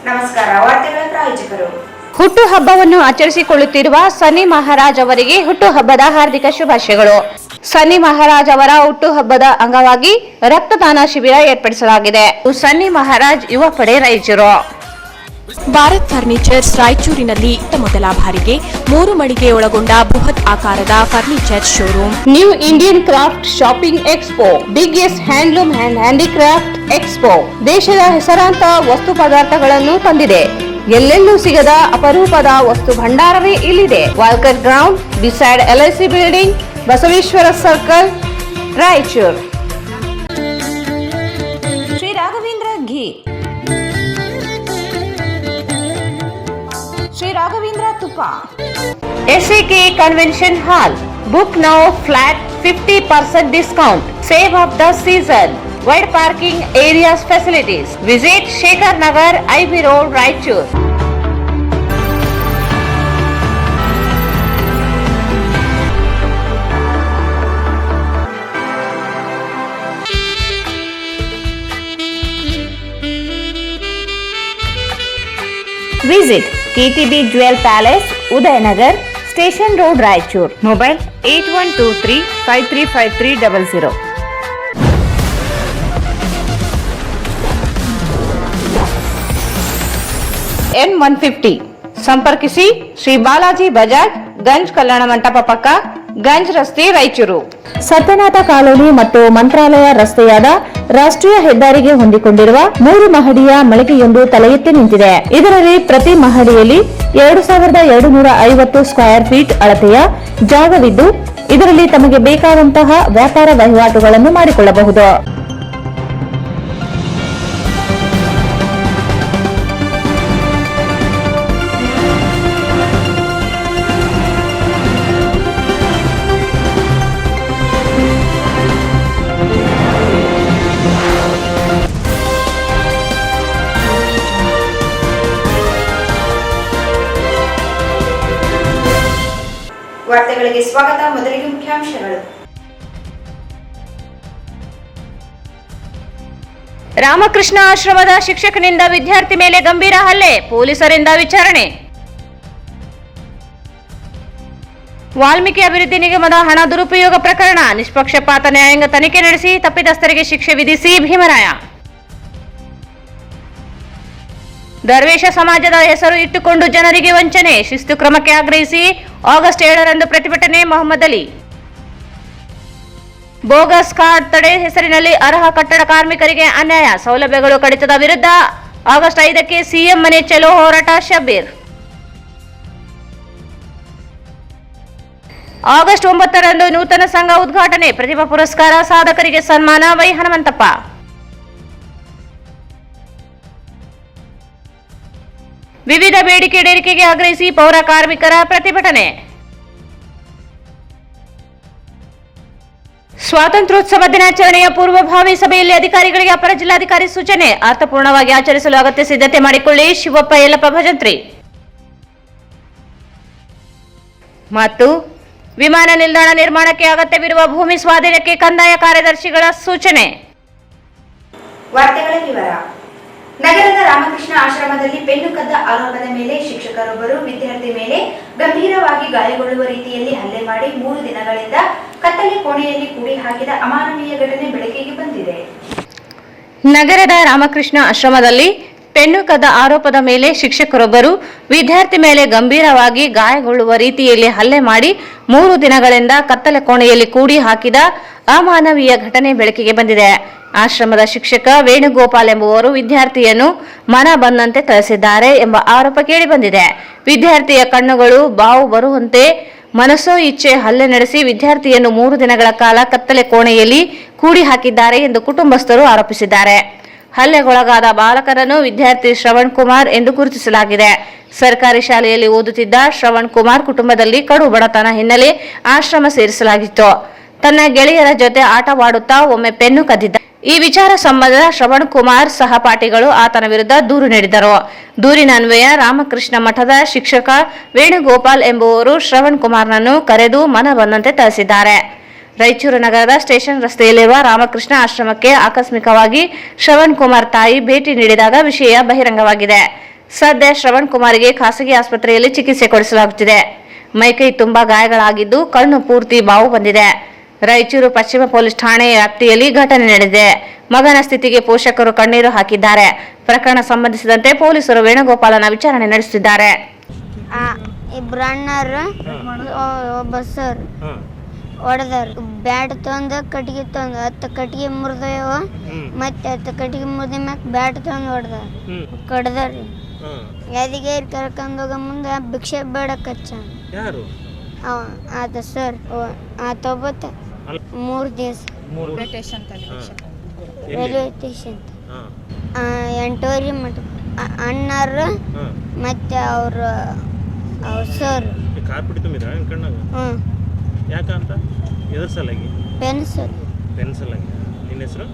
ನಮಸ್ಕಾರ. ವಾರ್ತೆಗಳ ಪ್ರಾಯೋಜಕರು. ಹುಟ್ಟುಹಬ್ಬವನ್ನು ಆಚರಿಸಿಕೊಳ್ಳುತ್ತಿರುವ ಸನ್ನಿ ಮಹಾರಾಜ್ ಅವರಿಗೆ ಹುಟ್ಟುಹಬ್ಬದ ಹಾರ್ದಿಕ ಶುಭಾಶಯಗಳು. ಸನ್ನಿ ಮಹಾರಾಜ್ ಅವರ ಹುಟ್ಟುಹಬ್ಬದ ಅಂಗವಾಗಿ ರಕ್ತದಾನ ಶಿಬಿರ ಏರ್ಪಡಿಸಲಾಗಿದೆ. ಸನ್ನಿ ಮಹಾರಾಜ್ ಯುವ ಪಡೆ ರಾಯಚೂರು. ಭಾರತ್ ಫರ್ನಿಚರ್ಸ್ ರಾಯಚೂರಿನಲ್ಲಿ ಮೊದಲ ಬಾರಿಗೆ 3 ಮಳಿಗೆ ಒಳಗೊಂಡ ಬೃಹತ್ ಆಕಾರದ furniture showroom. New Indian craft shopping expo, biggest handloom and handicraft expo ದೇಶದ ಹೆಸರಾಂತ ವಸ್ತು ಪದಾರ್ಥಗಳನ್ನು ತಂದಿದೆ. ಎಲ್ಲೆಲ್ಲೂ ಸಿಗದ ಅಪರೂಪದ ವಸ್ತು ಭಂಡಾರವೇ ಇಲ್ಲಿದೆ. Walker ground beside LIC building, Basaveshwara circle, Raichur. Shri Raghavendra ghee, Shri Raghavendra ತುಪ್ಪ, SAK convention hall. Book now, flat 50% discount. Save of the season. Wide parking areas facilities. Visit Shekhar Nagar, IB Road, Raichur. Visit KTB Jewel Palace, Udayanagar, Station Road, Raichur. Mobile 8123535300. N150 ಸಂಪರ್ಕಿಸಿ ಶ್ರೀ ಬಾಲಾಜಿ ಬಜಾಜ್, ಗಂಜ್ ಕಲ್ಯಾಣ ಮಂಟಪ ಪಕ್ಕ, ಗಂಜ್ ರಸ್ತೆ, Raichur. Satyanatha colony ಮತ್ತು ಮಂತ್ರಾಲಯ ರಸ್ತೆಯಾದ ರಾಷ್ಟ್ರೀಯ ಹೆದ್ದಾರಿಗೆ ಹೊಂದಿಕೊಂಡಿರುವ 3 ಮಹಡಿಯ ಮಳಿಗೆಯೊಂದು ತಲೆ ಎತ್ತಿ ನಿಂತಿದೆ. ಇದರಲ್ಲಿ ಪ್ರತಿ ಮಹಡಿಯಲ್ಲಿ 2250 ಸ್ಕ್ವೇರ್ ಫೀಟ್ ಅಳತೆಯ ಜಾಗವಿದ್ದು, ಇದರಲ್ಲಿ ತಮಗೆ ಬೇಕಾದಂತಹ ವ್ಯಾಪಾರ ವಹಿವಾಟುಗಳನ್ನು ಮಾಡಿಕೊಳ್ಳಬಹುದು. ವಾರ್ತೆಗಳಿಗೆ ಸ್ವಾಗತ. ಮೊದಲಿಗೆ ಮುಖ್ಯಾಂಶಗಳು. ರಾಮಕೃಷ್ಣ ಆಶ್ರಮದ ಶಿಕ್ಷಕನಿಂದ ವಿದ್ಯಾರ್ಥಿ ಮೇಲೆ ಗಂಭೀರ ಹಲ್ಲೆ, ಪೊಲೀಸರಿಂದ ವಿಚಾರಣೆ. ವಾಲ್ಮೀಕಿ ಅಭಿವೃದ್ಧಿ ನಿಗಮದ ಹಣ ದುರುಪಯೋಗ ಪ್ರಕರಣ, ನಿಷ್ಪಕ್ಷಪಾತ ನ್ಯಾಯಾಂಗ ತನಿಖೆ ನಡೆಸಿ ತಪ್ಪಿತಸ್ಥರಿಗೆ ಶಿಕ್ಷೆ ವಿಧಿಸಿ ಭೀಮರಾಯ. ದರ್ವೇಶ ಸಮಾಜದ ಹೆಸರು ಇಟ್ಟುಕೊಂಡು ಜನರಿಗೆ ವಂಚನೆ, ಶಿಸ್ತು ಕ್ರಮಕ್ಕೆ ಆಗ್ರಹಿಸಿ ಆಗಸ್ಟ್ 7ರಂದು ಪ್ರತಿಭಟನೆ, ಮೊಹಮ್ಮದ್ ಅಲಿ. ಬೋಗಸ್ ಕಾರ್ಡ್ ತಡೆ ಹೆಸರಿನಲ್ಲಿ ಅರ್ಹ ಕಟ್ಟಡ ಕಾರ್ಮಿಕರಿಗೆ ಅನ್ಯಾಯ, ಸೌಲಭ್ಯಗಳು ಕಡಿತದ ವಿರುದ್ಧ ಆಗಸ್ಟ್ 5ಕ್ಕೆ ಸಿಎಂ ಮನೆ ಚಲೋ ಹೋರಾಟ, ಶಬ್ಬೀರ್. ಆಗಸ್ಟ್ 9ರಂದು ನೂತನ ಸಂಘ ಉದ್ಘಾಟನೆ, ಪ್ರತಿಭಾ ಪುರಸ್ಕಾರ ಸಾಧಕರಿಗೆ ಸನ್ಮಾನ, ವೈ ಹನುಮಂತಪ್ಪ. ವಿವಿಧ ಬೇಡಿಕೆ ಈಡೇರಿಕೆಗೆ ಆಗ್ರಹಿಸಿ ಪೌರ ಕಾರ್ಮಿಕರ ಪ್ರತಿಭಟನೆ. ಸ್ವಾತಂತ್ರ್ಯೋತ್ಸವ ದಿನಾಚರಣೆಯ ಪೂರ್ವಭಾವಿ ಸಭೆಯಲ್ಲಿ ಅಧಿಕಾರಿಗಳಿಗೆ ಅಪರ ಜಿಲ್ಲಾಧಿಕಾರಿ ಸೂಚನೆ, ಅರ್ಥಪೂರ್ಣವಾಗಿ ಆಚರಿಸಲು ಅಗತ್ಯ ಸಿದ್ಧತೆ ಮಾಡಿಕೊಳ್ಳಿ, ಶಿವಪ್ಪ ಯಲ್ಲಪ್ಪ ಭಜಂತ್ರಿ. ಮತ್ತು ವಿಮಾನ ನಿಲ್ದಾಣ ನಿರ್ಮಾಣಕ್ಕೆ ಅಗತ್ಯವಿರುವ ಭೂಮಿ ಸ್ವಾಧೀನಕ್ಕೆ ಕಂದಾಯ ಕಾರ್ಯದರ್ಶಿಗಳ ಸೂಚನೆ. ವಾರ್ತೆಗಳ ವಿವರ. ನಗರದ ರಾಮಕೃಷ್ಣ ಆಶ್ರಮದಲ್ಲಿ ಪೆನ್ನು ಕದ್ದ ಆರೋಪದ ಮೇಲೆ ಶಿಕ್ಷಕರೊಬ್ಬರು ವಿದ್ಯಾರ್ಥಿ ಮೇಲೆ ಗಂಭೀರವಾಗಿ ಗಾಯಗೊಳ್ಳುವ ರೀತಿಯಲ್ಲಿ ಹಲ್ಲೆ ಮಾಡಿ 3 ದಿನಗಳಿಂದ ಕತ್ತಲೆ ಕೋಣೆಯಲ್ಲಿ ಕೂಡಿ ಹಾಕಿದ ಅಮಾನವೀಯ ಘಟನೆ ಬೆಳಕಿಗೆ ಬಂದಿದೆ. ನಗರದ ರಾಮಕೃಷ್ಣ ಆಶ್ರಮದಲ್ಲಿ ಪೆನ್ನು ಕದ್ದ ಆರೋಪದ ಮೇಲೆ ಶಿಕ್ಷಕರೊಬ್ಬರು ವಿದ್ಯಾರ್ಥಿ ಮೇಲೆ ಗಂಭೀರವಾಗಿ ಗಾಯಗೊಳ್ಳುವ ರೀತಿಯಲ್ಲಿ ಹಲ್ಲೆ ಮಾಡಿ 3 ದಿನಗಳಿಂದ ಕತ್ತಲೆ ಕೋಣೆಯಲ್ಲಿ ಕೂಡಿ ಹಾಕಿದ ಅಮಾನವೀಯ ಘಟನೆ ಬೆಳಕಿಗೆ ಬಂದಿದೆ. ಆಶ್ರಮದ ಶಿಕ್ಷಕ ವೇಣುಗೋಪಾಲ್ ಎಂಬುವರು ವಿದ್ಯಾರ್ಥಿಯನ್ನು ಮನ ಬಂದಂತೆ ಥಳಿಸಿದ್ದಾರೆ ಎಂಬ ಆರೋಪ ಕೇಳಿಬಂದಿದೆ. ವಿದ್ಯಾರ್ಥಿಯ ಕಣ್ಣುಗಳು ಬಾವು ಬರುವಂತೆ ಮನಸೋ ಇಚ್ಛೆ ಹಲ್ಲೆ ನಡೆಸಿ ವಿದ್ಯಾರ್ಥಿಯನ್ನು 3 ದಿನಗಳ ಕಾಲ ಕತ್ತಲೆ ಕೋಣೆಯಲ್ಲಿ ಕೂಡಿ ಹಾಕಿದ್ದಾರೆ ಎಂದು ಕುಟುಂಬಸ್ಥರು ಆರೋಪಿಸಿದ್ದಾರೆ. ಹಲ್ಲೆಗೊಳಗಾದ ಬಾಲಕರನ್ನು ವಿದ್ಯಾರ್ಥಿ ಶ್ರವಣ್ ಕುಮಾರ್ ಎಂದು ಗುರುತಿಸಲಾಗಿದೆ. ಸರ್ಕಾರಿ ಶಾಲೆಯಲ್ಲಿ ಓದುತ್ತಿದ್ದ ಶ್ರವಣ್ ಕುಮಾರ್ ಕುಟುಂಬದಲ್ಲಿ ಕಡು ಬಡತನ ಹಿನ್ನೆಲೆ ಆಶ್ರಮ ಸೇರಿಸಲಾಗಿತ್ತು. ತನ್ನ ಗೆಳೆಯರ ಜೊತೆ ಆಟವಾಡುತ್ತಾ ಒಮ್ಮೆ ಪೆನ್ನು ಕದ್ದಿದ್ದ. ಈ ವಿಚಾರ ಸಂಬಂಧ ಶ್ರವಣ್ ಕುಮಾರ್ ಸಹಪಾಠಿಗಳು ಆತನ ವಿರುದ್ಧ ದೂರು ನೀಡಿದರು. ದೂರಿನ ಅನ್ವಯ ರಾಮಕೃಷ್ಣ ಮಠದ ಶಿಕ್ಷಕ ವೇಣುಗೋಪಾಲ್ ಎಂಬುವರು ಶ್ರವಣ್ ಕುಮಾರ್ನನ್ನು ಕರೆದು ಮನ ಬಂದಂತೆ ಥಳಿಸಿದ್ದಾರೆ. ರಾಯಚೂರು ನಗರದ ಸ್ಟೇಷನ್ ರಸ್ತೆಯಲ್ಲಿರುವ ರಾಮಕೃಷ್ಣ ಆಶ್ರಮಕ್ಕೆ ಆಕಸ್ಮಿಕವಾಗಿ ಶ್ರವಣ್ ಕುಮಾರ್ ತಾಯಿ ಭೇಟಿ ನೀಡಿದಾಗ ವಿಷಯ ಬಹಿರಂಗವಾಗಿದೆ. ಸದ್ಯ ಶ್ರವಣ್ ಕುಮಾರ್ಗೆ ಖಾಸಗಿ ಆಸ್ಪತ್ರೆಯಲ್ಲಿ ಚಿಕಿತ್ಸೆ ಕೊಡಿಸಲಾಗುತ್ತಿದೆ. ಮೈಕೈ ತುಂಬಾ ಗಾಯಗಳಾಗಿದ್ದು ಕಣ್ಣು ಪೂರ್ತಿ ಬಾವು ಬಂದಿದೆ. ರಾಯಚೂರು ಪಶ್ಚಿಮ ಪೊಲೀಸ್ ಠಾಣೆ ವ್ಯಾಪ್ತಿಯಲ್ಲಿ ಘಟನೆ ನಡೆದಿದೆ. ಮಗನ ಸ್ಥಿತಿಗೆ ಪೋಷಕರು ಕಣ್ಣೀರು ಹಾಕಿದ್ದಾರೆ. ಪ್ರಕರಣ ಸಂಬಂಧಿಸಿದಂತೆ ಪೊಲೀಸರು ವೇಣುಗೋಪಾಲನ ವಿಚಾರಣೆ ನಡೆಸುತ್ತಿದ್ದಾರೆ. ಇಬ್ರು ಅಣ್ಣರು ಒಬ್ಬ ಸರ್ ಹೊಡೆದಾರ. ಬ್ಯಾಟ್ ತಂದು ಕಟ್ಟಿಗೆ ತಂದು 10 ಕಟ್ಟಿಗೆ ಮುರಿದವ. ಮತ್ತೆ 10 ಕಟ್ಟಿಗೆ ಮುರಿದ ಮ್ಯಾಕ ಬ್ಯಾಟ್ ತಂದು ಹೊಡೆದ ಕಡ್ದಾರ್ರಿ. ಯಾದಗಿರಿ ಕರ್ಕೊಂಡೋಗ ಮುಂದೆ ಭಿಕ್ಷೆ ಬೇಡಕ್ಕೆ ಹಚ್ಚ ಆತ ಸರ್ ಆತ ಒಬ್ಬತ್ತ 3 ದಿವಸ ರೈಲ್ವೆ ಸ್ಟೇಷನ್ 8 ಮಟ್ಟ ಅಣ್ಣರು ಮತ್ತೆ ಅವ್ರ ಸರ್ ಯಾಕಂತ ಎದುರ್ಸಲಾಗಿ ಪೆನ್ಸಿಲ್ ನಿನ್ನ ಹೆಸರು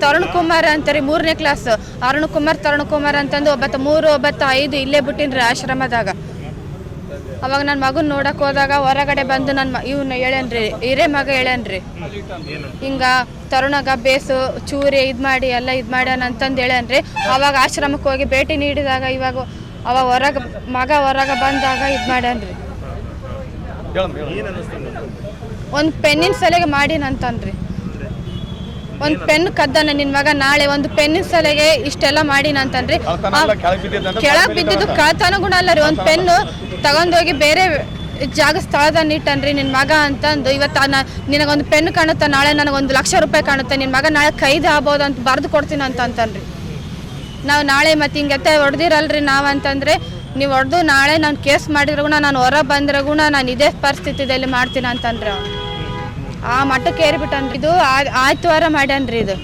ತರುಣ್ ಕುಮಾರ್ ಅಂತಾರೆ 3ನೇ ಕ್ಲಾಸ್. ತರುಣ್ ಕುಮಾರ್ ಅಂತಂದು ಒಬ್ಬತ್ತ 3 ಒಬ್ಬತ್ತ 5 ಇಲ್ಲೇ ಬಿಟ್ಟಿನ್ರಿ ಆಶ್ರಮದಾಗ. ಅವಾಗ ನನ್ನ ಮಗನ ನೋಡಕ್ ಹೋದಾಗ ಹೊರಗಡೆ ಬಂದು ಇವ್ನ ಹೇಳೇನ್ರಿ, ಹಿರೇ ಮಗ ಹೇಳೇನ್ರಿ, ಹಿಂಗ ತರುಣಗ ಬೇಸು ಚೂರಿ ಎಲ್ಲ ಇದ್ ಮಾಡ್ಯಾನ ಅಂತಂದು ಹೇಳೇನ್ರಿ. ಅವಾಗ ಆಶ್ರಮಕ್ಕೆ ಹೋಗಿ ಭೇಟಿ ನೀಡಿದಾಗ ಅವಾಗ ಹೊರಗೆ ಬಂದಾಗ ಇದ್ ಮಾಡ್ಯಾನ್ರಿ. ಒಂದು ಪೆನ್ನಿನ ಸಲೆಗೆ ಮಾಡಿನಂತನ್ರಿ. ಒಂದು ಪೆನ್ ಕದ್ದಾನ ನಿನ್ ಮಗ, ನಾಳೆ ಒಂದು ಪೆನ್ನಿನ ಸಲೆಗೆ ಇಷ್ಟೆಲ್ಲ ಮಾಡಿನಂತನ್ರಿ. ಕೆಳಗ್ ಬಿದ್ದಿದ್ದು ಕಳ್ತನ ಗುಣ ಅಲ್ಲ ರೀ. ಒಂದು ಪೆನ್ನು ತಗೊಂಡೋಗಿ ಬೇರೆ ಜಾಗ ಸ್ಥಳದಲ್ಲಿ ಇಟ್ಟನ್ರಿ ನಿನ್ ಮಗ ಅಂತಂದು. ಇವತ್ತು ನಿನಗೊಂದು ಪೆನ್ ಕಾಣುತ್ತ, ನಾಳೆ ನನಗೊಂದು ₹1,00,000 ಕಾಣುತ್ತೆ, ನಿನ್ ಮಗ ನಾಳೆ ಕೈದು ಆಗ್ಬೋದು ಅಂತ ಬರೆದು ಕೊಡ್ತೀನಿ ಅಂತನ್ರಿ. ನಾವು ನಾಳೆ ಮತ್ತೆ ಹಿಂಗೆತ್ತ ಹೊಡೆದಿರಲ್ರಿ ನಾವಂತಂದ್ರೆ, ನೀವು ಹೊಡೆದು ನಾಳೆ ನಾನು ಕೇಸ್ ಮಾಡಿದ್ರೂ ನಾನು ಹೊರ ಬಂದ್ರೂ ನಾನು ಇದೇ ಪರಿಸ್ಥಿತಿಯಲ್ಲಿ ಮಾಡ್ತೀನಿ ಅಂತನ್ರಿ. ಆ ಮಟ್ಟಕ್ಕೆ ಏರಿಬಿಟ್ಟನ್ರಿ. ಇದು ಆಯ್ತವಾರ ಮಾಡ್ಯಾನ್ರಿ. ಇದು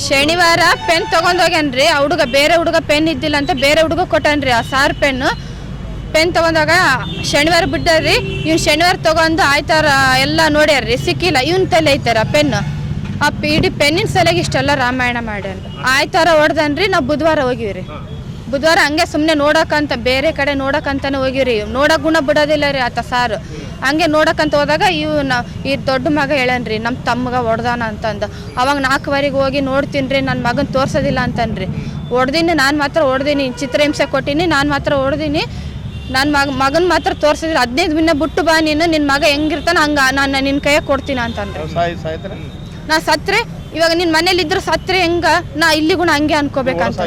ಶನಿವಾರ ಪೆನ್ ತಗೊಂಡೋಗ್ಯಾನ್ರಿ. ಆ ಹುಡುಗ ಬೇರೆ ಹುಡುಗ ಪೆನ್ ಇದ್ದಿಲ್ಲ ಅಂತ ಬೇರೆ ಹುಡುಗ ಕೊಟ್ಟನ್ರಿ. ಆ ಸಾರ್ ಪೆನ್ ತಗೊಂಡಾಗ ಶನಿವಾರ ಬಿಟ್ಟಾರ್ರಿ. ಇವ್ನು ಶನಿವಾರ ತಗೊಂಡು ಆಯ್ತಾರ ಎಲ್ಲ ನೋಡ್ಯಾರ್ರಿ, ಸಿಕ್ಕಿಲ್ಲ. ಇವನ್ ತಲೆ ಐತಾರ ಪೆನ್. ಆ ಇಡೀ ಪೆನ್ನಿನ ಸಲಗೆ ಇಷ್ಟೆಲ್ಲ ರಾಮಾಯಣ ಮಾಡ್ಯಾನ್ರಿ. ಆಯ್ತಾರ ಹೊಡ್ದನ್ರಿ. ನಾವು ಬುಧವಾರ ಹೋಗಿವ್ರಿ. ಬುಧವಾರ ಹಂಗೆ ಸುಮ್ಮನೆ ನೋಡಕ್ಕಂತ ಬೇರೆ ಕಡೆ ನೋಡಕ್ಕಂತಾನೆ ಹೋಗಿವ್ರಿ. ನೋಡಕ್ ಗುಣ ಬಿಡೋದಿಲ್ಲ ರೀ ಆತ ಸಾರು. ಹಂಗೆ ನೋಡಕ್ಕಂತ ಹೋದಾಗ ಈ ದೊಡ್ಡ ಮಗ ಹೇಳನ್ರಿ, ನಮ್ಮ ತಮ್ಮಗ ಹೊಡ್ದಾನ ಅಂತಂದು. ಅವಾಗ 4ವರೆಗೆ ಹೋಗಿ ನೋಡ್ತೀನಿ ರೀ, ನನ್ನ ಮಗನ ತೋರ್ಸೋದಿಲ್ಲ ಅಂತನ್ರಿ. ಹೊಡ್ದೀನಿ, ನಾನು ಮಾತ್ರ ಹೊಡ್ದೀನಿ, ಚಿತ್ರಹಿಂಸೆ ಕೊಟ್ಟಿನಿ, ನಾನು ಮಾತ್ರ ಹೊಡ್ದೀನಿ. ನನ್ನ ಮಗನ ಮಾತ್ರ ತೋರ್ಸಿದ್ರೆ 15 ದಿನ ಬಿಟ್ಟು ಬಾ ನೀನು, ನಿನ್ನ ಮಗ ಹೆಂಗಿರ್ತಾನ ಹಂಗ ನಾನು ನಿನ್ನ ಕೈಯಾಗ ಕೊಡ್ತೀನಿ ಅಂತಂದ್ರೆ. ನಾ ಸತ್ರೆ ಇವಾಗ ನಿನ್ನ ಮನೇಲಿ ಇದ್ರೆ ಸತ್ರೆ ಹೆಂಗ ನಾ ಇಲ್ಲಿಗೂ ಹಂಗೆ ಅನ್ಕೋಬೇಕಂತ.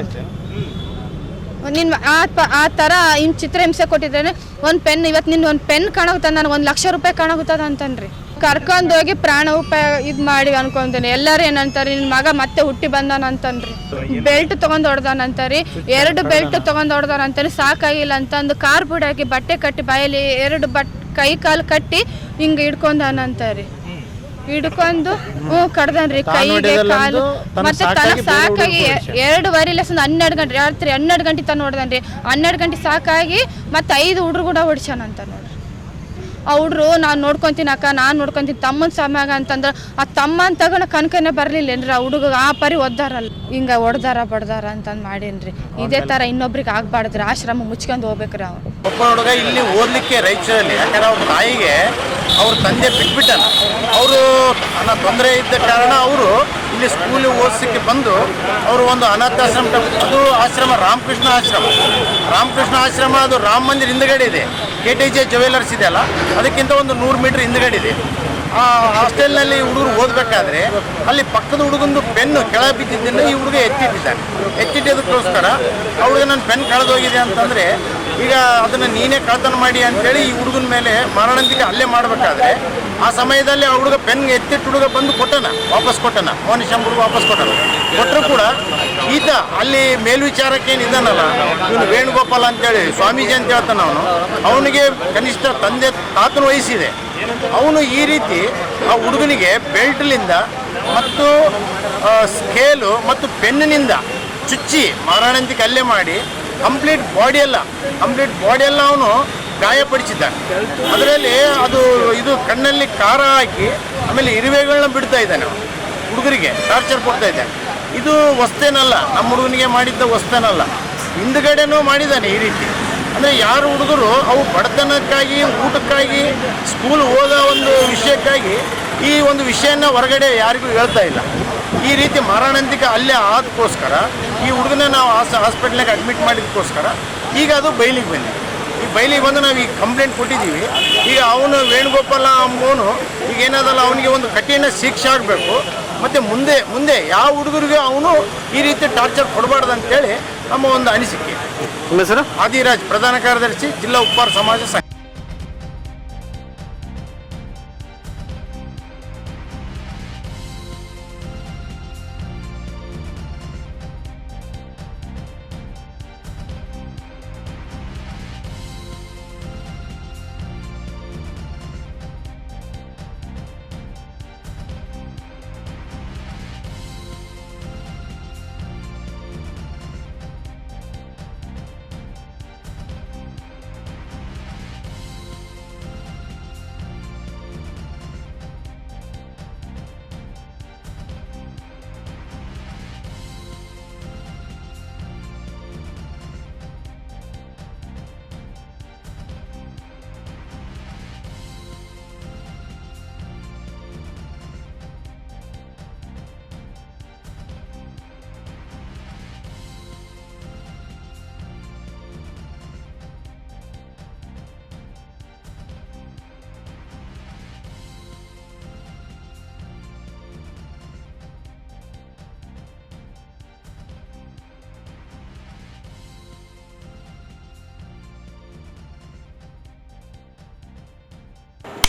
ಆ ಥರ ಇನ್ನು ಚಿತ್ರಹಿಂಸೆ ಕೊಟ್ಟಿದ್ರೆ ಒಂದು ಪೆನ್, ಇವತ್ತು ನಿನ್ನ ಒಂದು ಪೆನ್ ಕಾಣಾಗುತ್ತದೆ, ನನಗೆ ₹1,00,000 ಕಾಣಾಗುತ್ತದ ಅಂತನ್ರಿ. ಕರ್ಕೊಂಡೋಗಿ ಪ್ರಾಣ ಉಪಾಯ ಇದು ಮಾಡಿ ಅನ್ಕೊಂತೀನಿ. ಎಲ್ಲರೂ ಏನಂತಾರೆ, ನಿನ್ನ ಮಗ ಮತ್ತೆ ಹುಟ್ಟಿ ಬಂದಾನ ಅಂತನ್ರಿ. ಬೆಲ್ಟ್ ತೊಗೊಂಡು ಹೊಡ್ದಾನಂತಾರಿ, 2 ಬೆಲ್ಟ್ ತೊಗೊಂಡು ಹೊಡ್ದಾನಂತಾರಿ. ಸಾಕಾಗಿಲ್ಲ ಅಂತಂದು ಕಾರ್ ಬುಡಿ ಹಾಕಿ ಬಟ್ಟೆ ಕಟ್ಟಿ ಬಾಯಲ್ಲಿ 2 ಕೈ ಕಾಲು ಕಟ್ಟಿ ಹಿಂಗೆ ಹಿಡ್ಕೊಂಡಾನಂತಾರಿ. ಹಿಡ್ಕೊಂಡು ಕಡ್ದನ್ರಿ ಕೈಗೆ ಕಾಲು. ಮತ್ತೆ ತನಗೆ ಸಾಕಾಗಿ 2:15 12 ಗಂಟೆ ರಾತ್ರಿ 12 ಗಂಟೆ ತನ ಹೊಡ್ದನ್ರಿ. 12 ಗಂಟೆ ಸಾಕಾಗಿ ಮತ್ತೆ 5 ಹುಡ್ರು ಕೂಡ ಹೊಡ್ಸ್ಯಾನಂತ ನೋಡ್ರಿ. ಆ ಹುಡ್ರು ನಾನು ನೋಡ್ಕೊಂತೀನಿ ಅಕ್ಕ, ನಾನು ನೋಡ್ಕೊಂತೀನಿ ತಮ್ಮನ ಸಮಾಗ ಅಂತಂದ್ರೆ ಆ ತಮ್ಮ ಅಂತ ತಗೊಂಡು ಕನಕನೇ ಬರ್ಲಿಲ್ಲೇನ್ರಿ. ಆ ಹುಡುಗ ಆ ಪರಿ ಒದ್ದಾರಲ್ಲ, ಹಿಂಗ ಹೊಡ್ದಾರ ಬಡ್ದಾರ ಅಂತಂದು ಮಾಡೇನ್ರಿ. ಇದೇ ತರ ಇನ್ನೊಬ್ರಿಗೆ ಆಗ್ಬಾರ್ದ್ರಿ. ಆಶ್ರಮ ಮುಚ್ಕೊಂಡು ಹೋಗ್ಬೇಕ್ರಿ. ಅವ್ರು ಒಬ್ಬ ಹುಡುಗ ಇಲ್ಲಿ ಓದಲಿಕ್ಕೆ ರಾಯಚೂರಲ್ಲಿ, ಯಾಕಂದ್ರೆ ಅವ್ರ ತಾಯಿಗೆ ಅವ್ರ ತಂದೆ ಬಿಟ್ಬಿಟ್ಟಾನ. ಅವರು ತೊಂದರೆ ಇದ್ದ ಕಾರಣ ಅವರು ಇಲ್ಲಿ ಸ್ಕೂಲಿಗೆ ಓದಿಸಕ್ಕೆ ಬಂದು ಅವರು ಒಂದು ಅನಾಥಾಶ್ರಮ, ಅದು ಆಶ್ರಮ ರಾಮಕೃಷ್ಣ ಆಶ್ರಮ. ಅದು ರಾಮ ಮಂದಿರ ಹಿಂದ್ಗಡೆ ಇದೆ. KTJ ಜ್ಯುವೆಲರ್ಸ್ ಇದೆ ಅಲ್ಲ, ಅದಕ್ಕಿಂತ ಒಂದು 100 ಮೀಟರ್ ಹಿಂದ್ಗಡೆ ಇದೆ. ಆ ಹಾಸ್ಟೆಲ್ನಲ್ಲಿ ಹುಡುಗರು ಓದಬೇಕಾದ್ರೆ ಅಲ್ಲಿ ಪಕ್ಕದ ಹುಡುಗಂದು ಪೆನ್ನು ಕೆಳ ಬಿದ್ದಿದ್ದನ್ನು ಈ ಹುಡುಗ ಎತ್ತಿಟ್ಟೋದಕ್ಕೋಸ್ಕರ ಆ ಹುಡುಗ ನನ್ನ ಪೆನ್ ಕಳೆದೋಗಿದೆ ಅಂತಂದರೆ, ಈಗ ಅದನ್ನು ನೀನೇ ಕಳ್ತನ ಮಾಡಿ ಅಂತೇಳಿ ಈ ಹುಡುಗನ ಮೇಲೆ ಮಾರಣಾಂತಿಕ ಹಲ್ಲೆ ಮಾಡಬೇಕಾದ್ರೆ ಆ ಸಮಯದಲ್ಲಿ ಆ ಹುಡುಗ ಪೆನ್ ಎತ್ತಿಟ್ಟು ಹುಡುಗ ಬಂದು ವಾಪಸ್ ಕೊಟ್ಟನ. ಮೋನಿಶಂ ಹುಡುಗ ವಾಪಸ್ ಕೊಟ್ಟರು ಕೂಡ ಈತ ಅಲ್ಲಿ ಮೇಲ್ವಿಚಾರಕ್ಕೆ ಏನಿದ್ದಾನಲ್ಲ, ಇವನು ವೇಣುಗೋಪಾಲ ಅಂತೇಳಿ ಸ್ವಾಮೀಜಿ ಅಂತ ಹೇಳ್ತಾನೆ. ಅವನಿಗೆ ಕನಿಷ್ಠ ತಾತನ ವಯಸ್ಸಿದೆ. ಅವನು ಈ ರೀತಿ ಆ ಹುಡುಗನಿಗೆ ಬೆಲ್ಟ್ಲಿಂದ ಮತ್ತು ಸ್ಕೇಲು ಮತ್ತು ಪೆನ್ನಿನಿಂದ ಚುಚ್ಚಿ ಮಾರಣಾಂತಿಕ ಹಲ್ಲೆ ಮಾಡಿ ಕಂಪ್ಲೀಟ್ ಬಾಡಿ ಎಲ್ಲ ಅವನು ಗಾಯಪಡಿಸಿದ್ದಾನೆ. ಅದರಲ್ಲಿ ಇದು ಕಣ್ಣಲ್ಲಿ ಖಾರ ಹಾಕಿ ಆಮೇಲೆ ಇರುವೆಗಳನ್ನ ಬಿಡ್ತಾ ಇದ್ದಾನೆ. ಹುಡುಗರಿಗೆ ಟಾರ್ಚರ್ ಕೊಡ್ತಾ ಇದ್ದಾನೆ. ಇದು ವಸ್ತೇನಲ್ಲ, ನಮ್ಮ ಹುಡುಗನಿಗೆ ಮಾಡಿದ್ದ ವಸ್ತೇನಲ್ಲ, ಹಿಂದ್ಗಡೆನೂ ಮಾಡಿದ್ದಾನೆ ಈ ರೀತಿ. ಅಂದರೆ ಯಾರು ಹುಡುಗರು ಅವು ಬಡತನಕ್ಕಾಗಿ, ಊಟಕ್ಕಾಗಿ, ಸ್ಕೂಲ್ ಓದೋ ಒಂದು ವಿಷಯಕ್ಕಾಗಿ ಈ ಒಂದು ವಿಷಯನ ಹೊರಗಡೆ ಯಾರಿಗೂ ಹೇಳ್ತಾ ಇಲ್ಲ. ಈ ರೀತಿ ಮಾರಣಾಂತಿಕ ಹಲ್ಲೆ ಆದಕ್ಕೋಸ್ಕರ ಈ ಹುಡುಗನ ನಾವು ಹಾಸ್ಪಿಟ್ಲಿಗೆ ಅಡ್ಮಿಟ್ ಮಾಡಿದಕ್ಕೋಸ್ಕರ ಈಗ ಅದು ಬಯಲಿಗೆ ಬಂದಿದೆ. ಈ ಬಯಲಿಗೆ ಬಂದು ನಾವು ಈಗ ಕಂಪ್ಲೇಂಟ್ ಕೊಟ್ಟಿದ್ದೀವಿ. ಈಗ ಅವನು ವೇಣುಗೋಪಾಲ ಅಂಬೋನು ಈಗ ಏನದಲ್ಲ ಅವನಿಗೆ ಒಂದು ಕಠಿಣ ಶಿಕ್ಷೆ ಆಗಬೇಕು. ಮತ್ತು ಮುಂದೆ ಯಾವ ಹುಡುಗರಿಗೂ ಅವನು ಈ ರೀತಿ ಟಾರ್ಚರ್ ಕೊಡಬಾರ್ದು ಅಂತೇಳಿ ನಮ್ಮ ಒಂದು ಅನಿಸಿಕೆ. ನಿಮ್ಮ ಹೆಸರು? ಆದಿರಾಜ್, ಪ್ರಧಾನ ಕಾರ್ಯದರ್ಶಿ, ಜಿಲ್ಲಾ ಉಪ್ಪಾರ ಸಮಾಜ ಸಂಘ.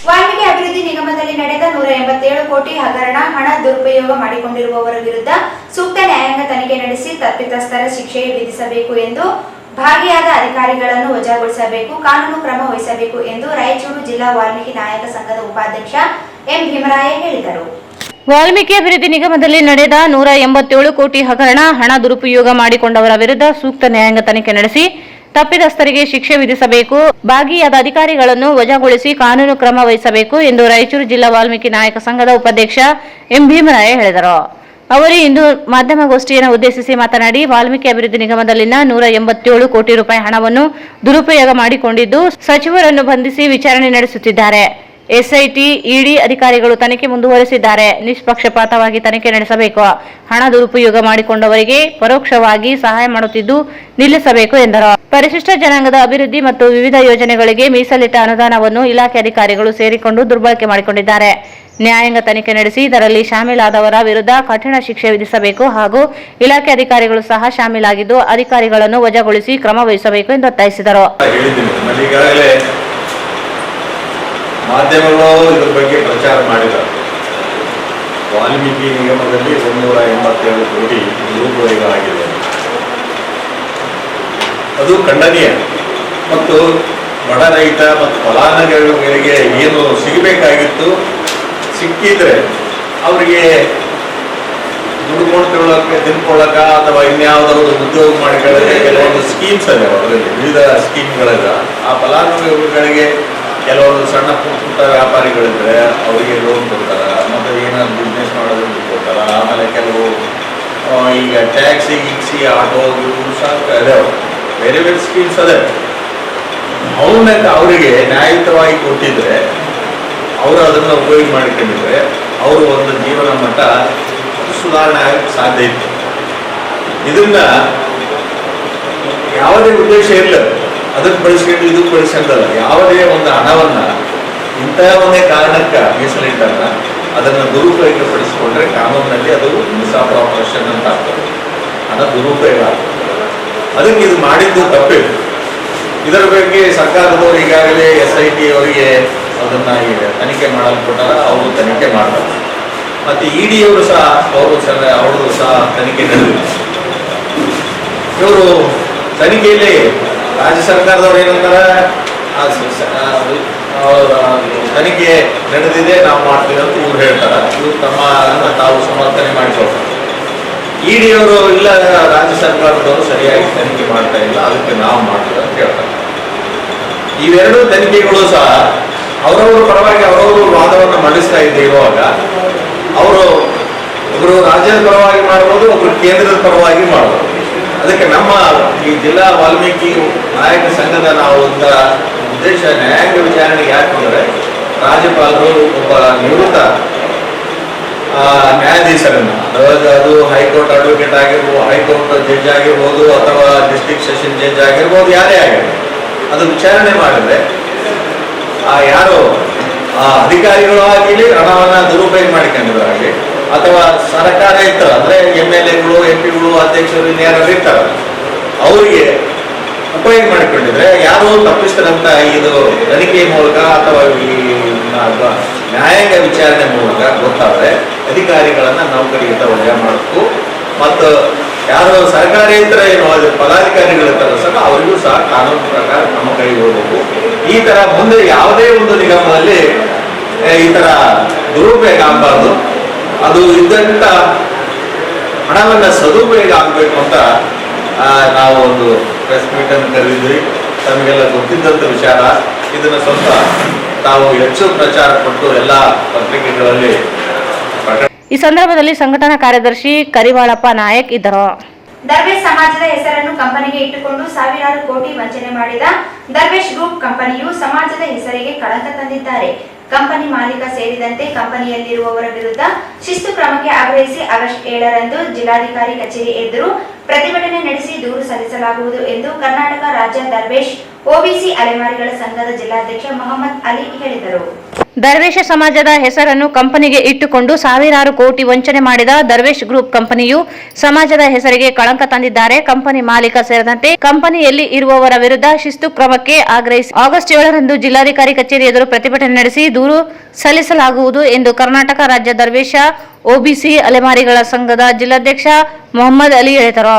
ವಾಲ್ಮೀಕಿ ಅಭಿವೃದ್ಧಿ ನಿಗಮದಲ್ಲಿ ನಡೆದ 187 ಕೋಟಿ ಹಗರಣ ಹಣ ದುರುಪಯೋಗ ಮಾಡಿಕೊಂಡಿರುವವರ ವಿರುದ್ಧ ಸೂಕ್ತ ನ್ಯಾಯಾಂಗ ತನಿಖೆ ನಡೆಸಿ ತಪ್ಪಿತಸ್ಥರ ಶಿಕ್ಷೆ ವಿಧಿಸಬೇಕು ಎಂದು ಭಾಗಿಯಾದ ಅಧಿಕಾರಿಗಳನ್ನು ವಜಾಗೊಳಿಸಬೇಕು, ಕಾನೂನು ಕ್ರಮ ವಹಿಸಬೇಕು ಎಂದು ರಾಯಚೂರು ಜಿಲ್ಲಾ ವಾಲ್ಮೀಕಿ ನಾಯಕ ಸಂಘದ ಉಪಾಧ್ಯಕ್ಷ ಎಂ ಭೀಮರಾಯ ಹೇಳಿದರು. ವಾಲ್ಮೀಕಿ ಅಭಿವೃದ್ಧಿ ನಿಗಮದಲ್ಲಿ ನಡೆದ 187 ಕೋಟಿ ಹಗರಣ ಹಣ ದುರುಪಯೋಗ ಮಾಡಿಕೊಂಡವರ ವಿರುದ್ಧ ಸೂಕ್ತ ನ್ಯಾಯಾಂಗ ತನಿಖೆ ನಡೆಸಿ ತಪ್ಪಿತಸ್ಥರಿಗೆ ಶಿಕ್ಷೆ ವಿಧಿಸಬೇಕು, ಭಾಗಿಯಾದ ಅಧಿಕಾರಿಗಳನ್ನು ವಜಾಗೊಳಿಸಿ ಕಾನೂನು ಕ್ರಮ ವಹಿಸಬೇಕು ಎಂದು ರಾಯಚೂರು ಜಿಲ್ಲಾ ವಾಲ್ಮೀಕಿ ನಾಯಕ ಸಂಘದ ಉಪಾಧ್ಯಕ್ಷ ಎಂ ಭೀಮರಾಯ ಹೇಳಿದರು. ಅವರು ಇಂದು ಮಾಧ್ಯಮಗೋಷ್ಠಿಯನ್ನು ಉದ್ದೇಶಿಸಿ ಮಾತನಾಡಿ, ವಾಲ್ಮೀಕಿ ಅಭಿವೃದ್ಧಿ ನಿಗಮದಲ್ಲಿನ 187 ಕೋಟಿ ರೂಪಾಯಿ ಹಣವನ್ನು ದುರುಪಯೋಗ ಮಾಡಿಕೊಂಡಿದ್ದು ಸಚಿವರನ್ನು ಬಂಧಿಸಿ ವಿಚಾರಣೆ ನಡೆಸುತ್ತಿದ್ದಾರೆ. ಎಸ್ಐಟಿ, ಇಡಿ ಅಧಿಕಾರಿಗಳು ತನಿಖೆ ಮುಂದುವರೆಸಿದ್ದಾರೆ. ನಿಷ್ಪಕ್ಷಪಾತವಾಗಿ ತನಿಖೆ ನಡೆಸಬೇಕು. ಹಣ ದುರುಪಯೋಗ ಮಾಡಿಕೊಂಡವರಿಗೆ ಪರೋಕ್ಷವಾಗಿ ಸಹಾಯ ಮಾಡುತ್ತಿದ್ದು ನಿಲ್ಲಿಸಬೇಕು ಎಂದರು. ಪರಿಶಿಷ್ಟ ಜನಾಂಗದ ಅಭಿವೃದ್ಧಿ ಮತ್ತು ವಿವಿಧ ಯೋಜನೆಗಳಿಗೆ ಮೀಸಲಿಟ್ಟ ಅನುದಾನವನ್ನು ಇಲಾಖೆ ಅಧಿಕಾರಿಗಳು ಸೇರಿಕೊಂಡು ದುರ್ಬಳಕೆ ಮಾಡಿಕೊಂಡಿದ್ದಾರೆ. ನ್ಯಾಯಾಂಗ ತನಿಖೆ ನಡೆಸಿ ಇದರಲ್ಲಿ ಶಾಮೀಲಾದವರ ವಿರುದ್ಧ ಕಠಿಣ ಶಿಕ್ಷೆ ವಿಧಿಸಬೇಕು ಹಾಗೂ ಇಲಾಖೆ ಅಧಿಕಾರಿಗಳು ಸಹ ಶಾಮೀಲಾಗಿದ್ದು ಅಧಿಕಾರಿಗಳನ್ನು ವಜಾಗೊಳಿಸಿ ಕ್ರಮ ವಹಿಸಬೇಕು ಎಂದು ಒತ್ತಾಯಿಸಿದರು. ಮಾಧ್ಯಮಗಳು ಇದ್ರ ಬಗ್ಗೆ ಪ್ರಚಾರ ಮಾಡಿದ್ದಾರೆ. ವಾಲ್ಮೀಕಿ ನಿಗಮದಲ್ಲಿ 187 ಕೋಟಿ ದುರುಪಯೋಗ ಆಗಿದೆ. ಅದು ಖಂಡನೀಯ. ಮತ್ತು ಬಡ ರೈತ ಮತ್ತು ಫಲಾನುಭವಿಗಳಿಗೆ ಏನು ಸಿಗಬೇಕಾಗಿತ್ತು ಸಿಕ್ಕಿದ್ರೆ ಅವರಿಗೆ ದುಡ್ಕೊಂಡು ತಿನ್ಕೊಳ್ಳಕ ಅಥವಾ ಇನ್ಯಾವುದಾದ್ರು ಉದ್ಯೋಗ ಮಾಡಿಕೊಳ್ಳಕ್ಕೆ ಕೆಲವೊಂದು ಸ್ಕೀಮ್ಸ್ ಇದೆ. ಅವರಲ್ಲಿ ವಿವಿಧ ಸ್ಕೀಮ್ಗಳಿದೆ. ಆ ಫಲಾನುಭವಿಗಳಿಗೆ ಕೆಲವೊಂದು ಸಣ್ಣ ಪುಟ್ಟ ವ್ಯಾಪಾರಿಗಳಿದ್ರೆ ಅವರಿಗೆ ಲೋನ್ ಕೊಡ್ತಾರೆ, ಮತ್ತು ಏನಾದ್ರು ಬಿಸ್ನೆಸ್ ಮಾಡೋದಕ್ಕೆ ಕೊಡ್ತಾರೆ. ಆಮೇಲೆ ಕೆಲವು ಈಗ ಟ್ಯಾಕ್ಸಿ ಆಟೋ ಸಹ ಇದಾವೆ, ಬೇರೆ ಬೇರೆ ಸ್ಕೀಮ್ಸ್ ಅದೇ. ಅವರಿಗೆ ನ್ಯಾಯಯುತವಾಗಿ ಕೊಟ್ಟಿದ್ರೆ ಅವರು ಅದನ್ನು ಉಪಯೋಗ ಮಾಡಿಕೊಂಡಿದ್ರೆ ಅವರು ಒಂದು ಜೀವನ ಮಟ್ಟ ಸುಧಾರಣೆ ಆಗಕ್ಕೆ ಸಾಧ್ಯ ಇತ್ತು. ಇದನ್ನ ಯಾವುದೇ ಉದ್ದೇಶ ಇಲ್ಲ, ಅದಕ್ಕೆ ಬಳಸ್ಕೊಂಡು ಇದಕ್ಕೆ ಬಳಸ್ಕೊಂಡಲ್ಲ. ಯಾವುದೇ ಒಂದು ಹಣವನ್ನ ಇಂತಹ ಒಂದೇ ಕಾರಣಕ್ಕೆ ಮೀಸಲಿಟ್ಟಲ್ಲ, ಅದನ್ನು ದುರುಪಯೋಗಪಡಿಸಿಕೊಂಡ್ರೆ ಕಾನೂನಿನಲ್ಲಿ ಅದು ಮಿಸ್ಅಪ್ರಾಪರೇಷನ್ ಅಂತ ಆಗ್ತದೆ. ಹಣ ದುರುಪಯೋಗ ಆಗ್ತದೆ. ಅದಕ್ಕೆ ಇದು ಮಾಡಿದ್ದು ತಪ್ಪಿಲ್ಲ. ಇದರ ಬಗ್ಗೆ ಸರ್ಕಾರದವರು ಈಗಾಗಲೇ SIT ಅವರಿಗೆ ಅದನ್ನ ತನಿಖೆ ಮಾಡಲ್ಪಟ್ಟಾರ. ಅವರು ತನಿಖೆ ಮಾಡ್ತಾರೆ. ಮತ್ತು ED ಅವರು ಸಹ ಅವ್ರದ್ದು ಸಹ ತನಿಖೆ ನಡೆದಿದೆ. ಇವರು ತನಿಖೆಯಲ್ಲಿ ರಾಜ್ಯ ಸರ್ಕಾರದವ್ರು ಏನಂತಾರೆ, ತನಿಖೆ ನಡೆದಿದೆ, ನಾವು ಮಾಡ್ತೀವಿ ಅಂತ ಇವ್ರು ಹೇಳ್ತಾರೆ. ಇವ್ರು ತಾವು ಸಮರ್ಥನೆ ಮಾಡಿಕೊಳ್ತಾರೆ. ED ಅವರು ಇಲ್ಲ, ರಾಜ್ಯ ಸರ್ಕಾರದವರು ಸರಿಯಾಗಿ ತನಿಖೆ ಮಾಡ್ತಾ ಇಲ್ಲ, ಅದಕ್ಕೆ ನಾವು ಮಾಡ್ತೀವಿ ಅಂತ ಹೇಳ್ತಾರೆ. ಇವೆರಡೂ ತನಿಖೆಗಳು ಸಹ ಅವರವ್ರ ಪರವಾಗಿ ಅವರವರು ವಾದವನ್ನು ಮಂಡಿಸ್ತಾ ಇರುವಾಗ ಅವರು ಒಬ್ಬರು ರಾಜ್ಯದ ಪರವಾಗಿ ಮಾಡ್ಬೋದು, ಒಬ್ಬರು ಕೇಂದ್ರದ ಪರವಾಗಿ ಮಾಡ್ಬೋದು. ಅದಕ್ಕೆ ನಮ್ಮ ಈ ಜಿಲ್ಲಾ ವಾಲ್ಮೀಕಿ ನಾಯಕ ಸಂಘದ ನಾವು ಒಂದು ಉದ್ದೇಶ ನ್ಯಾಯಾಂಗ ವಿಚಾರಣೆಗೆ ಯಾಕಂದರೆ ರಾಜ್ಯಪಾಲರು ಒಬ್ಬ ನಿವೃತ್ತ ನ್ಯಾಯಾಧೀಶರನ್ನ, ಅದು ಹೈಕೋರ್ಟ್ ಅಡ್ವೊಕೇಟ್ ಆಗಿರ್ಬೋದು, ಹೈಕೋರ್ಟ್ ಜಡ್ಜ್ ಆಗಿರ್ಬೋದು, ಅಥವಾ ಡಿಸ್ಟ್ರಿಕ್ಟ್ ಸೆಷನ್ ಜಡ್ಜ್ ಆಗಿರ್ಬೋದು, ಯಾರೇ ಆಗಿರ್ಬೋದು, ಅದು ವಿಚಾರಣೆ ಮಾಡಿದ್ರೆ ಯಾರು ಅಧಿಕಾರಿಗಳು ಆಗಲಿ ಹಣವನ್ನ ದುರುಪಯೋಗ ಮಾಡಿಕೊಂಡಿದ್ದಾಗಲಿ, ಅಥವಾ ಸರ್ಕಾರೇತರ ಅಂದ್ರೆ MLAಗಳು, MP ಗಳು, ಅಧ್ಯಕ್ಷರು ಯಾರು ಇರ್ತಾರಲ್ಲ ಅವರಿಗೆ ಉಪಯೋಗ ಮಾಡಿಕೊಂಡಿದ್ರೆ ಯಾರು ತಪ್ಪಿಸ್ತಾರಂತ ಇದು ತನಿಖೆ ಮೂಲಕ ಅಥವಾ ಈ ನ್ಯಾಯಾಂಗ ವಿಚಾರಣೆ ಮೂಲಕ ಗೊತ್ತಾದ್ರೆ ಅಧಿಕಾರಿಗಳನ್ನ ನೌಕರಿಗೆ ವಜಾ ಮಾಡಬೇಕು. ಮತ್ತು ಯಾರು ಸರ್ಕಾರೇತರ ಏನು ಪದಾಧಿಕಾರಿಗಳಿರ್ತಾರೋ ಸಹ ಅವರಿಗೂ ಸಹ ಕಾನೂನು ಪ್ರಕಾರ ನಮ್ಮ ಕೈಗೆ ಹೋಗಬೇಕು. ಈ ತರ ಮುಂದೆ ಯಾವುದೇ ಒಂದು ನಿಗಮದಲ್ಲಿ ಈ ತರ ದುರುಪಯೋಗ ಆಗಬಾರ್ದು. ಅದು ಇದ್ದಂತ ಹಣವನ್ನ ಸದುಪಯೋಗ ಆಗಬೇಕು ಅಂತ ನಾವು ಒಂದು ಪ್ರೆಸ್ ಮೀಟ್ ಅನ್ನು ಕರೆದಿದ್ವಿ. ತಮಗೆಲ್ಲ ಗೊತ್ತಿದ್ದಂಥ ವಿಚಾರ. ಇದನ್ನು ಸ್ವಲ್ಪ ತಾವು ಹೆಚ್ಚು ಪ್ರಚಾರ ಕೊಟ್ಟು ಎಲ್ಲ ಪತ್ರಿಕೆಗಳಲ್ಲಿ ಈ ಸಂದರ್ಭದಲ್ಲಿ ಸಂಘಟನಾ ಕಾರ್ಯದರ್ಶಿ ಕರಿವಾಳಪ್ಪ ನಾಯಕ್ ಇದ್ದರು. ದರ್ವೇಶ್ ಸಮಾಜದ ಹೆಸರನ್ನು ಕಂಪನಿಗೆ ಇಟ್ಟುಕೊಂಡು ಸಾವಿರಾರು ಕೋಟಿ ವಂಚನೆ ಮಾಡಿದ ದರ್ವೇಶ್ ಗ್ರೂಪ್ ಕಂಪನಿಯು ಸಮಾಜದ ಹೆಸರಿಗೆ ಕಳಂಕ ತಂದಿದ್ದಾರೆ. ಕಂಪನಿ ಮಾಲೀಕ ಸೇರಿದಂತೆ ಕಂಪನಿಯಲ್ಲಿರುವವರ ವಿರುದ್ಧ ಶಿಸ್ತು ಕ್ರಮಕ್ಕೆ ಆಗ್ರಹಿಸಿ ಆಗಸ್ಟ್ 7ರಂದು ಜಿಲ್ಲಾಧಿಕಾರಿ ಕಚೇರಿ ಎದುರು ಪ್ರತಿಭಟನೆ ನಡೆಸಿ ದೂರು ಸಲ್ಲಿಸಲಾಗುವುದು ಎಂದು ಕರ್ನಾಟಕ ರಾಜ್ಯ ದರ್ವೇಶ್ ಒಬಿಸಿ ಅಲೆಮಾರಿಗಳ ಸಂಘದ ಜಿಲ್ಲಾಧ್ಯಕ್ಷ ಮೊಹಮ್ಮದ್ ಅಲಿ ಹೇಳಿದರು. ದರ್ವೇಶ ಸಮಾಜದ ಹೆಸರನ್ನು ಕಂಪನಿಗೆ ಇಟ್ಟುಕೊಂಡು ಸಾವಿರಾರು ಕೋಟಿ ವಂಚನೆ ಮಾಡಿದ ದರ್ವೇಶ್ ಗ್ರೂಪ್ ಕಂಪನಿಯು ಸಮಾಜದ ಹೆಸರಿಗೆ ಕಳಂಕ ತಂದಿದ್ದಾರೆ. ಕಂಪನಿ ಮಾಲೀಕ ಸೇರಿದಂತೆ ಕಂಪನಿಯಲ್ಲಿ ಇರುವವರ ವಿರುದ್ಧ ಶಿಸ್ತು ಕ್ರಮಕ್ಕೆ ಆಗ್ರಹಿಸಿ ಆಗಸ್ಟ್ 7ರಂದು ಜಿಲ್ಲಾಧಿಕಾರಿ ಕಚೇರಿ ಎದುರು ಪ್ರತಿಭಟನೆ ನಡೆಸಿ ದೂರು ಸಲ್ಲಿಸಲಾಗುವುದು ಎಂದು ಕರ್ನಾಟಕ ರಾಜ್ಯ ದರ್ವೇಶ ಒಬಿಸಿ ಅಲೆಮಾರಿಗಳ ಸಂಘದ ಜಿಲ್ಲಾಧ್ಯಕ್ಷ ಮೊಹಮ್ಮದ್ ಅಲಿ ಹೇಳಿದರು.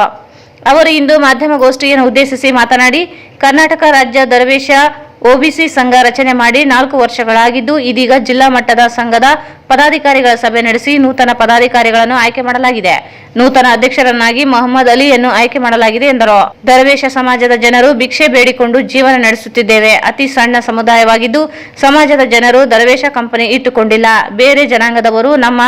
ಅವರು ಇಂದು ಮಾಧ್ಯಮಗೋಷ್ಠಿಯನ್ನು ಉದ್ದೇಶಿಸಿ ಮಾತನಾಡಿ, ಕರ್ನಾಟಕ ರಾಜ್ಯ ದರ್ವೇಶ ಒಬಿಸಿ ಸಂಘ ರಚನೆ ಮಾಡಿ 4 ವರ್ಷಗಳಾಗಿದ್ದು, ಇದೀಗ ಜಿಲ್ಲಾ ಮಟ್ಟದ ಸಂಘದ ಪದಾಧಿಕಾರಿಗಳ ಸಭೆ ನಡೆಸಿ ನೂತನ ಪದಾಧಿಕಾರಿಗಳನ್ನು ಆಯ್ಕೆ ಮಾಡಲಾಗಿದೆ. ನೂತನ ಅಧ್ಯಕ್ಷರನ್ನಾಗಿ ಮೊಹಮ್ಮದ್ ಅಲಿಯನ್ನು ಆಯ್ಕೆ ಮಾಡಲಾಗಿದೆ ಎಂದರು. ದರ್ವೇಶ ಸಮಾಜದ ಜನರು ಭಿಕ್ಷೆ ಬೇಡಿಕೊಂಡು ಜೀವನ ನಡೆಸುತ್ತಿದ್ದೇವೆ. ಅತಿ ಸಣ್ಣ ಸಮುದಾಯವಾಗಿದ್ದು ಸಮಾಜದ ಜನರು ದರ್ವೇಶ ಕಂಪನಿ ಇಟ್ಟುಕೊಂಡಿಲ್ಲ. ಬೇರೆ ಜನಾಂಗದವರು ನಮ್ಮ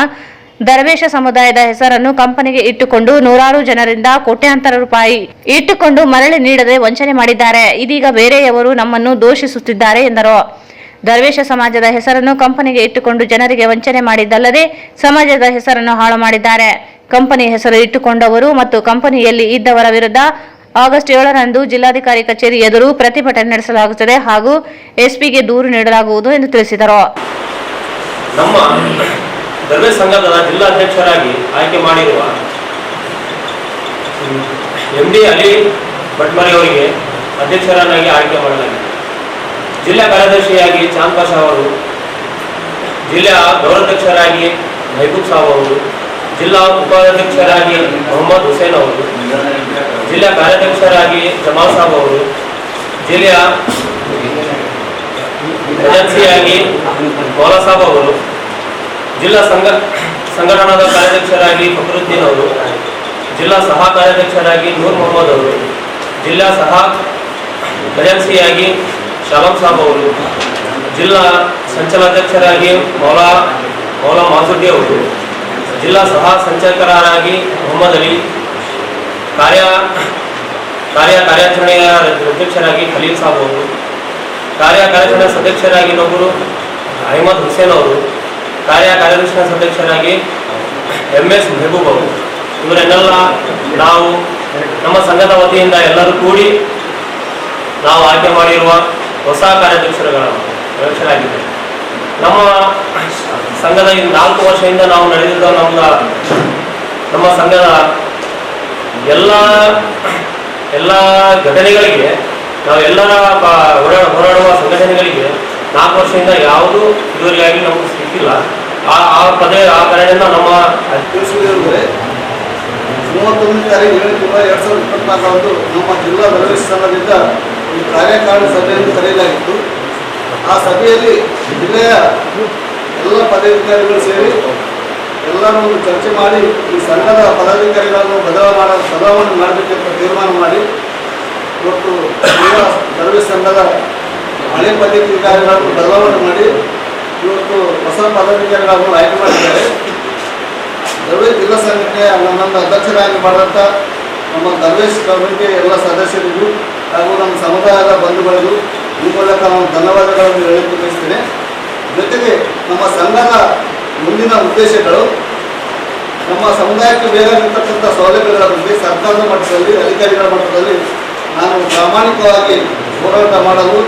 ದರ್ವೇಶ ಸಮುದಾಯದ ಹೆಸರನ್ನು ಕಂಪನಿಗೆ ಇಟ್ಟುಕೊಂಡು ನೂರಾರು ಜನರಿಂದ ಕೋಟ್ಯಾಂತರ ರೂಪಾಯಿ ಇಟ್ಟುಕೊಂಡು ಮರಳಿ ನೀಡದೆ ವಂಚನೆ ಮಾಡಿದ್ದಾರೆ. ಇದೀಗ ಬೇರೆಯವರು ನಮ್ಮನ್ನು ದೂಷಿಸುತ್ತಿದ್ದಾರೆ ಎಂದರು. ದರ್ವೇಶ ಸಮಾಜದ ಹೆಸರನ್ನು ಕಂಪನಿಗೆ ಇಟ್ಟುಕೊಂಡು ಜನರಿಗೆ ವಂಚನೆ ಮಾಡಿದ್ದಲ್ಲದೆ ಸಮಾಜದ ಹೆಸರನ್ನು ಹಾಳು ಮಾಡಿದ್ದಾರೆ. ಕಂಪನಿ ಹೆಸರು ಇಟ್ಟುಕೊಂಡವರು ಮತ್ತು ಕಂಪನಿಯಲ್ಲಿ ಇದ್ದವರ ವಿರುದ್ಧ ಆಗಸ್ಟ್ 7ರಂದು ಜಿಲ್ಲಾಧಿಕಾರಿ ಕಚೇರಿ ಎದುರು ಪ್ರತಿಭಟನೆ ನಡೆಸಲಾಗುತ್ತದೆ ಹಾಗೂ ಎಸ್ಪಿಗೆ ದೂರು ನೀಡಲಾಗುವುದು ಎಂದು ತಿಳಿಸಿದರು. ದರ್ವೇಶ್ ಸಂಘದ ಜಿಲ್ಲಾಧ್ಯಕ್ಷರಾಗಿ ಆಯ್ಕೆ ಮಾಡಿರುವ MD ಅಲಿ ಭಟ್ಮರಿ ಅವರಿಗೆ ಅಧ್ಯಕ್ಷರನ್ನಾಗಿ ಆಯ್ಕೆ ಮಾಡಲಾಗಿದೆ. ಜಿಲ್ಲಾ ಕಾರ್ಯದರ್ಶಿಯಾಗಿ ಚಾಂದ್ ಪಾಷಾ ಅವರು, ಜಿಲ್ಲಾ ಗೌರವಾಧ್ಯಕ್ಷರಾಗಿ ಮೆಹಬೂಬ್ ಸಾಬ್ ಅವರು, ಜಿಲ್ಲಾ ಉಪಾಧ್ಯಕ್ಷರಾಗಿ ಮೊಹಮ್ಮದ್ ಹುಸೇನ್ ಅವರು, ಜಿಲ್ಲಾ ಕಾರ್ಯಾಧ್ಯಕ್ಷರಾಗಿ ಜಮಾಲ್ ಸಾಬ್ ಅವರು, ಜಿಲ್ಲೆಯ ಏಜೆನ್ಸಿಯಾಗಿ ಮೌಲಾ ಸಾಬ್ ಅವರು, ಜಿಲ್ಲಾ ಸಂಘಟನಾದ ಕಾರ್ಯಾಧ್ಯಕ್ಷರಾಗಿ ಫಕ್ರುದ್ದೀನ್ ಅವರು, ಜಿಲ್ಲಾ ಸಹ ಕಾರ್ಯಾಧ್ಯಕ್ಷರಾಗಿ ನೂರ್ ಮೊಹಮ್ಮದ್ ಅವರು, ಜಿಲ್ಲಾ ಸಹ ಏಜೆನ್ಸಿಯಾಗಿ ಶಾಲಂ ಸಾಬ್ ಅವರು, ಜಿಲ್ಲಾ ಸಂಚಲಾಧ್ಯಕ್ಷರಾಗಿ ಮೌಲಾ ಮಾಜುದ್ದಿ ಅವರು, ಜಿಲ್ಲಾ ಸಹ ಸಂಚಾಲಕರಾಗಿ ಮೊಹಮ್ಮದ್ ಅಲಿ, ಕಾರ್ಯಾಚರಣೆಯ ಅಧ್ಯಕ್ಷರಾಗಿ ಖಲೀಲ್ ಸಾಬ್ ಅವರು, ಕಾರ್ಯಾಚರಣೆ ಸದಸ್ಯರಾಗಿ ನೊಬ್ಬರು ಅಹಮದ್ ಹುಸೇನ್ ಅವರು, ಕಾರ್ಯದರ್ಶಿ ಸದಸ್ಯರಾಗಿ MS ಮೆಹಬೂಬ್ ಅವರು. ಇವರನ್ನೆಲ್ಲ ನಾವು ನಮ್ಮ ಸಂಘದ ವತಿಯಿಂದ ಎಲ್ಲರೂ ಕೂಡಿ ನಾವು ಆಯ್ಕೆ ಮಾಡಿರುವ ಹೊಸ ಕಾರ್ಯಾಧ್ಯಕ್ಷರಾಗಿದ್ದಾರೆ. ನಮ್ಮ ಸಂಘದ 4 ವರ್ಷದಿಂದ ನಾವು ನಡೆದಿದ್ದ ನಮ್ಮ ಸಂಘದ ಎಲ್ಲ ಘಟನೆಗಳಿಗೆ ನಾವು ಎಲ್ಲರ ಹೋರಾಡುವ ಸಂಘಟನೆಗಳಿಗೆ 4 ವರ್ಷದಿಂದ ಯಾವುದೂ ಇದುವರೆಗಾಗಿ ನಮಗೆ ಸಿಕ್ಕಿಲ್ಲ. ಆ ಕಾರಣದಿಂದ ನಮ್ಮ 31 ತಾರೀಕು 7/7/2024 ನಮ್ಮ ಜಿಲ್ಲಾ ದರ್ವೇಶ್ ಸಂಘದಿಂದ ಈ ಕಾರ್ಯಕಾರಿಣಿ ಸಭೆಯನ್ನು ಕರೆಯಲಾಗಿತ್ತು. ಆ ಸಭೆಯಲ್ಲಿ ಜಿಲ್ಲೆಯ ಎಲ್ಲ ಪದಾಧಿಕಾರಿಗಳು ಸೇರಿ ಎಲ್ಲರೂ ಒಂದು ಚರ್ಚೆ ಮಾಡಿ ಈ ಸಂಘದ ಪದಾಧಿಕಾರಿಗಳನ್ನು ಬದಲಾವಣೆ ಮಾಡಬೇಕೆಂದು ತೀರ್ಮಾನ ಮಾಡಿ ಇವತ್ತು ಜಿಲ್ಲಾ ದರ್ವೇಶ್ ಸಂಘದ ಹಳೆ ಪದಾಧಿಕಾರಿಗಳನ್ನು ಬದಲಾವಣೆ ಮಾಡಿ ಇವತ್ತು ಹೊಸ ಪದಾಧಿಕಾರಿಗಳನ್ನು ಆಯ್ಕೆ ಮಾಡಿದ್ದಾರೆ. ದರ್ವೇಶ್ ಜಿಲ್ಲಾ ಸಂಘಕ್ಕೆ ನನ್ನನ್ನು ಅಧ್ಯಕ್ಷರಾಗಿ ಮಾಡಿದಂಥ ನಮ್ಮ ದರ್ವೇಶ್ ಕಮಿಟಿಗೆ ಎಲ್ಲ ಸದಸ್ಯರಿಗೂ ಹಾಗೂ ನಮ್ಮ ಸಮುದಾಯದ ಬಂಧುಗಳಿಗೂ ಈ ಮೂಲಕ ನಾನು ಧನ್ಯವಾದಗಳನ್ನು ಹೇಳಲಿಕ್ಕೆ ಬಯಸ್ತೇನೆ. ಜೊತೆಗೆ ನಮ್ಮ ಸಂಘದ ಮುಂದಿನ ಉದ್ದೇಶಗಳು ನಮ್ಮ ಸಮುದಾಯಕ್ಕೆ ಬೇಕಾಗಿರ್ತಕ್ಕಂಥ ಸೌಲಭ್ಯಗಳ ಬಗ್ಗೆ ಸರ್ಕಾರದ ಮಟ್ಟದಲ್ಲಿ ಅಧಿಕಾರಿಗಳ ಮಟ್ಟದಲ್ಲಿ ನಾನು ಪ್ರಾಮಾಣಿಕವಾಗಿ ಹೋರಾಟ ಮಾಡಲು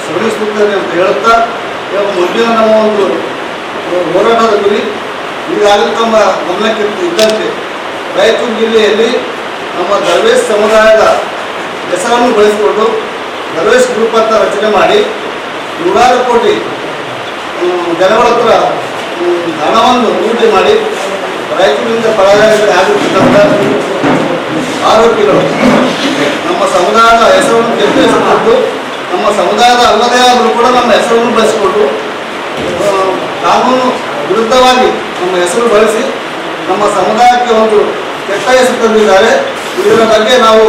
ಶ್ರಮಿಸುತ್ತೇನೆ ಅಂತ ಹೇಳುತ್ತಾ ಮುಂದಿನ ನಮ್ಮ ಒಂದು ಹೋರಾಟದ ಗುರಿ ಈಗಾಗಲೇ ತಮ್ಮ ಗಮನಕ್ಕೆ ಇದ್ದಂತೆ ರಾಯಚೂರು ಜಿಲ್ಲೆಯಲ್ಲಿ ನಮ್ಮ ದರ್ವೇಶ್ ಸಮುದಾಯದ ಹೆಸರನ್ನು ಬಳಸಿಕೊಂಡು ದರ್ವೇಶ್ ಗ್ರೂಪ್ ಅಂತ ರಚನೆ ಮಾಡಿ 100 ಕೋಟಿ ಜನಗಳ ಹತ್ರ ಹಣವನ್ನು ಲೂಟಿ ಮಾಡಿ ರಾಯಚೂರಿನಿಂದ ಪರಾಗಿರ್ತಕ್ಕಂಥ ಆರೋಪಿಗಳು ನಮ್ಮ ಸಮುದಾಯದ ಹೆಸರನ್ನು ಕೆತ್ತಿಸಿಕೊಂಡು ನಮ್ಮ ಸಮುದಾಯದ ಅಲ್ಲದೇ ಆದರೂ ಕೂಡ ನಮ್ಮ ಹೆಸರನ್ನು ಬಳಸಿಕೊಂಡು ಕಾನೂನು ವಿರುದ್ಧವಾಗಿ ನಮ್ಮ ಹೆಸರು ಬಳಸಿ ನಮ್ಮ ಸಮುದಾಯಕ್ಕೆ ಒಂದು ಕೆಟ್ಟ ಹೆಸರು ತಂದಿದ್ದಾರೆ. ಇದರ ಬಗ್ಗೆ ನಾವು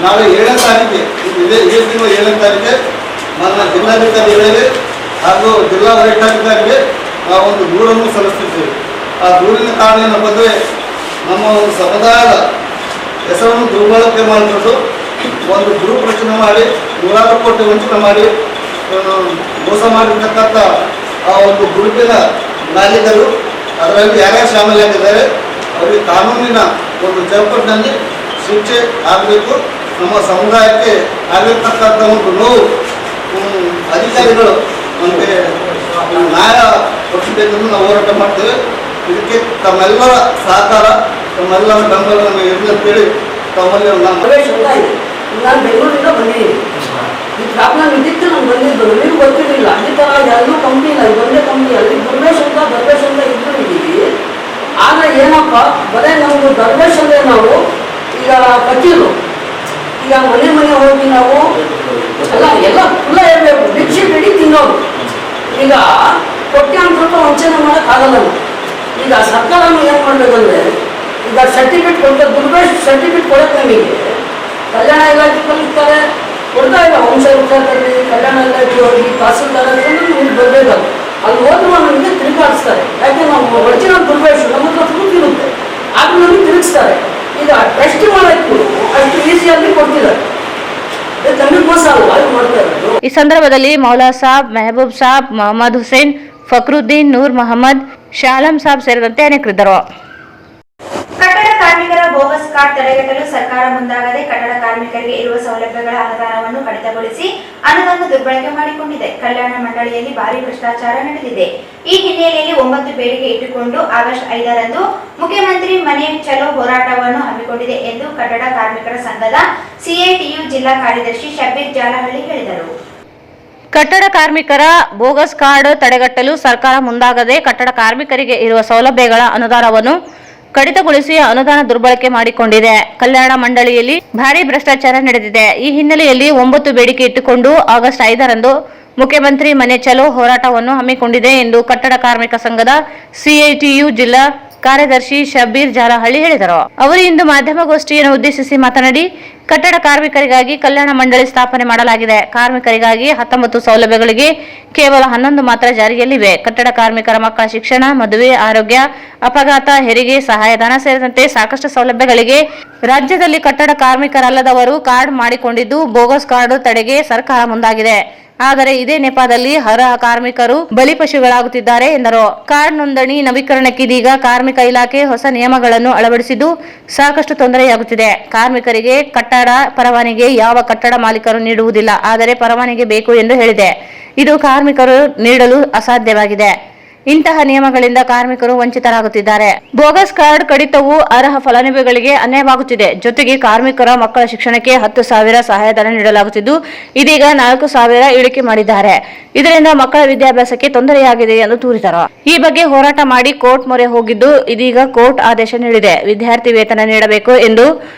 ನಾಳೆ 7ನೇ ತಾರೀಕಿಗೆ ಇದೇ ತಿಂಗಳ 7ನೇ ತಾರೀಕಿಗೆ ನನ್ನ ಜಿಲ್ಲಾಧಿಕಾರಿಗಳಿಗೆ ಹಾಗೂ ಜಿಲ್ಲಾ ವರಿಷ್ಠಾಧಿಕಾರಿಗೆ ನಾವು ಒಂದು ದೂರನ್ನು ಸಲ್ಲಿಸ್ತಿದ್ದೇವೆ. ಆ ದೂರಿನ ಕಾರಣ ಏನಪ್ಪ ಅಂದರೆ ನಮ್ಮ ಒಂದು ಸಮುದಾಯದ ಹೆಸರನ್ನು ದುರ್ಬಳಕೆ ಮಾಡಿಕೊಂಡು ಒಂದು ಗ್ರೂಪ್ ರಚನೆ ಮಾಡಿ 100 ಕೋಟಿ ವಂಚನೆ ಮಾಡಿ ಮೋಸ ಮಾಡಿರ್ತಕ್ಕಂಥ ಆ ಒಂದು ಗ್ರೂಪಿನ ಮಾಲೀಕರು ಅದರಲ್ಲಿ ಯಾರ್ಯಾರು ಶಾಮೀಲಾಗಿದ್ದಾರೆ ಅವರಿಗೆ ಕಾನೂನಿನ ಒಂದು ಚೌಕಟ್ಟಿನಲ್ಲಿ ಶಿಕ್ಷೆ ಆಗಬೇಕು. ನಮ್ಮ ಸಮುದಾಯಕ್ಕೆ ಆಗಿರ್ತಕ್ಕಂಥ ಒಂದು ನೋವು ಅಧಿಕಾರಿಗಳು ನಮಗೆ ನ್ಯಾಯ ಕೊಡಿಸಬೇಕೆಂದು ನಾವು ಹೋರಾಟ ಮಾಡ್ತೇವೆ. ಇದಕ್ಕೆ ತಮ್ಮೆಲ್ಲರ ಸಹಕಾರ ತಮ್ಮೆಲ್ಲರ ಬೆಂಬಲ ನಮಗೆ ಇರಲಿ ಅಂತೇಳಿ ತಮ್ಮಲ್ಲಿ ನಾನು ಬೆಂಗಳೂರಿಂದ ಬಂದಿದ್ದೀನಿ. ಈ ಪ್ರಾಬ್ಲಮ್ ಇದ್ದಿತ್ತು ನಾನು ಬಂದಿದ್ದು, ನನಗೂ ಗೊತ್ತಿರಲಿಲ್ಲ. ಅದೇ ಥರ ಎಲ್ಲೂ ಕಂಪ್ನಿ ಇಲ್ಲ, ಇದೊಂದೇ ಕಂಪ್ನಿ. ಅಲ್ಲಿ ದರ್ವೇಶ್ ಅಂತ ಇಬ್ಬರು ಇದ್ದೀವಿ. ಆದರೆ ಏನಪ್ಪ, ಬರೀ ನಮ್ಮದು ದರ್ವೇಶ್ ಅಂದರೆ ನಾವು ಈಗ ವಕೀಲರು, ಈಗ ಮನೆ ಹೋಗಿ ನಾವು ಎಲ್ಲ ಫುಲ್ಲ ಇರಬೇಕು, ಭಿಕ್ಷೆ ಬಿಡಿ ತಿನ್ನೋರು. ಈಗ ಕೋಟ್ಯಾಂತರ ವಂಚನೆ ಮಾಡೋಕ್ಕಾಗಲ್ಲ. ಈಗ ಸರ್ಕಾರನು ಏನು ಮಾಡಬೇಕಂದ್ರೆ ಈಗ ಸರ್ಟಿಫಿಕೇಟ್ ಕೊಡ್ತಾರೆ, ದುರ್ವೇಶ್ ಸರ್ಟಿಫಿಕೇಟ್ ಕೊಡೋಕೆ ನಮಗೆ ಕಲ್ಯಾಣ ಇಲಾಖೆ ಕಲಿಸ್ತಾರೆ, ಕೊಡ್ತಾ ಇಲ್ಲ. ವಂಶ ಇರ್ತಾರೆ, ಕಲ್ಯಾಣ ಇಲಾಖೆ ಹೋಗಿ ತಹಸೀಲ್ದಾರ್ ನಮ್ಗೆ ಬರಬೇಕಲ್ಲ, ಅಲ್ಲಿ ಹೋದ್ರು ನಮಗೆ ತಿರುಗಾಡಿಸ್ತಾರೆ. ಯಾಕೆ ನಾವು ಒರಿಜಿನಲ್ ದುರ್ವೇಶ್ ನಮ್ಮ ಹತ್ರ ಪ್ರೂಫ್ ಇರುತ್ತೆ, ಆಗ ನಮಗೆ ತಿರುಗಿಸ್ತಾರೆ. ಈಗ ಟೆಸ್ಟ್ ಮಾಡೋಕ್ಕೂ ಅಷ್ಟು ಈಸಿಯಾಗಿ ಕೊಡ್ತಿದ್ದಾರೆ. ತಮಿಳು ಮೋಸ ಅಲ್ವಾ ಅದು ಮಾಡ್ತಾ ಇರೋದು. ಈ ಸಂದರ್ಭದಲ್ಲಿ ಮೌಲಾ ಸಾಬ್, ಮೆಹಬೂಬ್ ಸಾಬ್, ಮೊಹಮ್ಮದ್ ಹುಸೇನ್, ಫಕ್ರುದ್ದೀನ್, ನೂರ್ ಮೊಹಮ್ಮದ್, ಶಾಲಂ ಸಾಬ್ ಸೇರಿದಂತೆ ಅನೇಕರಿದ್ದರು. ಕಟ್ಟಡ ಕಾರ್ಮಿಕರ ಬೋಗಸ್ ಕಾರ್ಡ್ ತಡೆಗಟ್ಟಲು ಸರ್ಕಾರ ಮುಂದಾಗದೆ ಕಟ್ಟಡ ಕಾರ್ಮಿಕರಿಗೆ ಇರುವ ಸೌಲಭ್ಯಗಳ ಅನುದಾನವನ್ನು ಕಡಿತಗೊಳಿಸಿ ಅನುದಾನ ದುರ್ಬಳಕೆ ಮಾಡಿಕೊಂಡಿದೆ. ಕಲ್ಯಾಣ ಮಂಡಳಿಯಲ್ಲಿ ಭಾರಿ ಭ್ರಷ್ಟಾಚಾರ ನಡೆದಿದೆ. ಈ ಹಿನ್ನೆಲೆಯಲ್ಲಿ 9 ಬೇಡಿಕೆ ಇಟ್ಟುಕೊಂಡು ಆಗಸ್ಟ್ 5ರಂದು ಮುಖ್ಯಮಂತ್ರಿ ಮನೆ ಚಲೋ ಹೋರಾಟವನ್ನು ಹಮ್ಮಿಕೊಂಡಿದೆ ಎಂದು ಕಟ್ಟಡ ಕಾರ್ಮಿಕರ ಸಂಘದ ಸಿಐಟಿಯು ಜಿಲ್ಲಾ ಕಾರ್ಯದರ್ಶಿ ಶಬ್ಬೀರ್ ಜಾಲಹಳ್ಳಿ ಹೇಳಿದರು. ಕಟ್ಟಡ ಕಾರ್ಮಿಕರ ಬೋಗಸ್ ಕಾರ್ಡ್ ತಡೆಗಟ್ಟಲು ಸರ್ಕಾರ ಮುಂದಾಗದೆ ಕಟ್ಟಡ ಕಾರ್ಮಿಕರಿಗೆ ಇರುವ ಸೌಲಭ್ಯಗಳ ಅನುದಾನವನ್ನು ಕಡಿತಗೊಳಿಸಿ ಅನುದಾನ ದುರ್ಬಳಕೆ ಮಾಡಿಕೊಂಡಿದೆ. ಕಲ್ಯಾಣ ಮಂಡಳಿಯಲ್ಲಿ ಭಾರಿ ಭ್ರಷ್ಟಾಚಾರ ನಡೆದಿದೆ. ಈ ಹಿನ್ನೆಲೆಯಲ್ಲಿ 9 ಬೇಡಿಕೆ ಇಟ್ಟುಕೊಂಡು ಆಗಸ್ಟ್ 5ರಂದು ಮುಖ್ಯಮಂತ್ರಿ ಮನೆ ಚಲೋ ಹೋರಾಟವನ್ನು ಹಮ್ಮಿಕೊಂಡಿದೆ ಎಂದು ಕಟ್ಟಡ ಕಾರ್ಮಿಕ ಸಂಘದ ಸಿಐಟಿಯು ಜಿಲ್ಲಾ ಕಾರ್ಯದರ್ಶಿ ಶಬ್ಬೀರ್ ಜಾಲಹಳ್ಳಿ ಹೇಳಿದರು. ಅವರು ಇಂದು ಮಾಧ್ಯಮಗೋಷ್ಠಿಯನ್ನು ಉದ್ದೇಶಿಸಿ ಮಾತನಾಡಿ, ಕಟ್ಟಡ ಕಾರ್ಮಿಕರಿಗಾಗಿ ಕಲ್ಯಾಣ ಮಂಡಳಿ ಸ್ಥಾಪನೆ ಮಾಡಲಾಗಿದೆ. ಕಾರ್ಮಿಕರಿಗಾಗಿ 19 ಸೌಲಭ್ಯಗಳಿಗೆ ಕೇವಲ 11 ಮಾತ್ರ ಜಾರಿಯಲ್ಲಿವೆ. ಕಟ್ಟಡ ಕಾರ್ಮಿಕರ ಮಕ್ಕಳ ಶಿಕ್ಷಣ, ಮದುವೆ, ಆರೋಗ್ಯ, ಅಪಘಾತ, ಹೆರಿಗೆ, ಸಹಾಯಧನ ಸೇರಿದಂತೆ ಸಾಕಷ್ಟು ಸೌಲಭ್ಯಗಳಿಗೆ ರಾಜ್ಯದಲ್ಲಿ ಕಟ್ಟಡ ಕಾರ್ಮಿಕರಲ್ಲದವರು ಕಾರ್ಡ್ ಮಾಡಿಕೊಂಡಿದ್ದು ಬೋಗಸ್ ಕಾರ್ಡ್ ತಡೆಗೆ ಸರ್ಕಾರ ಮುಂದಾಗಿದೆ. ಆದರೆ ಇದೇ ನೆಪದಲ್ಲಿ ಅರ್ಹ ಕಾರ್ಮಿಕರು ಬಲಿಪಶುಗಳಾಗುತ್ತಿದ್ದಾರೆ ಎಂದರು. ಕಾರ್ಡ್ ನೋಂದಣಿ ನವೀಕರಣಕ್ಕೆ ಇದೀಗ ಕಾರ್ಮಿಕ ಇಲಾಖೆ ಹೊಸ ನಿಯಮಗಳನ್ನು ಅಳವಡಿಸಿದ್ದು ಸಾಕಷ್ಟು ತೊಂದರೆಯಾಗುತ್ತಿದೆ. ಕಾರ್ಮಿಕರಿಗೆ ಕಟ್ಟಡ ಪರವಾನಗಿ ಯಾವ ಕಟ್ಟಡ ಮಾಲೀಕರು ನೀಡುವುದಿಲ್ಲ, ಆದರೆ ಪರವಾನಗಿ ಬೇಕು ಎಂದು ಹೇಳಿದೆ. ಇದು ಕಾರ್ಮಿಕರು ನೀಡಲು ಅಸಾಧ್ಯವಾಗಿದೆ. ಇಂತಹ ನಿಯಮಗಳಿಂದ ಕಾರ್ಮಿಕರು ವಂಚಿತರಾಗುತ್ತಿದ್ದಾರೆ. ಬೋಗಸ್ ಕಾರ್ಡ್ ಕಡಿತವು ಅರ್ಹ ಫಲಾನುಭವಿಗಳಿಗೆ ಅನ್ಯಾಯವಾಗುತ್ತಿದೆ. ಜೊತೆಗೆ ಕಾರ್ಮಿಕರ ಮಕ್ಕಳ ಶಿಕ್ಷಣಕ್ಕೆ 10,000 ಸಹಾಯಧನ ನೀಡಲಾಗುತ್ತಿದ್ದು ಇದೀಗ 4,000 ಇಳಿಕೆ ಮಾಡಿದ್ದಾರೆ. ಇದರಿಂದ ಮಕ್ಕಳ ವಿದ್ಯಾಭ್ಯಾಸಕ್ಕೆ ತೊಂದರೆಯಾಗಿದೆ ಎಂದು ದೂರಿದರು. ಈ ಬಗ್ಗೆ ಹೋರಾಟ ಮಾಡಿ ಕೋರ್ಟ್ ಮೊರೆ ಹೋಗಿದ್ದು ಇದೀಗ ಕೋರ್ಟ್ ಆದೇಶ ನೀಡಿದೆ. ವಿದ್ಯಾರ್ಥಿ ವೇತನ ನೀಡಬೇಕು ಎಂದು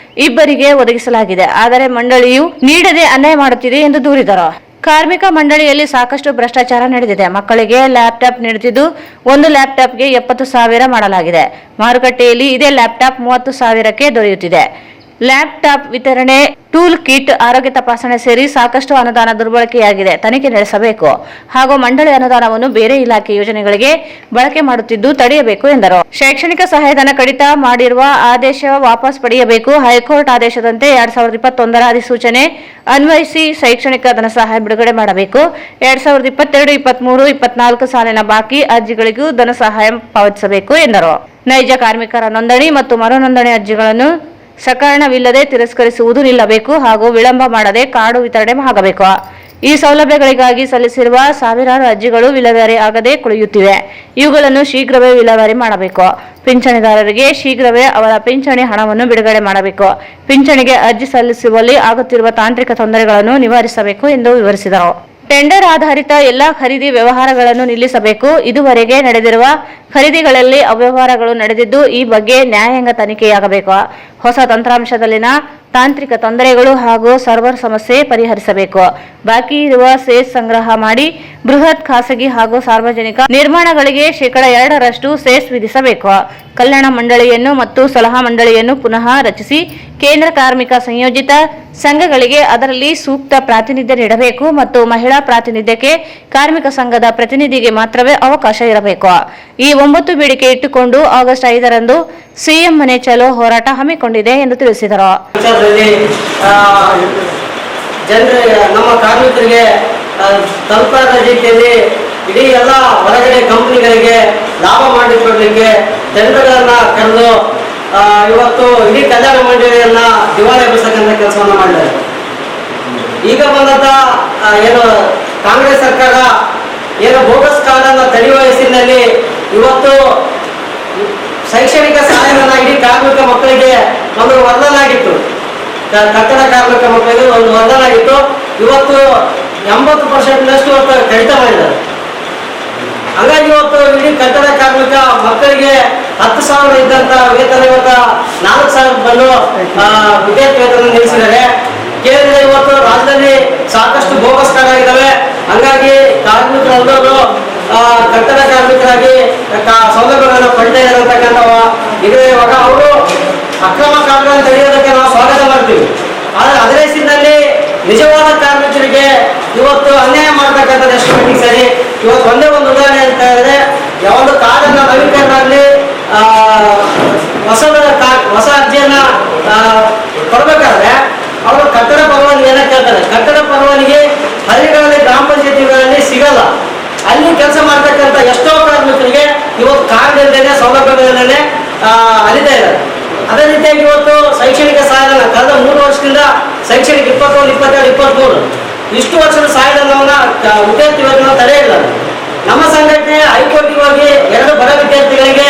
ಇಬ್ಬರಿಗೆ ಒದಗಿಸಲಾಗಿದೆ. ಆದರೆ ಮಂಡಳಿಯು ನೀಡದೆ ಅನ್ಯಾಯ ಮಾಡುತ್ತಿದೆ ಎಂದು ದೂರಿದರು. ಕಾರ್ಮಿಕ ಮಂಡಳಿಯಲ್ಲಿ ಸಾಕಷ್ಟು ಭ್ರಷ್ಟಾಚಾರ ನಡೆದಿದೆ. ಮಕ್ಕಳಿಗೆ ಲ್ಯಾಪ್ಟಾಪ್ ನೀಡುತ್ತಿದ್ದು ಒಂದು ಲ್ಯಾಪ್ಟಾಪ್ಗೆ 70,000 ಮಾಡಲಾಗಿದೆ. ಮಾರುಕಟ್ಟೆಯಲ್ಲಿ ಇದೇ ಲ್ಯಾಪ್ಟಾಪ್ 30,000ಕ್ಕೆ ದೊರೆಯುತ್ತಿದೆ. ಲ್ಯಾಪ್ಟಾಪ್ ವಿತರಣೆ, ಟೂಲ್ ಕಿಟ್, ಆರೋಗ್ಯ ತಪಾಸಣೆ ಸೇರಿ ಸಾಕಷ್ಟು ಅನುದಾನ ದುರ್ಬಳಕೆಯಾಗಿದೆ. ತನಿಖೆ ನಡೆಸಬೇಕು ಹಾಗೂ ಮಂಡಳಿ ಅನುದಾನವನ್ನು ಬೇರೆ ಇಲಾಖೆ ಯೋಜನೆಗಳಿಗೆ ಬಳಕೆ ಮಾಡುತ್ತಿದ್ದು ತಡೆಯಬೇಕು ಎಂದರು. ಶೈಕ್ಷಣಿಕ ಸಹಾಯಧನ ಕಡಿತ ಮಾಡಿರುವ ಆದೇಶ ವಾಪಸ್ ಪಡೆಯಬೇಕು. ಹೈಕೋರ್ಟ್ ಆದೇಶದಂತೆ 2021ರ ಅಧಿಸೂಚನೆ ಅನ್ವಯಿಸಿ ಶೈಕ್ಷಣಿಕ ಧನ ಸಹಾಯ ಬಿಡುಗಡೆ ಮಾಡಬೇಕು. 2022, 23, 24 ಸಾಲಿನ ಬಾಕಿ ಅರ್ಜಿಗಳಿಗೂ ಧನ ಸಹಾಯ ಪಾವತಿಸಬೇಕು ಎಂದರು. ನೈಜ ಕಾರ್ಮಿಕರ ನೋಂದಣಿ ಮತ್ತು ಮರುನೋಂದಣಿ ಅರ್ಜಿಗಳನ್ನು ಸಕಾರಣವಿಲ್ಲದೆ ತಿರಸ್ಕರಿಸುವುದು ನಿಲ್ಲಬೇಕು ಹಾಗೂ ವಿಳಂಬ ಮಾಡದೆ ಕಾರ್ಡು ವಿತರಣೆ ಆಗಬೇಕು. ಈ ಸೌಲಭ್ಯಗಳಿಗಾಗಿ ಸಲ್ಲಿಸಿರುವ ಸಾವಿರಾರು ಅರ್ಜಿಗಳು ವಿಲೇವಾರಿ ಆಗದೆ ಕುಳಿಯುತ್ತಿವೆ. ಇವುಗಳನ್ನು ಶೀಘ್ರವೇ ವಿಲೇವಾರಿ ಮಾಡಬೇಕು. ಪಿಂಚಣಿದಾರರಿಗೆ ಶೀಘ್ರವೇ ಅವರ ಪಿಂಚಣಿ ಹಣವನ್ನು ಬಿಡುಗಡೆ ಮಾಡಬೇಕು. ಪಿಂಚಣಿಗೆ ಅರ್ಜಿ ಸಲ್ಲಿಸುವಲ್ಲಿ ಆಗುತ್ತಿರುವ ತಾಂತ್ರಿಕ ತೊಂದರೆಗಳನ್ನು ನಿವಾರಿಸಬೇಕು ಎಂದು ವಿವರಿಸಿದರು. ಟೆಂಡರ್ ಆಧಾರಿತ ಎಲ್ಲ ಖರೀದಿ ವ್ಯವಹಾರಗಳನ್ನು ನಿಲ್ಲಿಸಬೇಕು. ಇದುವರೆಗೆ ನಡೆದಿರುವ ಖರೀದಿಗಳಲ್ಲಿ ಅವ್ಯವಹಾರಗಳು ನಡೆದಿದ್ದು ಈ ಬಗ್ಗೆ ನ್ಯಾಯಾಂಗ ತನಿಖೆಯಾಗಬೇಕು. ಹೊಸ ತಂತ್ರಾಂಶದಲ್ಲಿನ ತಾಂತ್ರಿಕ ತೊಂದರೆಗಳು ಹಾಗೂ ಸರ್ವರ್ ಸಮಸ್ಯೆ ಪರಿಹರಿಸಬೇಕು. ಬಾಕಿ ಇರುವ ಸೆಸ್ ಸಂಗ್ರಹ ಮಾಡಿ ಬೃಹತ್ ಖಾಸಗಿ ಹಾಗೂ ಸಾರ್ವಜನಿಕ ನಿರ್ಮಾಣಗಳಿಗೆ 2% ಸೆಸ್ ವಿಧಿಸಬೇಕು. ಕಲ್ಯಾಣ ಮಂಡಳಿಯನ್ನು ಮತ್ತು ಸಲಹಾ ಮಂಡಳಿಯನ್ನು ಪುನಃ ರಚಿಸಿ ಕೇಂದ್ರ ಕಾರ್ಮಿಕ ಸಂಯೋಜಿತ ಸಂಘಗಳಿಗೆ ಅದರಲ್ಲಿ ಸೂಕ್ತ ಪ್ರಾತಿನಿಧ್ಯ ನೀಡಬೇಕು ಮತ್ತು ಮಹಿಳಾ ಪ್ರಾತಿನಿಧ್ಯಕ್ಕೆ ಕಾರ್ಮಿಕ ಸಂಘದ ಪ್ರತಿನಿಧಿಗೆ ಮಾತ್ರವೇ ಅವಕಾಶ ಇರಬೇಕು. ಈ 9 ಬೇಡಿಕೆ ಇಟ್ಟುಕೊಂಡು ಆಗಸ್ಟ್ 5ರಂದು ಸಿಎಂ ಮನೆ ಚಲೋ ಹೋರಾಟ ಹಮ್ಮಿಕೊಂಡಿದೆ ಎಂದು ತಿಳಿಸಿದರು. ನಮ್ಮ ಕಾರ್ಮಿಕರಿಗೆ ತಲುಪಾದ ರೀತಿಯಲ್ಲಿ ಇಡೀ ಎಲ್ಲ ಹೊರಗಡೆ ಕಂಪನಿಗಳಿಗೆ ಲಾಭ ಮಾಡಿಕೊಡ್ಲಿಕ್ಕೆ ಟೆಂಡರ್ಗಳನ್ನ ಕರೆದು ಇವತ್ತು ಇಡೀ ಕಲ್ಯಾಣ ಮಂಡಳಿಯನ್ನ ದಿವಾಳಿ ಎಬ್ಬಿಸತಕ್ಕಂಥ ಕೆಲಸವನ್ನ ಮಾಡಿದ್ದಾರೆ. ಈಗ ಬಂದಂತ ಏನು ಕಾಂಗ್ರೆಸ್ ಸರ್ಕಾರ ಏನು ಬೋಗಸ್ ಕಾರ್ಡನ್ನು ತಡೆಯುವ ಹೆಸರಿನಲ್ಲಿ ಇವತ್ತು ಶೈಕ್ಷಣಿಕ ಸಹಾಯಧನ ಇಡೀ ಕಾರ್ಮಿಕ ಮಕ್ಕಳಿಗೆ ಒಂದು ವರದಾನ ಆಗಿತ್ತು. ಕಟ್ಟಡ ಕಾರ್ಮಿಕ ಮಕ್ಕಳಿಗೆ ಒಂದು ವರದಾನ ಆಗಿತ್ತು. ಇವತ್ತು 80% ಇವತ್ತು ಕಡಿತ ಮಾಡಿದ್ದಾರೆ. ಹಾಗಾಗಿ ಇವತ್ತು ಇಡೀ ಕಟ್ಟಡ ಕಾರ್ಮಿಕ ಮಕ್ಕಳಿಗೆ 10,000 ಇದ್ದಂತ ವೇತನ ಇವತ್ತು 4,000 ಬಂದು ವಿದ್ಯಾರ್ಥಿ ವೇತನ ನಿಲ್ಲಿಸಿದ್ದಾರೆ. ಕೇಂದ್ರ ಇವತ್ತು ರಾಜ್ಯದಲ್ಲಿ ಸಾಕಷ್ಟು ಬೋಗಸ್ ಕಾರ್ಡ್ ಆಗಿದ್ದಾವೆ. ಹಂಗಾಗಿ ಕಾರ್ಮಿಕರೆಲ್ಲರೂ ಕಟ್ಟಡ ಕಾರ್ಮಿಕರಾಗಿ ಸೌಲಭ್ಯಗಳನ್ನು ಪಡಿತಾ ಇರತಕ್ಕಂಥ ಇದೆ. ಇವಾಗ ಅವರು ಅಕ್ರಮ ಕಾರ್ಯಗಳನ್ನು ತಡೆಯೋದಕ್ಕೆ ನಾವು ಸ್ವಾಗತ ಮಾಡ್ತೀವಿ. ಆದರೆ ಅದರ ಹೆಸರಿನಲ್ಲಿ ನಿಜವಾದ ಕಾರ್ಮಿಕರಿಗೆ ಇವತ್ತು ಅನ್ಯಾಯ ಮಾಡ್ತಕ್ಕಂಥದ್ದು ಎಷ್ಟು ಮಟ್ಟಿಗೆ ಸರಿ? ಇವತ್ತು ಒಂದೇ ಒಂದು ಉದಾಹರಣೆ ಅಂತ ಹೇಳಿದ್ರೆ, ಯಾವೊಂದು ಕಾರ್ಡನ್ನು ನವೀಕರಣ ಆಗಲಿ ಹೊಸ ಅರ್ಜಿಯನ್ನ ಕೊಡಬೇಕಾದ್ರೆ ಅವರು ಕಟ್ಟಡ ಪರವಾನಿಗೆಯನ್ನ ಕೇಳ್ತಾರೆ. ಕಟ್ಟಡ ಪರವಾನಿಗೆ ಹಳ್ಳಿಗಳಲ್ಲಿ ಗ್ರಾಮ ಪಂಚಾಯತಿಗಳಲ್ಲಿ ಸಿಗಲ್ಲ. ಅಲ್ಲಿ ಕೆಲಸ ಮಾಡ್ತಕ್ಕಂಥ ಎಷ್ಟೋ ಕಾರ್ಮಿಕರಿಗೆ ಇವತ್ತು ಕಾರ್ಡ್ ಇಲ್ಲದೆ ಸೌಲಭ್ಯಗಳನ್ನೇ ಅಲಿತಾ ಇದ್ದಾರೆ. ಅದೇ ರೀತಿಯಾಗಿ ಇವತ್ತು ಶೈಕ್ಷಣಿಕ ಸಹಾಯಧನ ಕಳೆದ 3 ವರ್ಷದಿಂದ ಶೈಕ್ಷಣಿಕ 21, 22, 23 ಇಷ್ಟು ವರ್ಷದ ಸಹಾಯಧನವನ್ನ ವಿದ್ಯಾರ್ಥಿ ವೇತನ ತಡೆಯಿಲ್ಲ. ನಮ್ಮ ಸಂಘಟನೆ ಹೈಕೋರ್ಟ್ಗೆ ಹೋಗಿ 2 ಬಡ ವಿದ್ಯಾರ್ಥಿಗಳಿಗೆ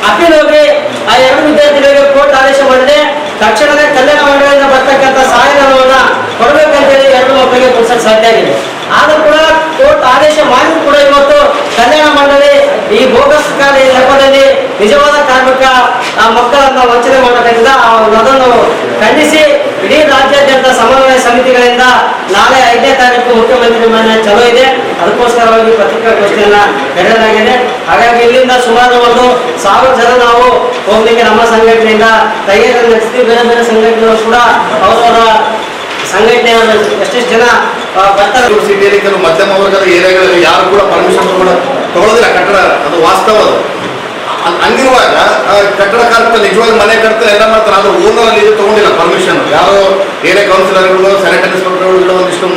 ಅಪೀಲ್ ಹೋಗಿ ಆ 2 ವಿದ್ಯಾರ್ಥಿಗಳಿಗೆ ಕೋರ್ಟ್ ಆದೇಶ ಮಾಡಿದೆ. ತಕ್ಷಣವೇ ಕಲ್ಯಾಣ ಮಂಡಳಿಯಿಂದ ಬರ್ತಕ್ಕಂಥ ಸಹಾಯಧನವನ್ನ ಕೊಡಬೇಕಂತೇಳಿ 2 ಮಕ್ಕಳಿಗೆ ಕೊಡಿಸಕ್ಕೆ ಸಾಧ್ಯ ಆಗಿದೆ. ಆದರೂ ಕೂಡ ಕೋರ್ಟ್ ಆದೇಶ ಮಾಡಿದ್ರು ಕೂಡ ಇವತ್ತು ಕಲ್ಯಾಣ ಮಂಡಳಿ ಈ ಬೋಗಸ್ ಕಾರ್ಡ್ ನೆಪದಲ್ಲಿ ನಿಜವಾದ ಕಾರ್ಮಿಕ ಮಕ್ಕಳನ್ನು ವಂಚನೆ ಮಾಡಬೇಕಿಲ್ಲ. ಅದನ್ನು ಖಂಡಿಸಿ ಇಡೀ ರಾಜ್ಯಾದ್ಯಂತ ಸಮನ್ವಯ ಸಮಿತಿಗಳಿಂದ ನಾಳೆ 5ನೇ ತಾರೀಕು ಮುಖ್ಯಮಂತ್ರಿ ಮನೆ ಚಲೋ ಇದೆ. ಅದಕ್ಕೋಸ್ಕರವಾಗಿ ಪತ್ರಿಕಾಗೋಷ್ಠಿಯನ್ನ ಕರೆಯಲಾಗಿದೆ. ಹಾಗಾಗಿ ಇಲ್ಲಿಂದ ಸುಮಾರು 1,000 ಜನ ನಾವು ಹೋಗ್ಲಿಕ್ಕೆ ನಮ್ಮ ಸಂಘಟನೆಯಿಂದ ತಯಾರಿ ನಡೆಸ್ತೀವಿ. ಬೇರೆ ಬೇರೆ ಸಂಘಟನೆಗಳು ಕೂಡ ಅವರವರ ಸಂಘಟನೆಯ ಎಷ್ಟೆಷ್ಟು ಜನ ಬರ್ತಾರೆ. ಸಿಟಿಯಲ್ಲಿ ಕೆಲವು ಮಧ್ಯಮ ವರ್ಗದ ಏರಿಯಾಗಳಲ್ಲಿ ಯಾರು ಕೂಡ ಪರ್ಮಿಷನ್ ತಗೊಳ್ಳೋದಿಲ್ಲ ಕಟ್ಟಡ, ಅದು ವಾಸ್ತವ. ಹಂಗಿರುವಾಗ ಕಟ್ಟಡ ಕಾರ್ಮಿಕ ನಿಜವಾಗಿ ಮನೆ ಕಟ್ತಾರೆ, ಎಲ್ಲ ಮಾಡ್ತಾರೆ. ಆದ್ರೆ ಓನರಲ್ಲಿ ಇದು ತಗೊಂಡಿಲ್ಲ ಪರ್ಮಿಷನ್. ಯಾರೋ ಏರಿಯಾ ಕೌನ್ಸಿಲರ್ಗಳು, ಸ್ಯಾನಿಟರಿ ಇನ್ಸ್ಪೆಕ್ಟರ್ಗಳು ಒಂದಿಷ್ಟು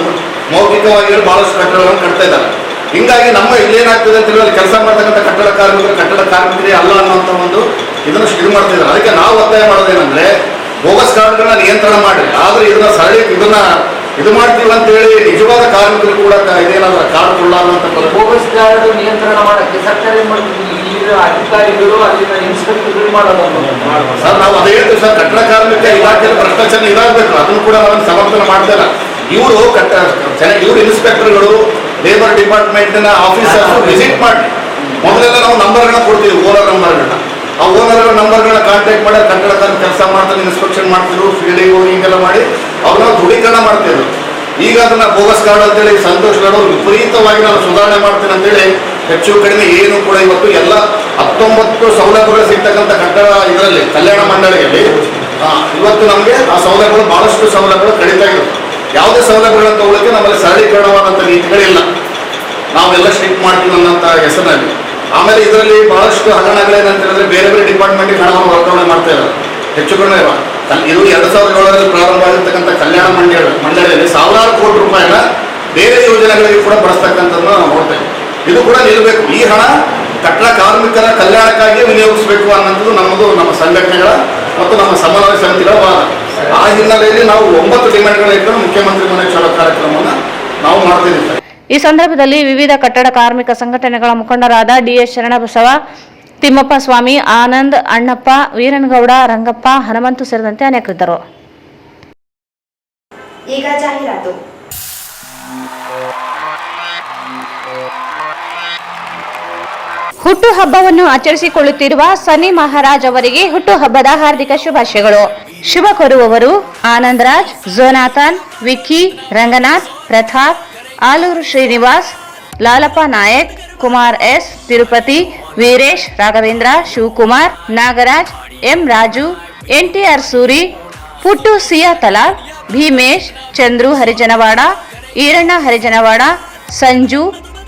ಮೌಖಿಕವಾಗಿ ಬಹಳಷ್ಟು ಕಟ್ಟಡಗಳನ್ನು ಕಟ್ತಾ ಇದ್ದಾರೆ. ಹಿಂಗಾಗಿ ನಮ್ಮ ಇಲ್ಲೇನಾಗ್ತದೆ ಅಂತ ಹೇಳಿ ಕೆಲಸ ಮಾಡ್ತಕ್ಕಂಥ ಕಟ್ಟಡ ಕಾರ್ಮಿಕರೇ ಅಲ್ಲ ಅನ್ನೋಂಥ ಒಂದು ಇದನ್ನು ಇದು ಮಾಡ್ತಿದ್ದಾರೆ. ಅದಕ್ಕೆ ನಾವು ಒತ್ತಾಯ ಮಾಡೋದೇನಂದ್ರೆ ಬೋಗಸ್ ಕಾರ್ಡ್ಗಳನ್ನ ನಿಯಂತ್ರಣ ಮಾಡಿ, ಆದ್ರೆ ಇದನ್ನ ಇದು ಮಾಡ್ತೀವಿ ಅಂತ ಹೇಳಿ ನಿಜವಾದ ಕಾರ್ಮಿಕರು ಕೂಡ ಇದೇನಾದ್ರೂ ಕಾರ್ಡ್ ಕೊಡಲ್ಲ ಅಂತ ಬೋಗಸ್ ಕಾರ್ಡ್ ನಿಯಂತ್ರಣ ಮಾಡಕ್ಕೆ ಸರ್ಕಾರ ಏನ್ ಮಾಡ್ತೀವಿ? ಅಧಿಕಾರಿಗಳು ಅಲ್ಲಿನ ಇನ್ಸ್ಪೆಕ್ಟರ್ಗಳು ಮಾಡೋದು ಸರ್. ನಾವು ಅದೇ ಹೇಳ್ತೀವಿ ಸರ್, ಕಟ್ಟಡ ಕಾರ್ಮಿಕ ಇಲಾಖೆಯಲ್ಲಿ ಭ್ರಷ್ಟಾಚಾರ ಇದಾಗಬೇಕು. ಅದನ್ನು ಕೂಡ ನಾವು ಸಮರ್ಥನೆ ಮಾಡ್ತಾ ಇಲ್ಲ. ಇವರು ಇನ್ಸ್ಪೆಕ್ಟರ್ಗಳು, ಲೇಬರ್ ಡಿಪಾರ್ಟ್ಮೆಂಟ್ನ ಆಫೀಸರ್ಸ್ ವಿಸಿಟ್ ಮಾಡಿ ಮೊದಲೆಲ್ಲ ನಾವು ನಂಬರ್ಗಳನ್ನ ಕೊಡ್ತೀವಿ, ಓನರ್ ನಂಬರ್ಗಳನ್ನ. ಆ ಓನರ್ಗಳ ನಂಬರ್ಗಳನ್ನ ಕಾಂಟ್ಯಾಕ್ಟ್ ಮಾಡಿ ಕಟ್ಟಡ ಕೆಲಸ ಮಾಡ್ತಾರೆ, ಇನ್ಸ್ಪೆಕ್ಷನ್ ಮಾಡ್ತಿದ್ರು, ಫೀಲ್ಡಿಗೆ ಹೋಗಿ ಹೀಗೆಲ್ಲ ಮಾಡಿ ಅವ್ರನ್ನ ದೃಢೀಕರಣ ಮಾಡ್ತಿದ್ರು. ಈಗ ಅದನ್ನ ಬೋಗಸ್ ಕಾರ್ಡ್ ಅಂತೇಳಿ ಸಂತೋಷ್ ಗೌಡ ವಿಪರೀತವಾಗಿ ನಾನು ಸುಧಾರಣೆ ಮಾಡ್ತೇನೆ ಅಂತೇಳಿ ಹೆಚ್ಚು ಕಡಿಮೆ ಏನು ಕೂಡ ಇವತ್ತು ಎಲ್ಲ 19 ಸೌಲಭ್ಯಗಳು ಸಿಗ್ತಕ್ಕಂಥ ಕಟ್ಟಡ ಇದರಲ್ಲಿ ಕಲ್ಯಾಣ ಮಂಡಳಿಯಲ್ಲಿ ಇವತ್ತು ನಮಗೆ ಆ ಸೌಲಭ್ಯಗಳು ಬಹಳಷ್ಟು ಸೌಲಭ್ಯಗಳು ಕಡಿತಾ ಇರುತ್ತೆ. ಯಾವುದೇ ಸೌಲಭ್ಯಗಳನ್ನು ತಗೊಳ್ಳೋಕೆ ನಮ್ಮಲ್ಲಿ ಸರಳೀಕರಣವಾದಂಥ ನೀತಿಗಳಿಲ್ಲ. ನಾವೆಲ್ಲ ಸ್ಟ್ರಿಕ್ಟ್ ಮಾಡ್ತೀವಿ ಅನ್ನೋಂಥ ಹೆಸರಿನಲ್ಲಿ. ಆಮೇಲೆ ಇದರಲ್ಲಿ ಬಹಳಷ್ಟು ಹಗರಣಗಳೇನಂತ ಹೇಳಿದ್ರೆ ಬೇರೆ ಬೇರೆ ಡಿಪಾರ್ಟ್ಮೆಂಟ್ಗೆ ಹಣವನ್ನು ವರ್ಗಾವಣೆ ಮಾಡ್ತಾ ಇದ್ದಾರೆ. ಹೆಚ್ಚು ಕಡಿಮೆ ಇದು 2007ರಲ್ಲಿ ಪ್ರಾರಂಭ ಆಗಿರ್ತಕ್ಕಂಥ ಕಲ್ಯಾಣ ಮಂಡಳಿಯಲ್ಲಿ ಸಾವಿರಾರು ಕೋಟಿ ರೂಪಾಯಿನ ಬೇರೆ ಯೋಜನೆಗಳಿಗೆ ಕೂಡ ಬಳಸ್ತಕ್ಕಂಥದ್ದನ್ನು ನಾವು ನೋಡ್ತೇವೆ. ಇದು ಕೂಡ ನಿಲ್ಲಬೇಕು. ಈ ಹಣ ಕಟ್ಟಡ ಕಾರ್ಮಿಕರ ಕಲ್ಯಾಣಕ್ಕಾಗಿ ವಿನಿಯೋಗಿಸಬೇಕು ಅನ್ನೋದು ನಮ್ಮ ಸಂಘಟನೆಗಳ ಮತ್ತು ನಮ್ಮ ಸಮನ್ವಯ ಸಮಿತಿಗಳ ವಾದ. ಆ ಹಿನ್ನೆಲೆಯಲ್ಲಿ ನಾವು 9 ಡಿಮ್ಯಾಂಡ್ಗಳ ಇಟ್ಟು ಮುಖ್ಯಮಂತ್ರಿ ಮನೆ ಚಲೋ ಕಾರ್ಯಕ್ರಮವನ್ನು ನಾವು ಮಾಡ್ತಿದ್ದೀವಿ. ಈ ಸಂದರ್ಭದಲ್ಲಿ ವಿವಿಧ ಕಟ್ಟಡ ಕಾರ್ಮಿಕ ಸಂಘಟನೆಗಳ ಮುಖಂಡರಾದ ಡಿಎಸ್ ಶರಣಬಸವ, ತಿಮ್ಮಪ್ಪ ಸ್ವಾಮಿ, ಆನಂದ್, ಅಣ್ಣಪ್ಪ, ವೀರನಗೌಡ, ರಂಗಪ್ಪ, ಹನುಮಂತು ಸೇರಿದಂತೆ ಅನೇಕರಿದ್ದರು. ಈಗ ಜಾಹೀರಾತು. ಹುಟ್ಟುಹಬ್ಬವನ್ನು ಆಚರಿಸಿಕೊಳ್ಳುತ್ತಿರುವ ಸನ್ನಿ ಮಹಾರಾಜ್ ಅವರಿಗೆ ಹುಟ್ಟುಹಬ್ಬದ ಹಾರ್ದಿಕ ಶುಭಾಶಯಗಳು. ಶುಭ ಕೋರುವವರು Anand Raj, Jonathan, Vicky, Ranganath, Pratap, Alur Srinivas, Lalappa Nayak, Kumar S, Tirupati, Veeresh, Raghavendra, Shivakumar, Nagaraj, M Raju, NTR Suri, Puttu Siya Talal, Bheemesh, Chandru Harijanawada, Eranna Harijanawada, Sanju,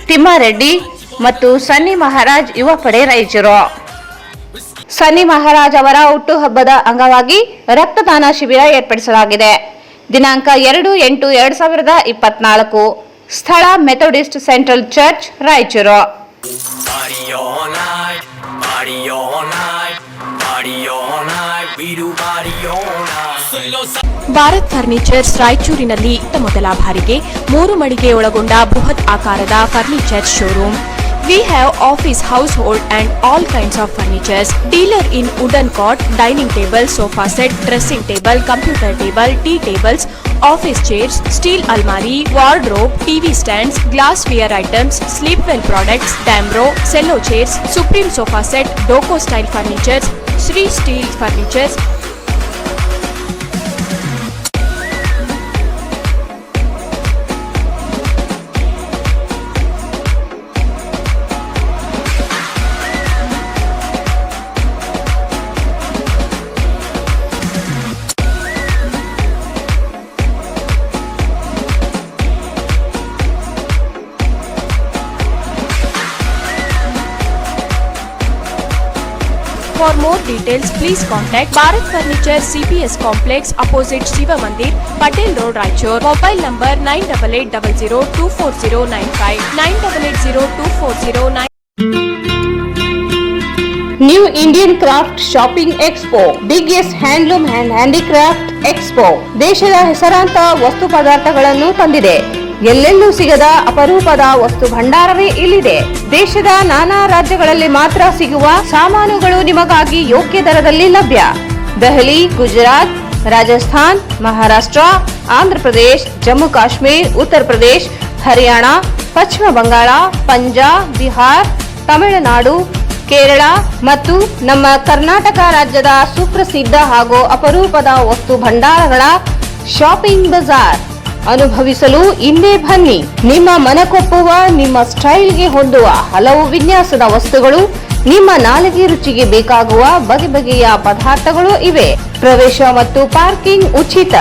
Thimmareddy ಮತ್ತು ಸನ್ನಿ ಮಹಾರಾಜ್ ಯುವ ಪಡೆ ರಾಯಚೂರು. ಸನ್ನಿ ಮಹಾರಾಜ್ ಅವರ ಹುಟ್ಟುಹಬ್ಬದ ಅಂಗವಾಗಿ ರಕ್ತದಾನ ಶಿಬಿರ ಏರ್ಪಡಿಸಲಾಗಿದೆ. ದಿನಾಂಕ 2/8/2024. ಸ್ಥಳ Methodist central church, Raichur. Bharat furnitures ರಾಯಚೂರಿನಲ್ಲಿ ಮೊದಲ ಬಾರಿಗೆ 3 ಮಳಿಗೆ ಒಳಗೊಂಡ ಬೃಹತ್ ಆಕಾರದ furniture showroom. We have office, household and all kinds of furnitures. Dealer in wooden cot, dining table, sofa set, dressing table, computer table, tea tables, office chairs, steel almari, wardrobe, TV stands, glassware items, sleepwell products, Damro, cello chairs, Supreme sofa set, Doco style furnitures, Sri steel furnitures. For more details, please contact Bharat Furniture CPS Complex opposite Shiva Mandir, Patel Road, Raichur. Mobile number 9880240959, 98802409. New Indian craft shopping expo, biggest handloom and handicraft expo ದೇಶದ ಹೆಸರಾಂತ ವಸ್ತು ಪದಾರ್ಥಗಳನ್ನು ತಂದಿದೆ. ಎಲ್ಲೆಲ್ಲೂ ಸಿಗದ ಅಪರೂಪದ ವಸ್ತು ಭಂಡಾರವೇ ಇಲ್ಲಿದೆ. ದೇಶದ ನಾನಾ ರಾಜ್ಯಗಳಲ್ಲಿ ಮಾತ್ರ ಸಿಗುವ ಸಾಮಾನುಗಳು ನಿಮಗಾಗಿ ಯೋಗ್ಯ ದರದಲ್ಲಿ ಲಭ್ಯ. ದೆಹಲಿ, ಗುಜರಾತ್, ರಾಜಸ್ಥಾನ್, ಮಹಾರಾಷ್ಟ್ರ, ಆಂಧ್ರಪ್ರದೇಶ್, ಜಮ್ಮು ಕಾಶ್ಮೀರ್, ಉತ್ತರ ಪ್ರದೇಶ್, ಹರಿಯಾಣ, ಪಶ್ಚಿಮ ಬಂಗಾಳ, ಪಂಜಾಬ್, ಬಿಹಾರ್, ತಮಿಳುನಾಡು, ಕೇರಳ ಮತ್ತು ನಮ್ಮ ಕರ್ನಾಟಕ ರಾಜ್ಯದ ಸುಪ್ರಸಿದ್ಧ ಹಾಗೂ ಅಪರೂಪದ ವಸ್ತು ಭಂಡಾರಗಳ ಶಾಪಿಂಗ್ ಬಜಾರ್ ಅನುಭವಿಸಲು ಇಂದೇ ಬನ್ನಿ. ನಿಮ್ಮ ಮನಕೊಪ್ಪುವ, ನಿಮ್ಮ ಸ್ಟೈಲ್ಗೆ ಹೊಂದುವ ಹಲವು ವಿನ್ಯಾಸದ ವಸ್ತುಗಳು, ನಿಮ್ಮ ನಾಲಿಗೆ ರುಚಿಗೆ ಬೇಕಾಗುವ ಬಗೆ ಬಗೆಯ ಪದಾರ್ಥಗಳು ಇವೆ. ಪ್ರವೇಶ ಮತ್ತು ಪಾರ್ಕಿಂಗ್ ಉಚಿತ.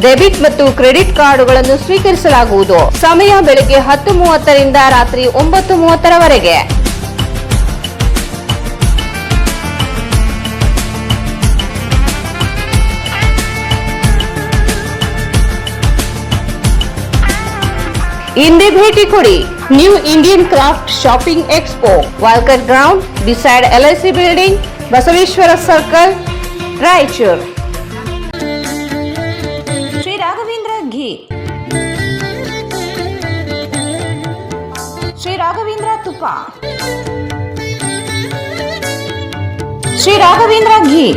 ಡೆಬಿಟ್ ಮತ್ತು ಕ್ರೆಡಿಟ್ ಕಾರ್ಡುಗಳನ್ನು ಸ್ವೀಕರಿಸಲಾಗುವುದು. ಸಮಯ ಬೆಳಗ್ಗೆ 10:30ರಿಂದ ರಾತ್ರಿ 9:30ರವರೆಗೆ. ಇಂದೇ ಭೇಟಿ ಕೊಡಿ. New Indian craft shopping expo, Walker ground, beside LIC building, Basaveshwara circle, Raichur. Shri Raghavendra ghee, Shri Raghavendra ತುಪ್ಪ, Shri Raghavendra ghee,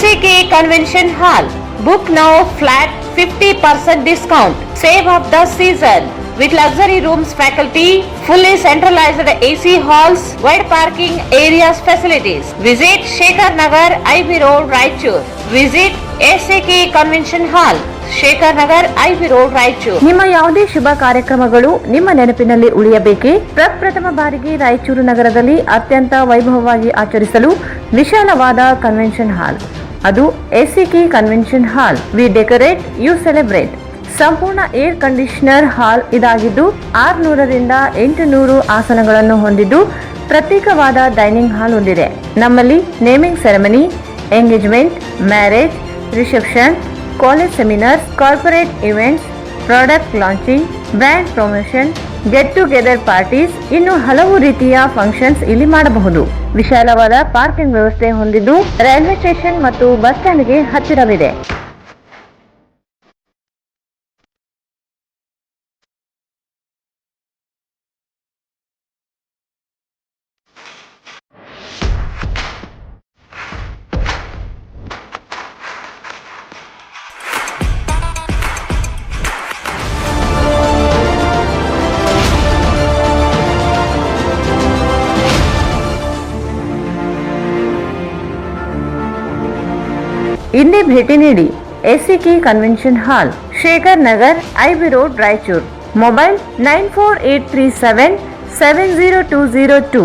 SAK Convention Hall. Book now, flat 50% discount. Save of the season with luxury rooms, faculty, fully centralized AC halls, wide parking areas, facilities. Visit Shekhar Nagar, IB Road, Raichur. Visit SAK Convention Hall, Shekhar Nagar, IB road, Raichur. ನಿಮ್ಮ ಯಾವುದೇ ಶುಭ ಕಾರ್ಯಕ್ರಮಗಳು ನಿಮ್ಮ ನೆನಪಿನಲ್ಲಿ ಉಳಿಯಬೇಕೇ? ಪ್ರಪ್ರಥಮ ಬಾರಿಗೆ ರಾಯಚೂರು ನಗರದಲ್ಲಿ ಅತ್ಯಂತ ವೈಭವವಾಗಿ ಆಚರಿಸಲು ವಿಶಾಲವಾದ ಕನ್ವೆನ್ಷನ್ ಹಾಲ್, ಅದು SAK convention hall. We decorate, you celebrate. ಸಂಪೂರ್ಣ ಏರ್ ಕಂಡೀಷನರ್ ಹಾಲ್ ಇದಾಗಿದ್ದು 600ರಿಂದ 800 ಆಸನಗಳನ್ನು ಹೊಂದಿದ್ದು ಪ್ರತ್ಯೇಕವಾದ ಡೈನಿಂಗ್ ಹಾಲ್ ಹೊಂದಿದೆ. ನಮ್ಮಲ್ಲಿ naming ceremony, engagement, marriage, reception, college seminars, corporate events, product launching, brand promotion, get together parties, ಇನ್ನು ಹಲವು ರೀತಿಯ ಫಂಕ್ಷನ್ಸ್ ಇಲ್ಲಿ ಮಾಡಬಹುದು. ವಿಶಾಲವಾದ ಪಾರ್ಕಿಂಗ್ ವ್ಯವಸ್ಥೆ ಹೊಂದಿದ್ದು ರೈಲ್ವೆ ಸ್ಟೇಷನ್ ಮತ್ತು ಬಸ್ ಸ್ಟ್ಯಾಂಡ್ಗೆ ಹತ್ತಿರವಿದೆ. ಇಲ್ಲಿ ಭೇಟಿ ನೀಡಿ. SCK convention hall, Shekhar Nagar, IB road, Raichur. Mobile 9483770202.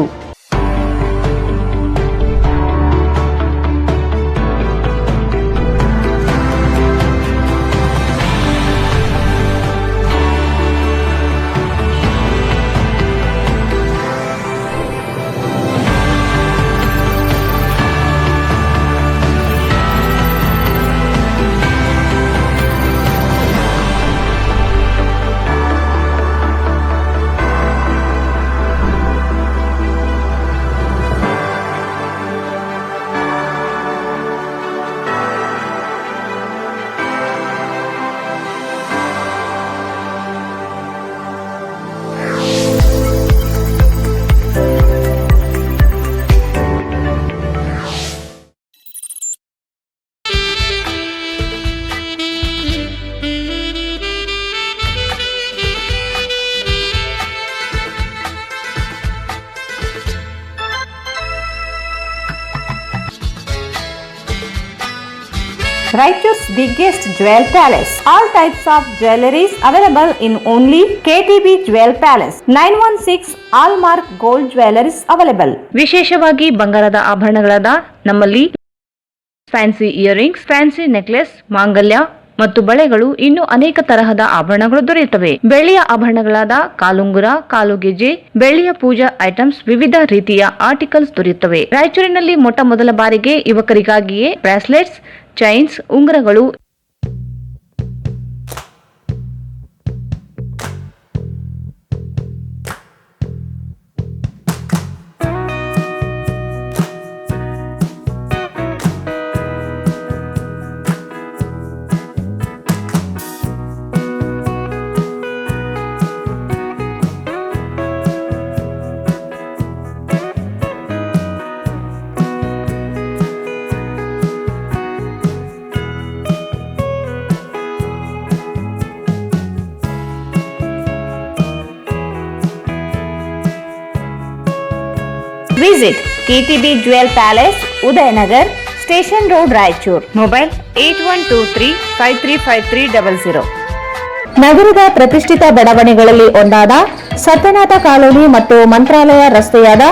Raichur's biggest jewel palace. All types of jewelries available in only KTB Jewel Palace. 916 Allmark Gold Jewelries available. ವಿಶೇಷವಾಗಿ ಬಂಗಾರದ ಆಭರಣಗಳಾದ ನಮ್ಮಲ್ಲಿ ಫ್ಯಾನ್ಸಿ ಇಯರಿಂಗ್ಸ್, ಫ್ಯಾನ್ಸಿ ನೆಕ್ಲೆಸ್, ಮಾಂಗಲ್ಯ ಮತ್ತು ಬಳೆಗಳು, ಇನ್ನು ಅನೇಕ ತರಹದ ಆಭರಣಗಳು ದೊರೆಯುತ್ತವೆ. ಬೆಳ್ಳಿಯ ಆಭರಣಗಳಾದ ಕಾಲುಂಗುರ, ಕಾಲುಗೆಜೆ, ಬೆಳ್ಳಿಯ ಪೂಜಾ ಐಟಮ್ಸ್, ವಿವಿಧ ರೀತಿಯ ಆರ್ಟಿಕಲ್ಸ್ ದೊರೆಯುತ್ತವೆ. ರಾಯಚೂರಿನಲ್ಲಿ ಮೊಟ್ಟ ಮೊದಲ ಬಾರಿಗೆ ಯುವಕರಿಗಾಗಿಯೇ ಬ್ರಾಸ್ಲೆಟ್ಸ್, ಚೈನ್ಸ್, ಉಂಗುರಗಳು, Visit KTB Jewel Palace, Udayanagar, Station Road, Raichur. Mobile 8123535300. ನಗರದ ಪ್ರತಿಷ್ಠಿತ ಬಡಾವಣೆಗಳಲ್ಲಿ ಒಂದಾದ ಸತ್ಯನಾಥ ಕಾಲೋನಿ ಮತ್ತು ಮಂತ್ರಾಲಯ ರಸ್ತೆಯಾದ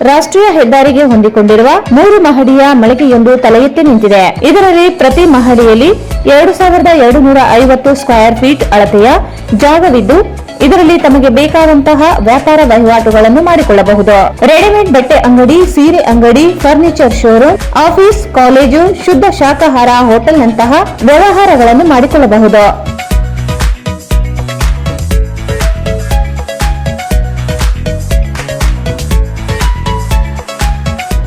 ರಾಷ್ಟ್ರೀಯ ಹೆದ್ದಾರಿಗೆ ಹೊಂದಿಕೊಂಡಿರುವ 3 ಮಹಡಿಯ ಮಳಿಗೆಯೊಂದು ತಲೆ ಎತ್ತಿ ನಿಂತಿದೆ. ಇದರಲ್ಲಿ ಪ್ರತಿ ಮಹಡಿಯಲ್ಲಿ 2250 ಸ್ಕ್ವೇರ್ ಫೀಟ್ ಅಳತೆಯ ಜಾಗವಿದ್ದು, ಇದರಲ್ಲಿ ತಮಗೆ ಬೇಕಾದಂತಹ ವ್ಯಾಪಾರ ವಹಿವಾಟುಗಳನ್ನು ಮಾಡಿಕೊಳ್ಳಬಹುದು. ರೆಡಿಮೇಡ್ ಬಟ್ಟೆ ಅಂಗಡಿ, ಸೀರೆ ಅಂಗಡಿ, ಫರ್ನಿಚರ್ ಶೋರೂಮ್, ಆಫೀಸ್, ಕಾಲೇಜು, ಶುದ್ಧ ಶಾಕಾಹಾರ ಹೋಟೆಲ್ನಂತಹ ವ್ಯವಹಾರಗಳನ್ನು ಮಾಡಿಕೊಳ್ಳಬಹುದು.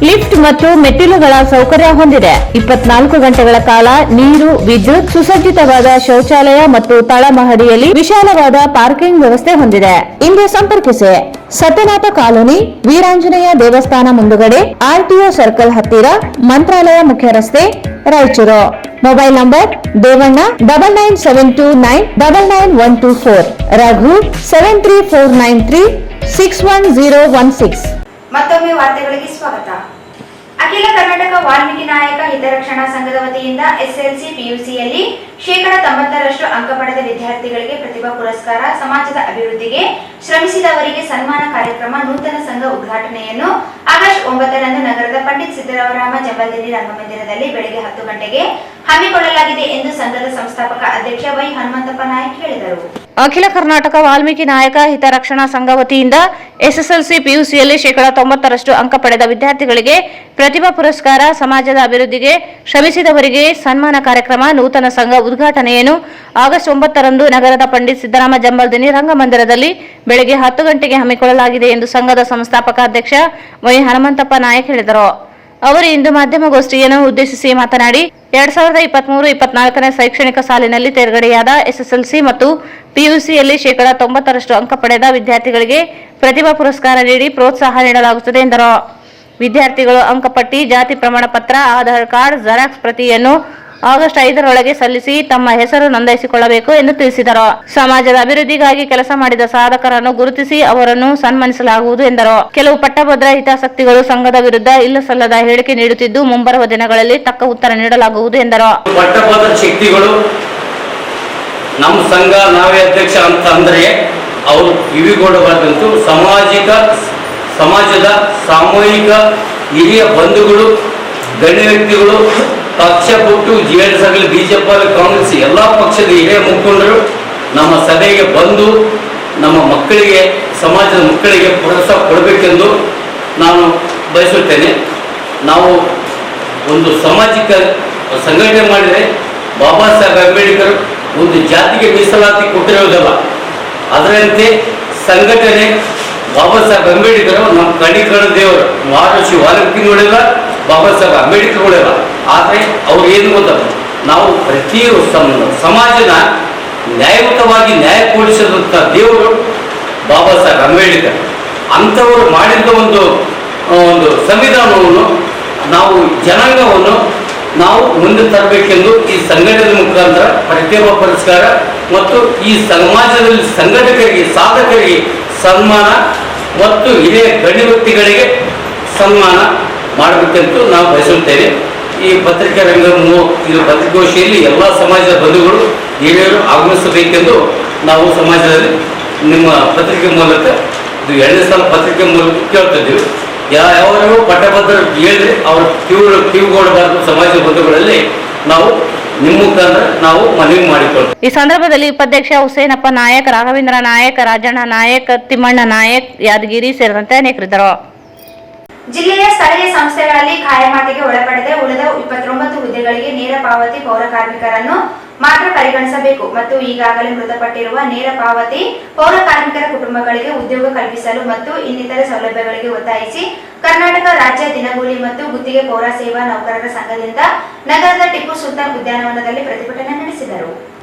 ಲಿಫ್ಟ್ ಮತ್ತು ಮೆಟ್ಟಿಲುಗಳ ಸೌಕರ್ಯ ಹೊಂದಿದೆ. 24 ಗಂಟೆಗಳ ಕಾಲ ನೀರು, ವಿದ್ಯುತ್, ಸುಸಜ್ಜಿತವಾದ ಶೌಚಾಲಯ ಮತ್ತು ತಳಮಹಡಿಯಲ್ಲಿ ವಿಶಾಲವಾದ ಪಾರ್ಕಿಂಗ್ ವ್ಯವಸ್ಥೆ ಹೊಂದಿದೆ. ಇಂದು ಸಂಪರ್ಕಿಸಿ. ಸತ್ಯನಾಥ ಕಾಲೋನಿ, ವೀರಾಂಜನೇಯ ದೇವಸ್ಥಾನ ಮುಂದುಗಡೆ, RTO ಸರ್ಕಲ್ ಹತ್ತಿರ, ಮಂತ್ರಾಲಯ ಮುಖ್ಯ ರಸ್ತೆ, ರಾಯಚೂರು. Mobile number Devanna 9972999124, Raghu 73493610016. ಮತ್ತೊಮ್ಮೆ ವಾರ್ತೆಗಳಿಗೆ ಸ್ವಾಗತ. ಅಖಿಲ ಕರ್ನಾಟಕ ವಾಲ್ಮೀಕಿ ನಾಯಕ ಹಿತರಕ್ಷಣಾ ಸಂಘದ ವತಿಯಿಂದ SLC PUCಯಲ್ಲಿ 90% ಅಂಕ ಪಡೆದ ವಿದ್ಯಾರ್ಥಿಗಳಿಗೆ ಪ್ರತಿಭಾ ಪುರಸ್ಕಾರ, ಸಮಾಜದ ಅಭಿವೃದ್ಧಿಗೆ ಶ್ರಮಿಸಿದವರಿಗೆ ಸನ್ಮಾನ ಕಾರ್ಯಕ್ರಮ, ನೂತನ ಸಂಘ ಉದ್ಘಾಟನೆಯನ್ನು ಆಗಸ್ಟ್ 9ರಂದು ನಗರದ ಪಂಡಿತ್ ಸಿದ್ದರಾಮ ಜಂಬಲ್ದಿನ್ನಿ ರಂಗಮಂದಿರದಲ್ಲಿ ಬೆಳಗ್ಗೆ 10 ಗಂಟೆಗೆ ಹಮ್ಮಿಕೊಳ್ಳಲಾಗಿದೆ ಎಂದು ಸಂಘದ ಸಂಸ್ಥಾಪಕ ಅಧ್ಯಕ್ಷ ವೈ ಹನುಮಂತಪ್ಪ ನಾಯಕ್ ಹೇಳಿದರು. ಅಖಿಲ ಕರ್ನಾಟಕ ವಾಲ್ಮೀಕಿ ನಾಯಕ ಹಿತರಕ್ಷಣಾ ಸಂಘ ವತಿಯಿಂದ SSLC PUCಯಲ್ಲಿ 90% ಅಂಕ ಪಡೆದ ವಿದ್ಯಾರ್ಥಿಗಳಿಗೆ ಪ್ರತಿಭಾ ಪ್ರತಿಭಾ ಪುರಸ್ಕಾರ, ಸಮಾಜದ ಅಭಿವೃದ್ಧಿಗೆ ಶ್ರಮಿಸಿದವರಿಗೆ ಸನ್ಮಾನ ಕಾರ್ಯಕ್ರಮ, ನೂತನ ಸಂಘ ಉದ್ಘಾಟನೆಯನ್ನು ಆಗಸ್ಟ್ 9ರಂದು ನಗರದ ಪಂಡಿತ್ ಸಿದ್ದರಾಮ ಜಂಬಲ್ದಿನಿ ರಂಗಮಂದಿರದಲ್ಲಿ ಬೆಳಗ್ಗೆ 10 ಗಂಟೆಗೆ ಹಮ್ಮಿಕೊಳ್ಳಲಾಗಿದೆ ಎಂದು ಸಂಘದ ಸಂಸ್ಥಾಪಕ ಅಧ್ಯಕ್ಷ ವೈ ಹನುಮಂತಪ್ಪ ನಾಯಕ್ ಹೇಳಿದರು. ಅವರು ಇಂದು ಮಾಧ್ಯಮಗೋಷ್ಠಿಯನ್ನು ಉದ್ದೇಶಿಸಿ ಮಾತನಾಡಿ 2023-24ನೇ ಶೈಕ್ಷಣಿಕ ಸಾಲಿನಲ್ಲಿ ತೇರ್ಗಡೆಯಾದ ಎಸ್ಎಸ್ಎಲ್ಸಿ ಮತ್ತು ಪಿಯುಸಿಯಲ್ಲಿ 90% ಅಂಕ ಪಡೆದ ವಿದ್ಯಾರ್ಥಿಗಳಿಗೆ ಪ್ರತಿಭಾ ಪುರಸ್ಕಾರ ನೀಡಿ ಪ್ರೋತ್ಸಾಹ ನೀಡಲಾಗುತ್ತದೆ ಎಂದರು. ವಿದ್ಯಾರ್ಥಿಗಳು ಅಂಕಪಟ್ಟಿ, ಜಾತಿ ಪ್ರಮಾಣ ಪತ್ರ, ಆಧಾರ್ ಕಾರ್ಡ್ ಜೆರಾಕ್ಸ್ ಪ್ರತಿಯನ್ನು ಆಗಸ್ಟ್ 5ರೊಳಗೆ ಸಲ್ಲಿಸಿ ತಮ್ಮ ಹೆಸರು ನೋಂದಾಯಿಸಿಕೊಳ್ಳಬೇಕು ಎಂದು ತಿಳಿಸಿದರು. ಸಮಾಜದ ಅಭಿವೃದ್ಧಿಗಾಗಿ ಕೆಲಸ ಮಾಡಿದ ಸಾಧಕರನ್ನು ಗುರುತಿಸಿ ಅವರನ್ನು ಸನ್ಮಾನಿಸಲಾಗುವುದು ಎಂದರು. ಕೆಲವು ಪಟ್ಟಭದ್ರ ಹಿತಾಸಕ್ತಿಗಳು ಸಂಘದ ವಿರುದ್ಧ ಇಲ್ಲಸಲ್ಲದ ಹೇಳಿಕೆ ನೀಡುತ್ತಿದ್ದು ಮುಂಬರುವ ದಿನಗಳಲ್ಲಿ ತಕ್ಕ ಉತ್ತರ ನೀಡಲಾಗುವುದು ಎಂದರು. ಪಟ್ಟಭದ್ರ ಶಕ್ತಿಗಳು ನಮ್ಮ ಸಂಘ ನಾವೇ ಅಧ್ಯಕ್ಷ ಅಂತ ಅಂದ್ರೆ ಅವರು ಕಿವಿಗೊಡಬಾರ್ದಂತೂ ಸಮಾಜದ ಸಾಮೂಹಿಕ ಹಿರಿಯ ಬಂಧುಗಳು, ಗಣ್ಯ ವ್ಯಕ್ತಿಗಳು, ಪಕ್ಷ ಬಿಟ್ಟು JDS ಆಗಲಿ, BJP ಆಗಲಿ, ಕಾಂಗ್ರೆಸ್ ಎಲ್ಲ ಪಕ್ಷದ ಹಿರಿಯ ಮುಖಂಡರು ನಮ್ಮ ಸಭೆಗೆ ಬಂದು ನಮ್ಮ ಮಕ್ಕಳಿಗೆ, ಸಮಾಜದ ಮಕ್ಕಳಿಗೆ ಪ್ರೋತ್ಸಾಹ ಕೊಡಬೇಕೆಂದು ನಾನು ಬಯಸುತ್ತೇನೆ. ನಾವು ಒಂದು ಸಾಮಾಜಿಕ ಸಂಘಟನೆ ಮಾಡಿದರೆ ಬಾಬಾ ಸಾಹೇಬ್ ಅಂಬೇಡ್ಕರ್ ಒಂದು ಜಾತಿಗೆ ಮೀಸಲಾತಿ ಕೊಟ್ಟಿರುವುದಲ್ಲ, ಅದರಂತೆ ಸಂಘಟನೆ ಬಾಬಾ ಸಾಹೇಬ್ ಅಂಬೇಡ್ಕರ್ ನಮ್ಮ ಕಣಿಕರ ದೇವರು ಮಹರ್ಷಿ ವಾಲ್ಮೀಕಿ ನೋಡಿಲ್ಲ, ಬಾಬಾ ಸಾಹೇಬ್ ಅಂಬೇಡ್ಕರ್ ನೋಡಿಲ್ಲ. ಆದರೆ ಅವ್ರು ಏನು ಗೊತ್ತ, ನಾವು ಪ್ರತಿಯೊಂದು ಸಮಾಜನ ನ್ಯಾಯಯುತವಾಗಿ ನ್ಯಾಯ ಕೊಡಿಸಿದಂಥ ದೇವರು ಬಾಬಾ ಸಾಹೇಬ್ ಅಂಬೇಡ್ಕರ್. ಅಂಥವರು ಮಾಡಿದ ಒಂದು ಸಂವಿಧಾನವನ್ನು ನಾವು ಜನಾಂಗವನ್ನು ನಾವು ಮುಂದೆ ತರಬೇಕೆಂದು ಈ ಸಂಘಟನೆ ಮುಖಾಂತರ ಪ್ರತಿಭಾ ಪುರಸ್ಕಾರ ಮತ್ತು ಈ ಸಮಾಜದಲ್ಲಿ ಸಂಘಟಕರಿಗೆ, ಸಾಧಕರಿಗೆ ಸನ್ಮಾನ ಮತ್ತು ಹಿರಿಯ ಗಣ್ಯ ವ್ಯಕ್ತಿಗಳಿಗೆ ಸನ್ಮಾನ ಮಾಡಬೇಕೆಂದು ನಾವು ಬಯಸುತ್ತೇವೆ. ಈ ಪತ್ರಿಕಾ ಇದು ಪತ್ರಿಕಾಗೋಷ್ಠಿಯಲ್ಲಿ ಎಲ್ಲ ಸಮಾಜದ ಬಂಧುಗಳು ಹಿರಿಯರು ಆಗಮಿಸಬೇಕೆಂದು ನಾವು ಸಮಾಜದಲ್ಲಿ ನಿಮ್ಮ ಪತ್ರಿಕೆ ಮೂಲಕ ಇದು 2ನೇ ಸಲ ಪತ್ರಿಕೆ ಮೂಲಕ ಕೇಳ್ತಾ ಇದ್ದೀವಿ. ಯಾವ್ಯಾವ ಪಟ್ಟಭದ್ರ ಹೇಳಿದ್ರೆ ಅವ್ರ ಕಿವಿಗೊಡಬಾರದು. ಸಮಾಜದ ಬಂಧುಗಳಲ್ಲಿ ನಾವು ನಿಮ್ಮ ಮುಖಾಂತರ ನಾವು ಮನವಿ ಮಾಡಿಕೊಳ್ತೀವಿ. ಈ ಸಂದರ್ಭದಲ್ಲಿ ಉಪಾಧ್ಯಕ್ಷ ಹುಸೇನಪ್ಪ ನಾಯಕ್, ರಾಘವೇಂದ್ರ ನಾಯಕ್, ರಾಜಣ್ಣ ನಾಯಕ್, ತಿಮ್ಮಣ್ಣ ನಾಯಕ್, ಯಾದಗಿರಿ ಸೇರಿದಂತೆ ಅನೇಕರಿದ್ದರು. ಜಿಲ್ಲೆಯ ಸ್ಥಳೀಯ ಸಂಸ್ಥೆಗಳಲ್ಲಿ ಖಾಯಮಾತಿಗೆ ಒಳಪಡದೆ ಉಳಿದ 29 ಹುದ್ದೆಗಳಿಗೆ ನೇರ ಪಾವತಿ ಪೌರ ಕಾರ್ಮಿಕರನ್ನು ಮಾತ್ರ ಪರಿಗಣಿಸಬೇಕು ಮತ್ತು ಈಗಾಗಲೇ ಮೃತಪಟ್ಟಿರುವ ನೇರ ಪಾವತಿ ಪೌರ ಕಾರ್ಮಿಕರ ಕುಟುಂಬಗಳಿಗೆ ಉದ್ಯೋಗ ಕಲ್ಪಿಸಲು ಮತ್ತು ಇನ್ನಿತರೆ ಸೌಲಭ್ಯಗಳಿಗೆ ಒತ್ತಾಯಿಸಿ ಕರ್ನಾಟಕ ರಾಜ್ಯ ದಿನಗೂಲಿ ಮತ್ತು ಗುತ್ತಿಗೆ ಪೌರ ಸೇವಾ ನೌಕರರ ಸಂಘದಿಂದ ನಗರದ ಟಿಪ್ಪು ಸುಲ್ತಾನ್ ಉದ್ಯಾನವನದಲ್ಲಿ ಪ್ರತಿಭಟನೆ ನಡೆಸಿದರು.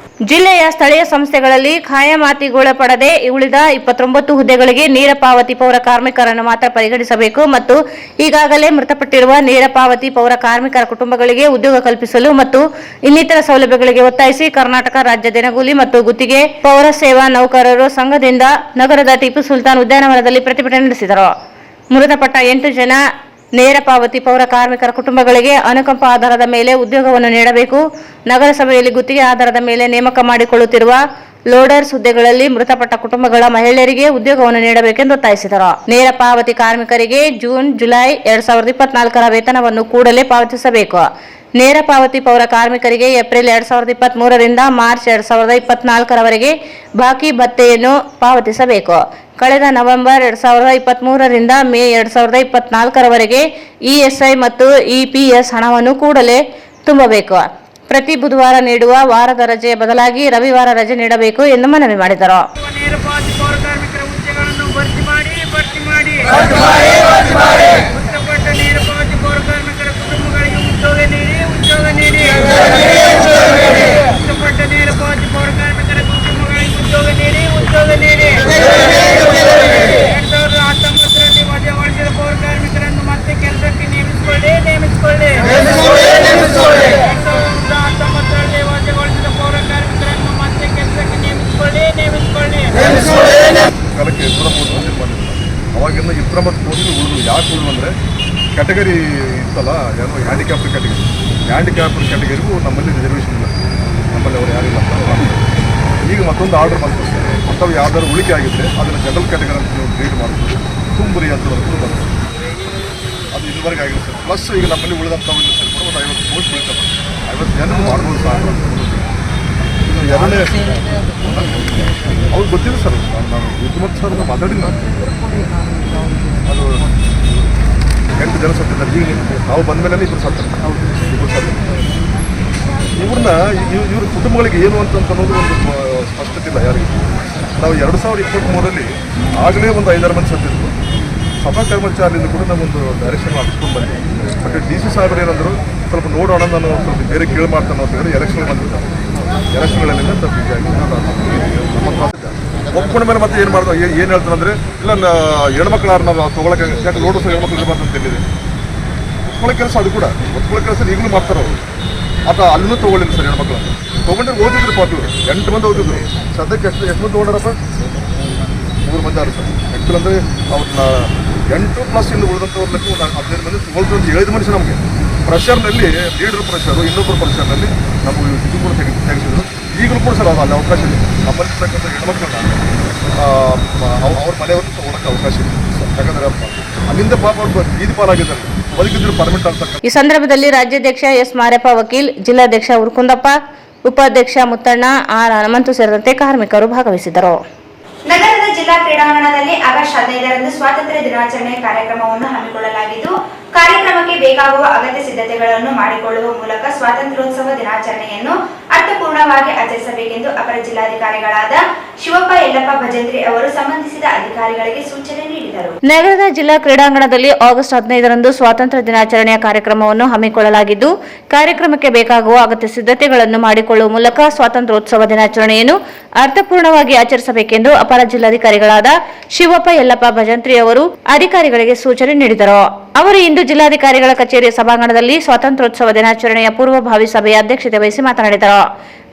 ಜಿಲ್ಲೆಯ ಸ್ಥಳೀಯ ಸಂಸ್ಥೆಗಳಲ್ಲಿ ಖಾಯಮಾತಿಗೊಳಪಡದೆ ಉಳಿದ 29 ಹುದ್ದೆಗಳಿಗೆ ನೇರ ಪಾವತಿ ಪೌರ ಕಾರ್ಮಿಕರನ್ನು ಮಾತ್ರ ಪರಿಗಣಿಸಬೇಕು ಮತ್ತು ಈಗಾಗಲೇ ಮೃತಪಟ್ಟಿರುವ ನೇರ ಪಾವತಿ ಪೌರ ಕಾರ್ಮಿಕರ ಕುಟುಂಬಗಳಿಗೆ ಉದ್ಯೋಗ ಕಲ್ಪಿಸಲು ಮತ್ತು ಇನ್ನಿತರ ಸೌಲಭ್ಯಗಳಿಗೆ ಒತ್ತಾಯಿಸಿ ಕರ್ನಾಟಕ ರಾಜ್ಯ ದಿನಗೂಲಿ ಮತ್ತು ಗುತ್ತಿಗೆ ಪೌರ ಸೇವಾ ನೌಕರರು ಸಂಘದಿಂದ ನಗರದ ಟಿಪ್ಪು ಸುಲ್ತಾನ್ ಉದ್ಯಾನವನದಲ್ಲಿ ಪ್ರತಿಭಟನೆ ನಡೆಸಿದರು. ಮೃತಪಟ್ಟ 8 ಜನ ನೇರ ಪಾವತಿ ಪೌರ ಕಾರ್ಮಿಕರ ಕುಟುಂಬಗಳಿಗೆ ಅನುಕಂಪ ಆಧಾರದ ಮೇಲೆ ಉದ್ಯೋಗವನ್ನು ನೀಡಬೇಕು. ನಗರಸಭೆಯಲ್ಲಿ ಗುತ್ತಿಗೆ ಆಧಾರದ ಮೇಲೆ ನೇಮಕ ಮಾಡಿಕೊಳ್ಳುತ್ತಿರುವ ಲೋಡರ್ಸ್ ಹುದ್ದೆಗಳಲ್ಲಿ ಮೃತಪಟ್ಟ ಕುಟುಂಬಗಳ ಮಹಿಳೆಯರಿಗೆ ಉದ್ಯೋಗವನ್ನು ನೀಡಬೇಕೆಂದು ಒತ್ತಾಯಿಸಿದರು. ನೇರ ಪಾವತಿ ಕಾರ್ಮಿಕರಿಗೆ ಜೂನ್, ಜುಲೈ 2024ರ ವೇತನವನ್ನು ಕೂಡಲೇ ಪಾವತಿಸಬೇಕು. ನೇರ ಪಾವತಿ ಪೌರ ಕಾರ್ಮಿಕರಿಗೆ ಏಪ್ರಿಲ್ 2023ರಿಂದ ಮಾರ್ಚ್ 2024ರವರೆಗೆ ಬಾಕಿ ಭತ್ಯೆಯನ್ನು ಪಾವತಿಸಬೇಕು. ಕಳೆದ ನವೆಂಬರ್ 2023ರಿಂದ ಮೇ 2024ರವರೆಗೆ ESI ಮತ್ತು EPS ಹಣವನ್ನು ಕೂಡಲೇ ತುಂಬಬೇಕು. ಪ್ರತಿ ಬುಧವಾರ ನೀಡುವ ವಾರದ ರಜೆಯ ಬದಲಾಗಿ ರವಿವಾರ ರಜೆ ನೀಡಬೇಕು ಎಂದು ಮನವಿ ಮಾಡಿದರು. ಕಾಲಕ್ಕೆ 230 ಬಂದಿಲ್ಲ. ಅವಾಗಿಂದ 29 ಕೋಟಿ ಉಳಿದು. ಯಾಕೆ ಉಳಿದು ಅಂದರೆ ಕ್ಯಾಟಗರಿ ಇತ್ತಲ್ಲ, ಏನೋ ಹ್ಯಾಂಡಿಕ್ಯಾಪ್ಡ್ ಕ್ಯಾಟಗರಿಗೂ ನಮ್ಮಲ್ಲಿ ರಿಸರ್ವೇಷನ್ ಇಲ್ಲ, ನಮ್ಮಲ್ಲಿ ಅವರು ಯಾರಿಲ್ಲ ಅಂತ. ಈಗ ಮತ್ತೊಂದು ಆರ್ಡರ್ ಮಾಡ್ತಾರೆ, ಅಂಥವು ಯಾವ್ದಾದ್ರು ಉಳಿಕೆ ಆಗಿದ್ದರೆ ಅದನ್ನು ಜನರಲ್ ಕ್ಯಾಟಗರಿ ಅಂತ ನೀವು ಟ್ರೀಟ್ ಮಾಡ್ಬೋದು. ತುಂಬರಿ ಅಂತವರೆಗೂ ಬರ್ತದೆ. ಅದು ಇದುವರೆಗೆ ಆಗಿಲ್ಲ ಸರ್. ಪ್ಲಸ್ ಈಗ ನಮ್ಮಲ್ಲಿ ಉಳಿದಂಥವು ಸೇರ್ಕೊಂಡು ಒಂದು 50 ಪೋಸ್ಟ್ ಬೀಳ್ತವೆ. 50 ಜನರು ಮಾಡ್ಬೋದು ಸಾಕು. ಇದು ಎರಡನೇ ಅವ್ರಿಗೆ ಗೊತ್ತಿಲ್ಲ ಸರ್. ನಾನು 29 ಸಾವಿರ ಮಾತಾಡಿಲ್ಲ. ಅದು 8 ಜನ ಸತ್ತಿದ್ದಾರೆ. ಈಗ ನಾವು ಬಂದ ಮೇಲೆ ಇಬ್ಬರು ಸತ್ತಾರೆ. ಇವ್ರನ್ನ ಇವ್ರ ಕುಟುಂಬಗಳಿಗೆ ಏನು ಅನ್ನೋದು ಒಂದು ಸ್ಪಷ್ಟತೆ ಇಲ್ಲ ಯಾರಿಗೆ. ನಾವು 2023 ಆಗಲೇ ಒಂದು 5-6 ಮಂದಿ ಸತ್ತಿದ್ರು. ಸಭಾ ಕರ್ಮಚಾರಿಯಿಂದ ಕೂಡ ನಾವೊಂದು ಡೈರೆಕ್ಷನ್ ಹಾಕಿಸ್ಕೊಂಡು ಬಂದ್ವಿ. ಬಟ್ DC ಸಾಹೇಬರು ಏನಂದ್ರು, ಸ್ವಲ್ಪ ನೋಡೋಣ, ನಾನು ಸ್ವಲ್ಪ ಬೇರೆ ಕೇಳಿ ಮಾಡ್ತಾನೆ ಅಂತ ಹೇಳಿ ಎಲೆಕ್ಷನ್ ಬಂದಿದ್ದಾರೆ. ಎಲೆಕ್ಷನ್ಗಳಲ್ಲಿ ಸ್ವಲ್ಪ ಹೀಗಾಗಿ ನಮ್ಮ ಒಪ್ಕೊಂಡ ಮೇಲೆ ಮತ್ತೆ ಏನು ಮಾಡ್ತಾರೆ, ಏನು ಹೇಳ್ತಾರೆ ಅಂದರೆ, ಇಲ್ಲ ಹೆಣ್ಮಕ್ಳು ನಾವು ತೊಗೊಳಕ್ಕೆ, ಯಾಕೆ ನೋಡೋ ಹೆಣ್ಮಕ್ಳು ಇರಬಾರ್ದು ಅಂತ ಹೇಳಿದೆ. ಒತ್ಕೊಳ್ಳೋ ಕೆಲಸ ಅದು ಕೂಡ, ಒತ್ಕೊಳ್ಳೋ ಕೆಲಸ ಈಗಲೂ ಮಾಡ್ತಾರೆ ಅವರು. ಅಥವಾ ಅಲ್ಲೂ ತೊಗೊಳ್ಳಿಲ್ಲ ಸರ್ ಹೆಣ್ಮಕ್ಳು ತೊಗೊಂಡ್ರೆ ಓದಿದ್ರು ಪಾಪ. 8 ಮಂದಿ ಓದಿದ್ರು. ಸದ್ಯಕ್ಕೆ ಎಷ್ಟು ಮಂದಿ ತೊಗೊಂಡಾರಪ್ಪ? 3 ಮಂದಿ ಆರು ಸರ್. ಆ್ಯಕ್ಚುಲಿ ಅಂದರೆ ಅವ್ರನ್ನ 8+ ಇಂದ ಉಳಿದಂಥವ್ರನ್ನೂ 15 ಮಂದಿ ತೊಗೊಳ್ತು ಅಂತ ಹೇಳಿದ ಮನುಷ್ಯ ನಮಗೆ. ಪ್ರೆಷರ್ನಲ್ಲಿ ಲೀಡರ್ ಪ್ರೆಷರು, ಇನ್ನೊಬ್ಬರು ಪ್ರೆಷರ್ನಲ್ಲಿ ನಮಗೆ ಇದು ಕೂಡ ತೆಗೆಸಿದ್ರು. ಈಗಲೂ ಕೂಡ ಸರ್ ಅಲ್ಲಿ ಅವಕಾಶ ಇದೆ. ನಮ್ಮಲ್ಲಿರ್ತಕ್ಕಂಥ ಹೆಣ್ಮಕ್ಳನ್ನ ಅವ್ರ ಮನೆಯವ್ರನ್ನ ತೊಗೊಳಕ್ಕೆ ಅವಕಾಶ ಇದೆ. ಯಾಕಂದರೆ ಅಲ್ಲಿಂದ ಪಾಪ ಅವ್ರು ಬೀದಿ ಪಾಲಾಗಿದ್ದಾರೆ. ಬದುಕಿದ್ರು ಪರ್ಮಿಟ್ ಆಗ್ತಕ್ಕಂಥ. ಈ ಸಂದರ್ಭದಲ್ಲಿ ರಾಜ್ಯಾಧ್ಯಕ್ಷ ಎಸ್ ಮಾರಪ್ಪ ವಕೀಲ್, ಜಿಲ್ಲಾಧ್ಯಕ್ಷ ಉರ್ಕುಂದಪ್ಪ, ಉಪಾಧ್ಯಕ್ಷ ಮುತ್ತಣ್ಣ, ಆರ್ ಹನುಮಂತು ಸೇರಿದಂತೆ ಕಾರ್ಮಿಕರು ಭಾಗವಹಿಸಿದ್ದರು. ನಗರದ ಜಿಲ್ಲಾ ಕ್ರೀಡಾಂಗಣದಲ್ಲಿ ಆಗಸ್ಟ್ 15ರಂದು ಸ್ವಾತಂತ್ರ್ಯ ದಿನಾಚರಣೆ ಕಾರ್ಯಕ್ರಮವನ್ನು ಹಮ್ಮಿಕೊಳ್ಳಲಾಗಿದ್ದು, ಕಾರ್ಯಕ್ರಮಕ್ಕೆ ಬೇಕಾಗುವ ಅಗತ್ಯ ಸಿದ್ಧತೆಗಳನ್ನು ಮಾಡಿಕೊಳ್ಳುವ ಮೂಲಕ ಸ್ವಾತಂತ್ರ್ಯೋತ್ಸವ ದಿನಾಚರಣೆಯನ್ನು ಅರ್ಥಪೂರ್ಣವಾಗಿ ಆಚರಿಸಬೇಕೆಂದು ಅಪರ ಜಿಲ್ಲಾಧಿಕಾರಿಗಳಾದ ಶಿವಪ್ಪ ಯಲ್ಲಪ್ಪ ಭಜಂತ್ರಿ ಅವರು ಸಂಬಂಧಿಸಿದ ಅಧಿಕಾರಿಗಳಿಗೆ ಸೂಚನೆ ನೀಡಿದರು. ನಗರದ ಜಿಲ್ಲಾ ಕ್ರೀಡಾಂಗಣದಲ್ಲಿ ಆಗಸ್ಟ್ 15ರಂದು ಸ್ವಾತಂತ್ರ್ಯ ದಿನಾಚರಣೆಯ ಕಾರ್ಯಕ್ರಮವನ್ನು ಹಮ್ಮಿಕೊಳ್ಳಲಾಗಿದ್ದು, ಕಾರ್ಯಕ್ರಮಕ್ಕೆ ಬೇಕಾಗುವ ಅಗತ್ಯ ಸಿದ್ಧತೆಗಳನ್ನು ಮಾಡಿಕೊಳ್ಳುವ ಮೂಲಕ ಸ್ವಾತಂತ್ರ್ಯೋತ್ಸವ ದಿನಾಚರಣೆಯನ್ನು ಅರ್ಥಪೂರ್ಣವಾಗಿ ಆಚರಿಸಬೇಕೆಂದು ಅಪರ ಜಿಲ್ಲಾಧಿಕಾರಿಗಳಾದ ಶಿವಪ್ಪ ಯಲ್ಲಪ್ಪ ಭಜಂತ್ರಿ ಅವರು ಅಧಿಕಾರಿಗಳಿಗೆ ಸೂಚನೆ ನೀಡಿದರು. ಅವರು ಇಂದು ಜಿಲ್ಲಾಧಿಕಾರಿಗಳ ಕಚೇರಿಯ ಸಭಾಂಗಣದಲ್ಲಿ ಸ್ವಾತಂತ್ರ್ಯೋತ್ಸವ ದಿನಾಚರಣೆಯ ಪೂರ್ವಭಾವಿ ಸಭೆಯ ಅಧ್ಯಕ್ಷತೆ ವಹಿಸಿ ಮಾತನಾಡಿದರು.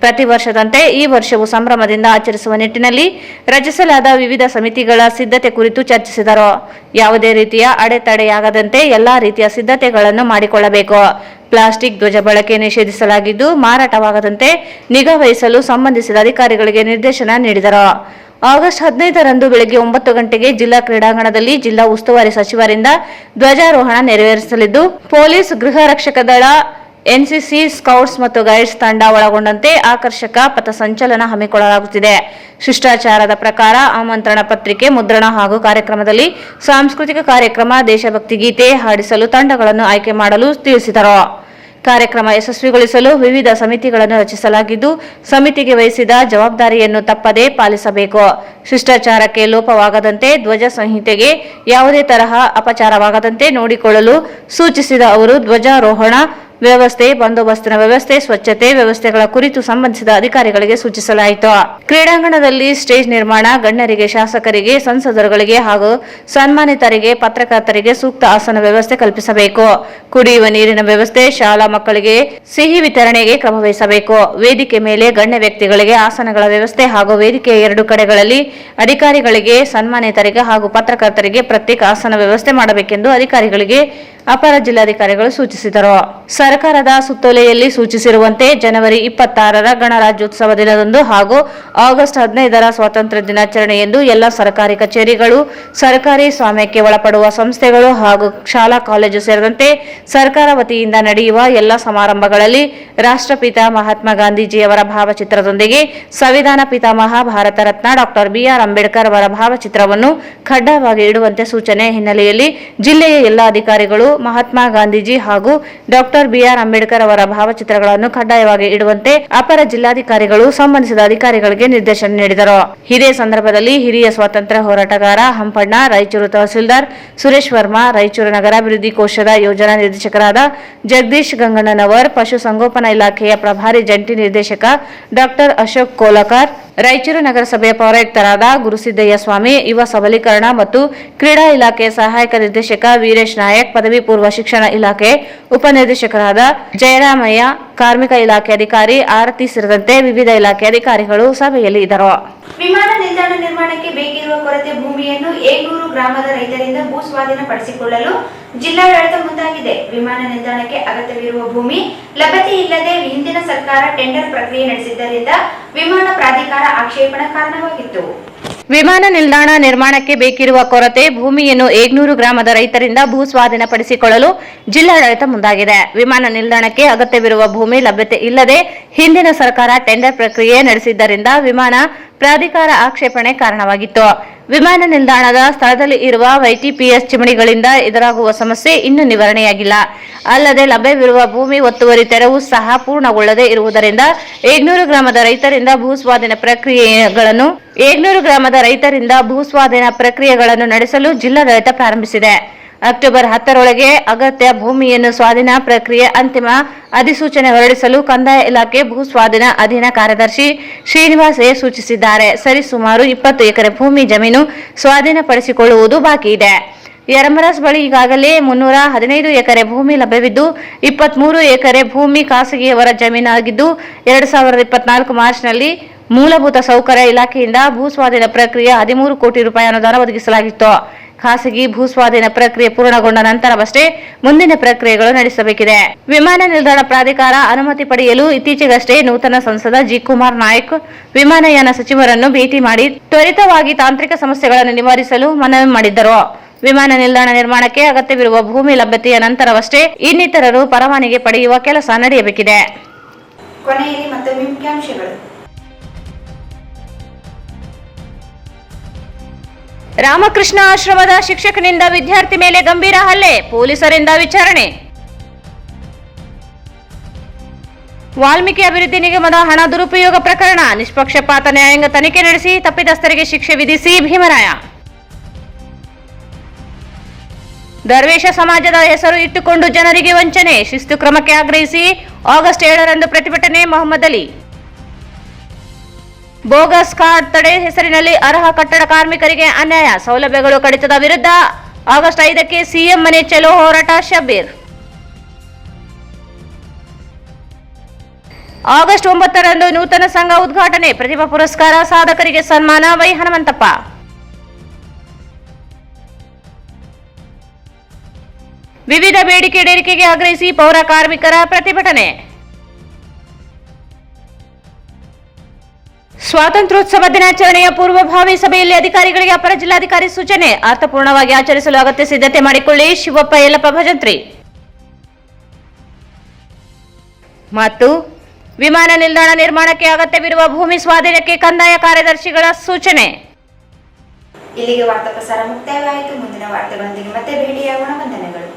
ಪ್ರತಿ ವರ್ಷದಂತೆ ಈ ವರ್ಷವೂ ಸಂಭ್ರಮದಿಂದ ಆಚರಿಸುವ ನಿಟ್ಟಿನಲ್ಲಿ ರಚಿಸಲಾದ ವಿವಿಧ ಸಮಿತಿಗಳ ಸಿದ್ಧತೆ ಕುರಿತು ಚರ್ಚಿಸಿದರು. ಯಾವುದೇ ರೀತಿಯ ಅಡೆತಡೆಯಾಗದಂತೆ ಎಲ್ಲಾ ರೀತಿಯ ಸಿದ್ಧತೆಗಳನ್ನು ಮಾಡಿಕೊಳ್ಳಬೇಕು. ಪ್ಲಾಸ್ಟಿಕ್ ಧ್ವಜ ಬಳಕೆ ನಿಷೇಧಿಸಲಾಗಿದ್ದು, ಮಾರಾಟವಾಗದಂತೆ ನಿಗಾ ವಹಿಸಲು ಸಂಬಂಧಿಸಿದ ಅಧಿಕಾರಿಗಳಿಗೆ ನಿರ್ದೇಶನ ನೀಡಿದರು. ಆಗಸ್ಟ್ 15ರಂದು ಬೆಳಗ್ಗೆ 9 ಗಂಟೆಗೆ ಜಿಲ್ಲಾ ಕ್ರೀಡಾಂಗಣದಲ್ಲಿ ಜಿಲ್ಲಾ ಉಸ್ತುವಾರಿ ಸಚಿವರಿಂದ ಧ್ವಜಾರೋಹಣ ನೆರವೇರಿಸಲಿದ್ದು, ಪೊಲೀಸ್, ಗೃಹ ರಕ್ಷಕ ದಳ, NCC, ಸ್ಕೌಟ್ಸ್ ಮತ್ತು ಗೈಡ್ಸ್ ತಂಡ ಒಳಗೊಂಡಂತೆ ಆಕರ್ಷಕ ಪಥಸಂಚಲನ ಹಮ್ಮಿಕೊಳ್ಳಲಾಗುತ್ತಿದೆ. ಶಿಷ್ಟಾಚಾರದ ಪ್ರಕಾರ ಆಮಂತ್ರಣ ಪತ್ರಿಕೆ ಮುದ್ರಣ ಹಾಗೂ ಕಾರ್ಯಕ್ರಮದಲ್ಲಿ ಸಾಂಸ್ಕೃತಿಕ ಕಾರ್ಯಕ್ರಮ, ದೇಶಭಕ್ತಿ ಗೀತೆ ಹಾಡಿಸಲು ತಂಡಗಳನ್ನು ಆಯ್ಕೆ ಮಾಡಲು ತಿಳಿಸಿದರು. ಕಾರ್ಯಕ್ರಮ ಯಶಸ್ವಿಗೊಳಿಸಲು ವಿವಿಧ ಸಮಿತಿಗಳನ್ನು ರಚಿಸಲಾಗಿದ್ದು, ಸಮಿತಿಗೆ ವಹಿಸಿದ ಜವಾಬ್ದಾರಿಯನ್ನು ತಪ್ಪದೇ ಪಾಲಿಸಬೇಕು. ಶಿಷ್ಟಾಚಾರಕ್ಕೆ ಲೋಪವಾಗದಂತೆ, ಧ್ವಜ ಸಂಹಿತೆಗೆ ಯಾವುದೇ ತರಹ ಅಪಚಾರವಾಗದಂತೆ ನೋಡಿಕೊಳ್ಳಲು ಸೂಚಿಸಿದ ಅವರು ಧ್ವಜಾರೋಹಣ ವ್ಯವಸ್ಥೆ, ಬಂದೋಬಸ್ತಿನ ವ್ಯವಸ್ಥೆ, ಸ್ವಚ್ಛತೆ ವ್ಯವಸ್ಥೆಗಳ ಕುರಿತು ಸಂಬಂಧಿಸಿದ ಅಧಿಕಾರಿಗಳಿಗೆ ಸೂಚಿಸಲಾಯಿತು. ಕ್ರೀಡಾಂಗಣದಲ್ಲಿ ಸ್ಟೇಜ್ ನಿರ್ಮಾಣ, ಗಣ್ಯರಿಗೆ, ಶಾಸಕರಿಗೆ, ಸಂಸದರುಗಳಿಗೆ ಹಾಗೂ ಸನ್ಮಾನಿತರಿಗೆ, ಪತ್ರಕರ್ತರಿಗೆ ಸೂಕ್ತ ಆಸನ ವ್ಯವಸ್ಥೆ ಕಲ್ಪಿಸಬೇಕು. ಕುಡಿಯುವ ನೀರಿನ ವ್ಯವಸ್ಥೆ, ಶಾಲಾ ಮಕ್ಕಳಿಗೆ ಸಿಹಿ ವಿತರಣೆಗೆ ಕ್ರಮ ವಹಿಸಬೇಕು. ವೇದಿಕೆ ಮೇಲೆ ಗಣ್ಯ ವ್ಯಕ್ತಿಗಳಿಗೆ ಆಸನಗಳ ವ್ಯವಸ್ಥೆ ಹಾಗೂ ವೇದಿಕೆಯ 2 ಕಡೆಗಳಲ್ಲಿ ಅಧಿಕಾರಿಗಳಿಗೆ, ಸನ್ಮಾನಿತರಿಗೆ ಹಾಗೂ ಪತ್ರಕರ್ತರಿಗೆ ಪ್ರತ್ಯೇಕ ಆಸನ ವ್ಯವಸ್ಥೆ ಮಾಡಬೇಕೆಂದು ಅಧಿಕಾರಿಗಳಿಗೆ ಅಪರ ಜಿಲ್ಲಾಧಿಕಾರಿಗಳು ಸೂಚಿಸಿದರು. ಸರ್ಕಾರದ ಸುತ್ತೋಲೆಯಲ್ಲಿ ಸೂಚಿಸಿರುವಂತೆ ಜನವರಿ 26ರ ಗಣರಾಜ್ಯೋತ್ಸವ ದಿನದಂದು ಹಾಗೂ ಆಗಸ್ಟ್ 15ರ ಸ್ವಾತಂತ್ರ್ಯ ದಿನಾಚರಣೆಯಂದು ಎಲ್ಲ ಸರ್ಕಾರಿ ಕಚೇರಿಗಳು, ಸರ್ಕಾರಿ ಸ್ವಾಮ್ಯಕ್ಕೆ ಒಳಪಡುವ ಸಂಸ್ಥೆಗಳು ಹಾಗೂ ಶಾಲಾ ಕಾಲೇಜು ಸೇರಿದಂತೆ ಸರ್ಕಾರ ವತಿಯಿಂದ ನಡೆಯುವ ಎಲ್ಲ ಸಮಾರಂಭಗಳಲ್ಲಿ ರಾಷ್ಟ್ರಪಿತ ಮಹಾತ್ಮ ಗಾಂಧೀಜಿಯವರ ಭಾವಚಿತ್ರದೊಂದಿಗೆ ಸಂವಿಧಾನ ಪಿತಾಮಹ ಭಾರತ ರತ್ನ ಡಾಕ್ಟರ್ BR ಅಂಬೇಡ್ಕರ್ ಅವರ ಭಾವಚಿತ್ರವನ್ನು ಕಡ್ಡಾಯವಾಗಿ ಇಡುವಂತೆ ಸೂಚನೆ ಹಿನ್ನೆಲೆಯಲ್ಲಿ ಜಿಲ್ಲೆಯ ಎಲ್ಲ ಅಧಿಕಾರಿಗಳು ಮಹಾತ್ಮ ಗಾಂಧೀಜಿ ಹಾಗೂ ಡಾಕ್ಟರ್ BR ಅಂಬೇಡ್ಕರ್ ಅವರ ಭಾವಚಿತ್ರಗಳನ್ನು ಕಡ್ಡಾಯವಾಗಿ ಇಡುವಂತೆ ಅಪರ ಜಿಲ್ಲಾಧಿಕಾರಿಗಳು ಸಂಬಂಧಿಸಿದ ಅಧಿಕಾರಿಗಳಿಗೆ ನಿರ್ದೇಶನ ನೀಡಿದರು. ಇದೇ ಸಂದರ್ಭದಲ್ಲಿ ಹಿರಿಯ ಸ್ವಾತಂತ್ರ್ಯ ಹೋರಾಟಗಾರ ಹಂಪಣ್ಣ, ರಾಯಚೂರು ತಹಸೀಲ್ದಾರ್ ಸುರೇಶ್ ವರ್ಮಾ, ರಾಯಚೂರು ನಗರಾಭಿವೃದ್ಧಿ ಕೋಶದ ಯೋಜನಾ ನಿರ್ದೇಶಕರಾದ ಜಗದೀಶ್ ಗಂಗಣ್ಣನವರ್, ಪಶುಸಂಗೋಪನಾ ಇಲಾಖೆಯ ಪ್ರಭಾರಿ ಜಂಟಿ ನಿರ್ದೇಶಕ ಡಾಕ್ಟರ್ ಅಶೋಕ್ ಕೋಲಕರ್, ರಾಯಚೂರು ನಗರಸಭೆಯ ಪೌರಾಯುಕ್ತರಾದ ಗುರುಸಿದ್ದಯ್ಯ ಸ್ವಾಮಿ, ಯುವ ಸಬಲೀಕರಣ ಮತ್ತು ಕ್ರೀಡಾ ಇಲಾಖೆಯ ಸಹಾಯಕ ನಿರ್ದೇಶಕ ವೀರೇಶ್ ನಾಯಕ್, ಪದವಿ ಪೂರ್ವ ಶಿಕ್ಷಣ ಇಲಾಖೆ ಉಪನಿರ್ದೇಶಕರಾದ ಜಯರಾಮಯ್ಯ, ಕಾರ್ಮಿಕ ಇಲಾಖೆ ಅಧಿಕಾರಿ ಆರತಿ ಸೇರಿದಂತೆ ವಿವಿಧ ಇಲಾಖೆ ಅಧಿಕಾರಿಗಳು ಸಭೆಯಲ್ಲಿ ಇದ್ದರು. ವಿಮಾನ ನಿಲ್ದಾಣ ನಿರ್ಮಾಣಕ್ಕೆ ಬೇಕಿರುವ ಕೊರತೆ ಭೂಮಿಯನ್ನು ಏಗೂರು ಗ್ರಾಮದ ರೈತರಿಂದ ಭೂ ಸ್ವಾಧೀನಪಡಿಸಿಕೊಳ್ಳಲು ಜಿಲ್ಲಾಡಳಿತ ಮುಂದಾಗಿದೆ. ವಿಮಾನ ನಿಲ್ದಾಣಕ್ಕೆ ಅಗತ್ಯವಿರುವ ಭೂಮಿ ಲಭ್ಯತೆ ಇಲ್ಲದೆ ಹಿಂದಿನ ಸರ್ಕಾರ ಟೆಂಡರ್ ಪ್ರಕ್ರಿಯೆ ನಡೆಸಿದ್ದರಿಂದ ವಿಮಾನ ಪ್ರಾಧಿಕಾರ ಆಕ್ಷೇಪಣೆ ಕಾರಣವಾಗಿತ್ತು. ವಿಮಾನ ನಿಲ್ದಾಣ ನಿರ್ಮಾಣಕ್ಕೆ ಬೇಕಿರುವ ಕೊರತೆ ಭೂಮಿಯನ್ನು ಏಗ್ನೂರು ಗ್ರಾಮದ ರೈತರಿಂದ ಭೂ ಸ್ವಾಧೀನಪಡಿಸಿಕೊಳ್ಳಲು ಜಿಲ್ಲಾಡಳಿತ ಮುಂದಾಗಿದೆ. ವಿಮಾನ ನಿಲ್ದಾಣಕ್ಕೆ ಅಗತ್ಯವಿರುವ ಭೂಮಿ ಲಭ್ಯತೆ ಇಲ್ಲದೆ ಹಿಂದಿನ ಸರ್ಕಾರ ಟೆಂಡರ್ ಪ್ರಕ್ರಿಯೆ ನಡೆಸಿದ್ದರಿಂದ ವಿಮಾನ ಪ್ರಾಧಿಕಾರ ಆಕ್ಷೇಪಣೆ ಕಾರಣವಾಗಿತ್ತು. ವಿಮಾನ ನಿಲ್ದಾಣದ ಸ್ಥಳದಲ್ಲಿ ಇರುವ YTPS ಚಿಮಣಿಗಳಿಂದ ಎದುರಾಗುವ ಸಮಸ್ಯೆ ಇನ್ನೂ ನಿವಾರಣೆಯಾಗಿಲ್ಲ. ಅಲ್ಲದೆ ಲಭ್ಯವಿರುವ ಭೂಮಿ ಒತ್ತುವರಿ ತೆರವು ಸಹ ಪೂರ್ಣಗೊಳ್ಳದೆ ಇರುವುದರಿಂದ ಏಗ್ನೂರು ಗ್ರಾಮದ ರೈತರಿಂದ ಭೂಸ್ವಾಧೀನ ಪ್ರಕ್ರಿಯೆಗಳನ್ನು ನಡೆಸಲು ಜಿಲ್ಲಾಡಳಿತ ಪ್ರಾರಂಭಿಸಿದೆ. ಅಕ್ಟೋಬರ್ 10ರೊಳಗೆ ಅಗತ್ಯ ಭೂಮಿಯನ್ನು ಸ್ವಾಧೀನ ಪ್ರಕ್ರಿಯೆ ಅಂತಿಮ ಅಧಿಸೂಚನೆ ಹೊರಡಿಸಲು ಕಂದಾಯ ಇಲಾಖೆ ಭೂಸ್ವಾಧೀನ ಅಧೀನ ಕಾರ್ಯದರ್ಶಿ ಶ್ರೀನಿವಾಸ್ ಎ ಸೂಚಿಸಿದ್ದಾರೆ. ಸರಿಸುಮಾರು 20 ಎಕರೆ ಭೂಮಿ ಜಮೀನು ಸ್ವಾಧೀನಪಡಿಸಿಕೊಳ್ಳುವುದು ಬಾಕಿ ಇದೆ. ಯರಮರಸ್ ಬಳಿ ಈಗಾಗಲೇ 315 ಎಕರೆ ಭೂಮಿ ಲಭ್ಯವಿದ್ದು 23 ಎಕರೆ ಭೂಮಿ ಖಾಸಗಿಯವರ ಜಮೀನಾಗಿದ್ದು 2024 ಮಾರ್ಚ್ನಲ್ಲಿ ಮೂಲಭೂತ ಸೌಕರ್ಯ ಇಲಾಖೆಯಿಂದ ಭೂಸ್ವಾಧೀನ ಪ್ರಕ್ರಿಯೆ 13 ಕೋಟಿ ರೂಪಾಯಿ ಅನುದಾನ ಒದಗಿಸಲಾಗಿತ್ತು. ಖಾಸಗಿ ಭೂಸ್ವಾಧೀನ ಪ್ರಕ್ರಿಯೆ ಪೂರ್ಣಗೊಂಡ ನಂತರವಷ್ಟೇ ಮುಂದಿನ ಪ್ರಕ್ರಿಯೆಗಳು ನಡೆಸಬೇಕಿದೆ. ವಿಮಾನ ನಿಲ್ದಾಣ ಪ್ರಾಧಿಕಾರ ಅನುಮತಿ ಪಡೆಯಲು ಇತ್ತೀಚೆಗಷ್ಟೇ ನೂತನ ಸಂಸದ ಜಿ. ಕುಮಾರ್ ನಾಯ್ಕ್ ವಿಮಾನಯಾನ ಸಚಿವರನ್ನು ಭೇಟಿ ಮಾಡಿ ತ್ವರಿತವಾಗಿ ತಾಂತ್ರಿಕ ಸಮಸ್ಯೆಗಳನ್ನು ನಿವಾರಿಸಲು ಮನವಿ ಮಾಡಿದ್ದರು. ವಿಮಾನ ನಿಲ್ದಾಣ ನಿರ್ಮಾಣಕ್ಕೆ ಅಗತ್ಯವಿರುವ ಭೂಮಿ ಲಭ್ಯತೆಯ ನಂತರವಷ್ಟೇ ಇನ್ನಿತರರು ಪರವಾನಗಿ ಪಡೆಯುವ ಕೆಲಸ ನಡೆಯಬೇಕಿದೆ. ಕೊನೆಯಲ್ಲಿ ಮತ್ತೊಮ್ಮೆ ಮುಖ್ಯಾಂಶಗಳು. ರಾಮಕೃಷ್ಣ ಆಶ್ರಮದ ಶಿಕ್ಷಕನಿಂದ ವಿದ್ಯಾರ್ಥಿ ಮೇಲೆ ಗಂಭೀರ ಹಲ್ಲೆ, ಪೊಲೀಸರಿಂದ ವಿಚಾರಣೆ. ವಾಲ್ಮೀಕಿ ಅಭಿವೃದ್ಧಿ ನಿಗಮದ ಹಣ ದುರುಪಯೋಗ ಪ್ರಕರಣ ನಿಷ್ಪಕ್ಷಪಾತ ನ್ಯಾಯಾಂಗ ತನಿಖೆ ನಡೆಸಿ ತಪ್ಪಿತಸ್ಥರಿಗೆ ಶಿಕ್ಷೆ ವಿಧಿಸಿ ಭೀಮರಾಯ. ದರ್ವೇಶ ಸಮಾಜದ ಹೆಸರು ಇಟ್ಟುಕೊಂಡು ಜನರಿಗೆ ವಂಚನೆ, ಶಿಸ್ತು ಕ್ರಮಕ್ಕೆ ಆಗ್ರಹಿಸಿ ಆಗಸ್ಟ್ 7ರಂದು ಪ್ರತಿಭಟನೆ ಮೊಹಮ್ಮದ್ ಅಲಿ. ಬೋಗಸ್ ಕಾರ್ಡ್ ತಡೆ ಹೆಸರಿನಲ್ಲಿ ಅರ್ಹ ಕಟ್ಟಡ ಕಾರ್ಮಿಕರಿಗೆ ಅನ್ಯಾಯ, ಸೌಲಭ್ಯಗಳು ಕಡಿತದ ವಿರುದ್ಧ ಆಗಸ್ಟ್ 5ಕ್ಕೆ ಸಿಎಂ ಮನೆ ಚಲೋ ಹೋರಾಟ ಶಬ್ಬೀರ್. ಆಗಸ್ಟ್ 9ರಂದು ನೂತನ ಸಂಘ ಉದ್ಘಾಟನೆ, ಪ್ರತಿಭಾ ಪುರಸ್ಕಾರ ಸಾಧಕರಿಗೆ ಸನ್ಮಾನ ವೈ ಹನುಮಂತಪ್ಪ. ವಿವಿಧ ಬೇಡಿಕೆ ಈಡೇರಿಕೆಗೆ ಆಗ್ರಹಿಸಿ ಪೌರ ಕಾರ್ಮಿಕರ ಪ್ರತಿಭಟನೆ. ಸ್ವಾತಂತ್ರ್ಯೋತ್ಸವ ದಿನಾಚರಣೆಯ ಪೂರ್ವಭಾವಿ ಸಭೆಯಲ್ಲಿ ಅಧಿಕಾರಿಗಳಿಗೆ ಅಪರ ಜಿಲ್ಲಾಧಿಕಾರಿ ಸೂಚನೆ, ಅರ್ಥಪೂರ್ಣವಾಗಿ ಆಚರಿಸಲು ಅಗತ್ಯ ಸಿದ್ಧತೆ ಮಾಡಿಕೊಳ್ಳಿ ಶಿವಪ್ಪ ಯಲ್ಲಪ್ಪ ಭಜಂತ್ರಿ. ಮತ್ತು ವಿಮಾನ ನಿಲ್ದಾಣ ನಿರ್ಮಾಣಕ್ಕೆ ಅಗತ್ಯವಿರುವ ಭೂಮಿ ಸ್ವಾಧೀನಕ್ಕೆ ಕಂದಾಯ ಕಾರ್ಯದರ್ಶಿಗಳ ಸೂಚನೆ. ಇಲ್ಲಿಗೆ ವಾರ್ತಾ ಪ್ರಸಾರ ಮುಕ್ತಾಯವಾಯಿತು. ಮುಂದಿನ ವಾರ್ತೆಗಳೊಂದಿಗೆ ಮತ್ತೆ ಭೇಟಿಯಾಗೋಣ. ವಂದನೆಗಳು.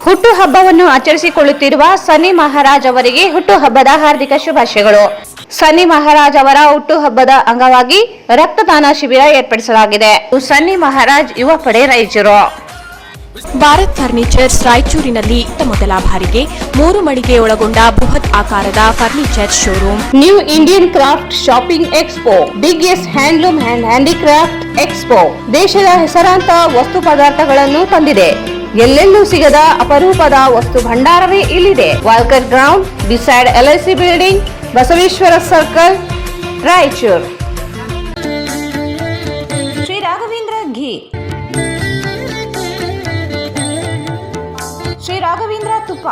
ಹುಟ್ಟುಹಬ್ಬವನ್ನು ಆಚರಿಸಿಕೊಳ್ಳುತ್ತಿರುವ ಸನ್ನಿ ಮಹಾರಾಜ್ ಅವರಿಗೆ ಹುಟ್ಟುಹಬ್ಬದ ಹಾರ್ದಿಕ ಶುಭಾಶಯಗಳು. ಸನ್ನಿ ಮಹಾರಾಜ್ ಅವರ ಹುಟ್ಟುಹಬ್ಬದ ಅಂಗವಾಗಿ ರಕ್ತದಾನ ಶಿಬಿರ ಏರ್ಪಡಿಸಲಾಗಿದೆ. ಸನ್ನಿ ಮಹಾರಾಜ್ ಯುವ ಪಡೆ ರಾಯಚೂರು. ಭಾರತ್ ಫರ್ನಿಚರ್ಸ್ ರಾಯಚೂರಿನಲ್ಲಿ ಮೊದಲ ಬಾರಿಗೆ 3 ಮಳಿಗೆ ಒಳಗೊಂಡ ಬೃಹತ್ ಆಕಾರದ furniture showroom. New Indian craft shopping expo, biggest handloom and handicraft expo ದೇಶದ ಹೆಸರಾಂತ ವಸ್ತು ಪದಾರ್ಥಗಳನ್ನು ತಂದಿದೆ. ಎಲ್ಲೆಲ್ಲೂ ಸಿಗದ ಅಪರೂಪದ ವಸ್ತು ಭಂಡಾರವೇ ಇಲ್ಲಿದೆ. Walker ground beside LIC building, Basaveshwara circle, Raichur. Shri Raghavendra ghee, Shri Raghavendra ತುಪ್ಪ,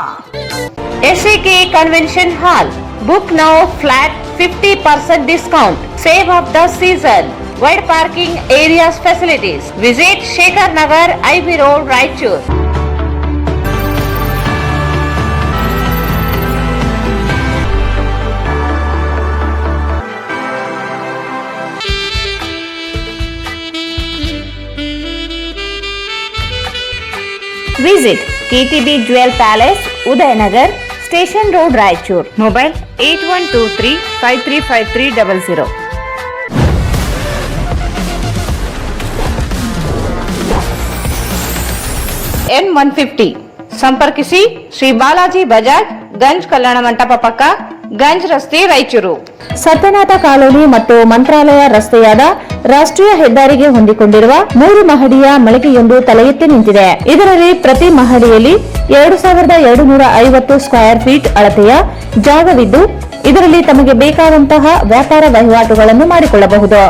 SAK convention hall. Book now, flat 50% discount. Save of the season. Wide parking areas facilities. Visit Shekhar Nagar, IB Road, Raichur. Visit KTB Jewel Palace, Udayanagar, Station Road, Raichur. Mobile 8123 535300. N150 ಸಂಪರ್ಕಿಸಿ ಶ್ರೀ ಬಾಲಾಜಿ ಬಜಾಜ್, ಗಂಜ್ ಕಲ್ಯಾಣ ಮಂಟಪ ಪಕ್ಕ, ಗಂಜ್ ರಸ್ತೆ, Raichur. Satyanatha colony ಮತ್ತು ಮಂತ್ರಾಲಯ ರಸ್ತೆಯಾದ ರಾಷ್ಟ್ರೀಯ ಹೆದ್ದಾರಿಗೆ ಹೊಂದಿಕೊಂಡಿರುವ 3 ಮಹಡಿಯ ಮಳಿಗೆಯೊಂದು ತಲೆ ಎತ್ತಿ ನಿಂತಿದೆ. ಇದರಲ್ಲಿ ಪ್ರತಿ ಮಹಡಿಯಲ್ಲಿ 2250 ಸ್ಕ್ವೇರ್ ಫೀಟ್ ಅಳತೆಯ ಜಾಗವಿದ್ದು ಇದರಲ್ಲಿ ತಮಗೆ ಬೇಕಾದಂತಹ ವ್ಯಾಪಾರ ವಹಿವಾಟುಗಳನ್ನು ಮಾಡಿಕೊಳ್ಳಬಹುದು.